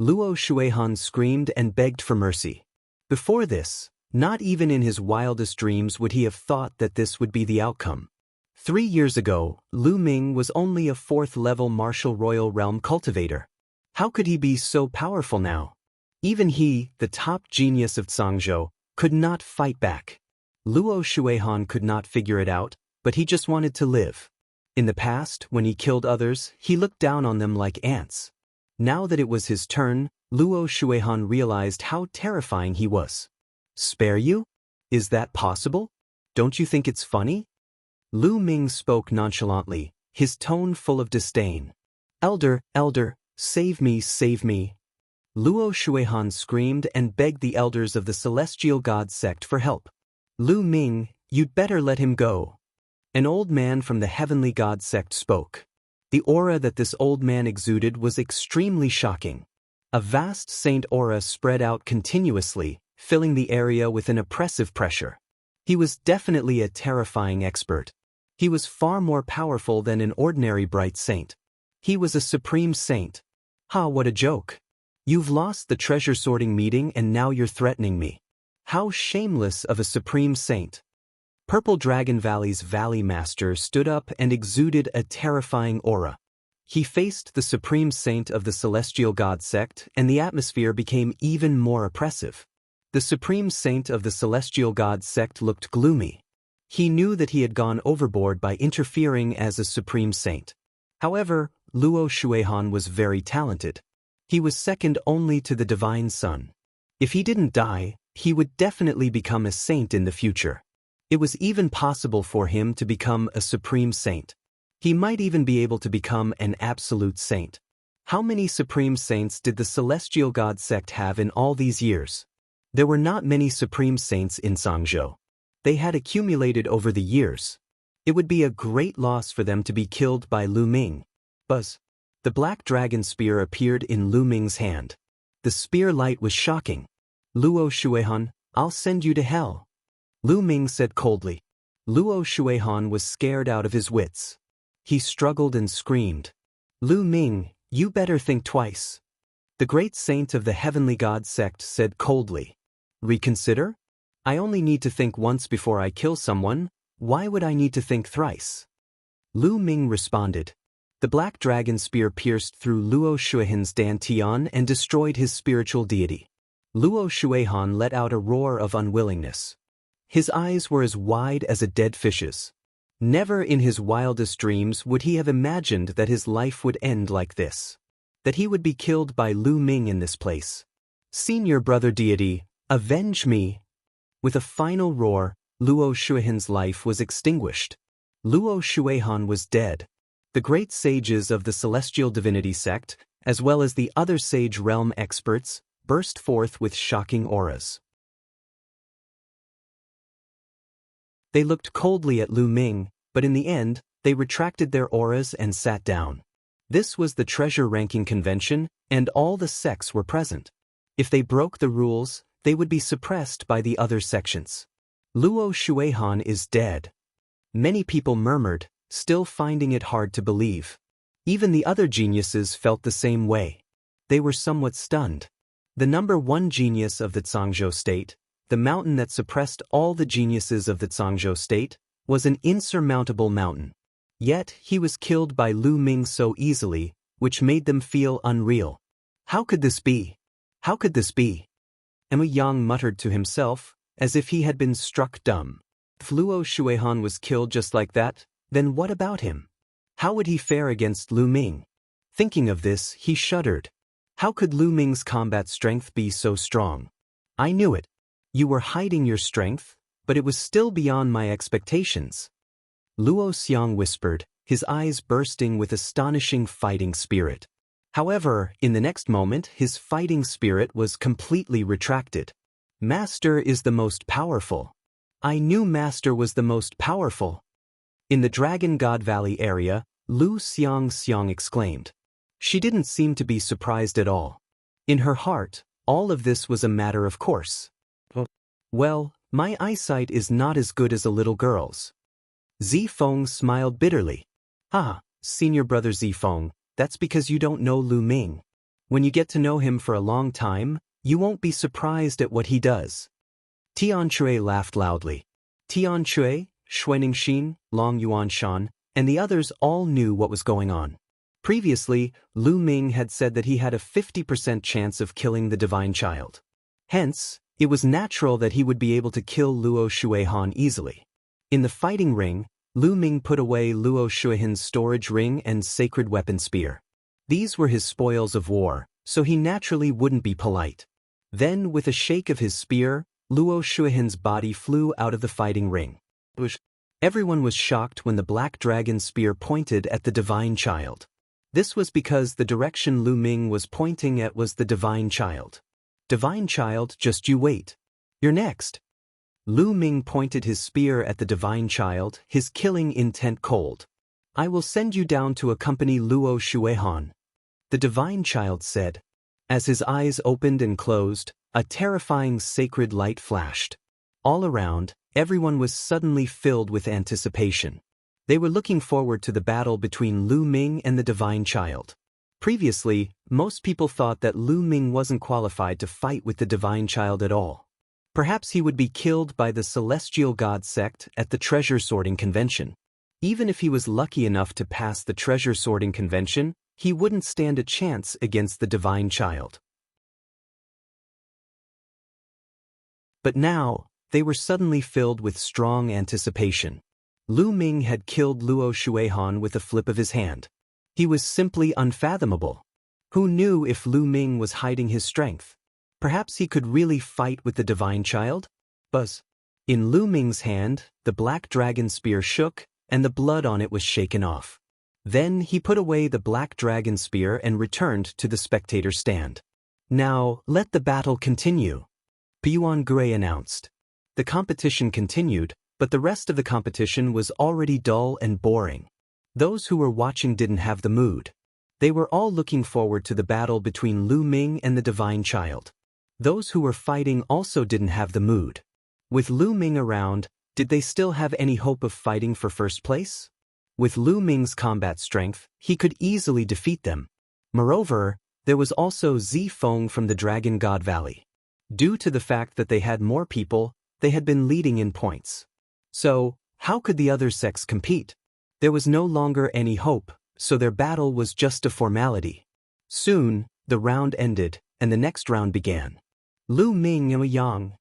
Luo Shuihan screamed and begged for mercy. Before this, not even in his wildest dreams would he have thought that this would be the outcome. 3 years ago, Lu Ming was only a 4th-level martial royal realm cultivator. How could he be so powerful now? Even he, the top genius of Jianghu, could not fight back. Luo Shuihan could not figure it out, but he just wanted to live. In the past, when he killed others, he looked down on them like ants. Now that it was his turn, Luo Shuihan realized how terrifying he was. Spare you? Is that possible? Don't you think it's funny? Lu Ming spoke nonchalantly, his tone full of disdain. Elder, save me, save me. Luo Shuihan screamed and begged the elders of the Celestial God sect for help. Lu Ming, you'd better let him go. An old man from the Heavenly God sect spoke. The aura that this old man exuded was extremely shocking. A vast saint aura spread out continuously, filling the area with an oppressive pressure. He was definitely a terrifying expert. He was far more powerful than an ordinary bright saint. He was a supreme saint. Ha, what a joke. You've lost the treasure sorting meeting and now you're threatening me. How shameless of a supreme saint. Purple Dragon Valley's Valley Master stood up and exuded a terrifying aura. He faced the Supreme Saint of the Celestial God sect, and the atmosphere became even more oppressive. The Supreme Saint of the Celestial God sect looked gloomy. He knew that he had gone overboard by interfering as a Supreme Saint. However, Luo Shuihan was very talented. He was second only to the Divine Sun. If he didn't die, he would definitely become a saint in the future. It was even possible for him to become a supreme saint. He might even be able to become an absolute saint. How many supreme saints did the Celestial God sect have in all these years? There were not many supreme saints in Jianghu. They had accumulated over the years. It would be a great loss for them to be killed by Lu Ming. Buzz. The black dragon spear appeared in Lu Ming's hand. The spear light was shocking. Luo Shuihan, I'll send you to hell. Lu Ming said coldly. Luo Shuihan was scared out of his wits. He struggled and screamed. Lu Ming, you better think twice. The great saint of the Heavenly God sect said coldly. Reconsider? I only need to think once before I kill someone. Why would I need to think thrice? Lu Ming responded. The black dragon spear pierced through Luo Shuihan's dantian and destroyed his spiritual deity. Luo Shuihan let out a roar of unwillingness. His eyes were as wide as a dead fish's. Never in his wildest dreams would he have imagined that his life would end like this. That he would be killed by Lu Ming in this place. Senior brother deity, avenge me! With a final roar, Luo Shuihan's life was extinguished. Luo Shuihan was dead. The great sages of the Celestial Divinity sect, as well as the other sage realm experts, burst forth with shocking auras. They looked coldly at Lu Ming, but in the end, they retracted their auras and sat down. This was the treasure ranking convention, and all the sects were present. If they broke the rules, they would be suppressed by the other sections. Luo Shuihan is dead. Many people murmured, still finding it hard to believe. Even the other geniuses felt the same way. They were somewhat stunned. The number one genius of the Jianghu state, the mountain that suppressed all the geniuses of the Jianghu state, was an insurmountable mountain. Yet he was killed by Lu Ming so easily, which made them feel unreal. How could this be? How could this be? Emma Yang muttered to himself, as if he had been struck dumb. If Luo Shuihan was killed just like that, then what about him? How would he fare against Lu Ming? Thinking of this, he shuddered. How could Lu Ming's combat strength be so strong? I knew it. You were hiding your strength, but it was still beyond my expectations. Luo Xiang whispered, his eyes bursting with astonishing fighting spirit. However, in the next moment his fighting spirit was completely retracted. Master is the most powerful. I knew Master was the most powerful. In the Dragon God Valley area, Lu Xiang exclaimed. She didn't seem to be surprised at all. In her heart, all of this was a matter of course. Well, my eyesight is not as good as a little girl's. Zifeng smiled bitterly. Ah, senior brother Zifeng, that's because you don't know Lu Ming. When you get to know him for a long time, you won't be surprised at what he does. Tianchui laughed loudly. Tianchui, Xuaningxin, Long Yuanshan, and the others all knew what was going on. Previously, Lu Ming had said that he had a 50% chance of killing the divine child. Hence, it was natural that he would be able to kill Luo Shuihan easily. In the fighting ring, Lu Ming put away Luo Shuihan's storage ring and sacred weapon spear. These were his spoils of war, so he naturally wouldn't be polite. Then, with a shake of his spear, Luo Shuihan's body flew out of the fighting ring. Everyone was shocked when the black dragon spear pointed at the divine child. This was because the direction Lu Ming was pointing at was the divine child. Divine child, just you wait. You're next. Lu Ming pointed his spear at the divine child, his killing intent cold. I will send you down to accompany Luo Shuihan. The divine child said. As his eyes opened and closed, a terrifying sacred light flashed. All around, everyone was suddenly filled with anticipation. They were looking forward to the battle between Lu Ming and the divine child. Previously, most people thought that Lu Ming wasn't qualified to fight with the divine child at all. Perhaps he would be killed by the celestial god sect at the treasure sorting convention. Even if he was lucky enough to pass the treasure sorting convention, he wouldn't stand a chance against the divine child. But now, they were suddenly filled with strong anticipation. Lu Ming had killed Luo Shuihan with a flip of his hand. He was simply unfathomable. Who knew if Lu Ming was hiding his strength? Perhaps he could really fight with the divine child? Buzz. In Lu Ming's hand, the black dragon spear shook, and the blood on it was shaken off. Then he put away the black dragon spear and returned to the spectator stand. Now, let the battle continue, Yuan Gray announced. The competition continued, but the rest of the competition was already dull and boring. Those who were watching didn't have the mood. They were all looking forward to the battle between Lu Ming and the divine child. Those who were fighting also didn't have the mood. With Lu Ming around, did they still have any hope of fighting for first place? With Lu Ming's combat strength, he could easily defeat them. Moreover, there was also Zifeng from the Dragon God Valley. Due to the fact that they had more people, they had been leading in points. So, how could the other sects compete? There was no longer any hope, so their battle was just a formality. Soon, the round ended, and the next round began. Lu Ming and Yang.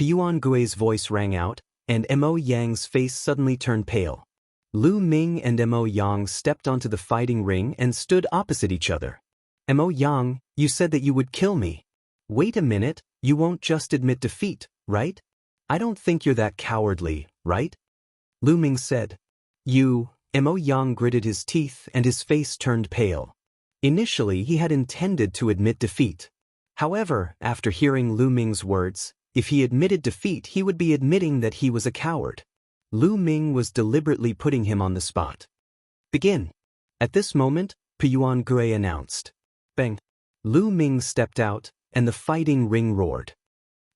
Yuan Gui's voice rang out, and Mo Yang's face suddenly turned pale. Lu Ming and Mo Yang stepped onto the fighting ring and stood opposite each other. Mo Yang, you said that you would kill me. Wait a minute, you won't just admit defeat, right? I don't think you're that cowardly, right? Lu Ming said. Mo Yang gritted his teeth and his face turned pale. Initially, he had intended to admit defeat. However, after hearing Lu Ming's words, if he admitted defeat, he would be admitting that he was a coward. Lu Ming was deliberately putting him on the spot. Begin. At this moment, Yuan Gray announced. Bang. Lu Ming stepped out, and the fighting ring roared.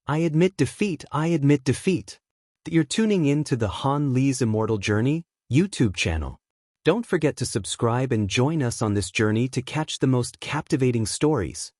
I admit defeat, I admit defeat. You're tuning in to the Han Li's Immortal Journey YouTube channel. Don't forget to subscribe and join us on this journey to catch the most captivating stories.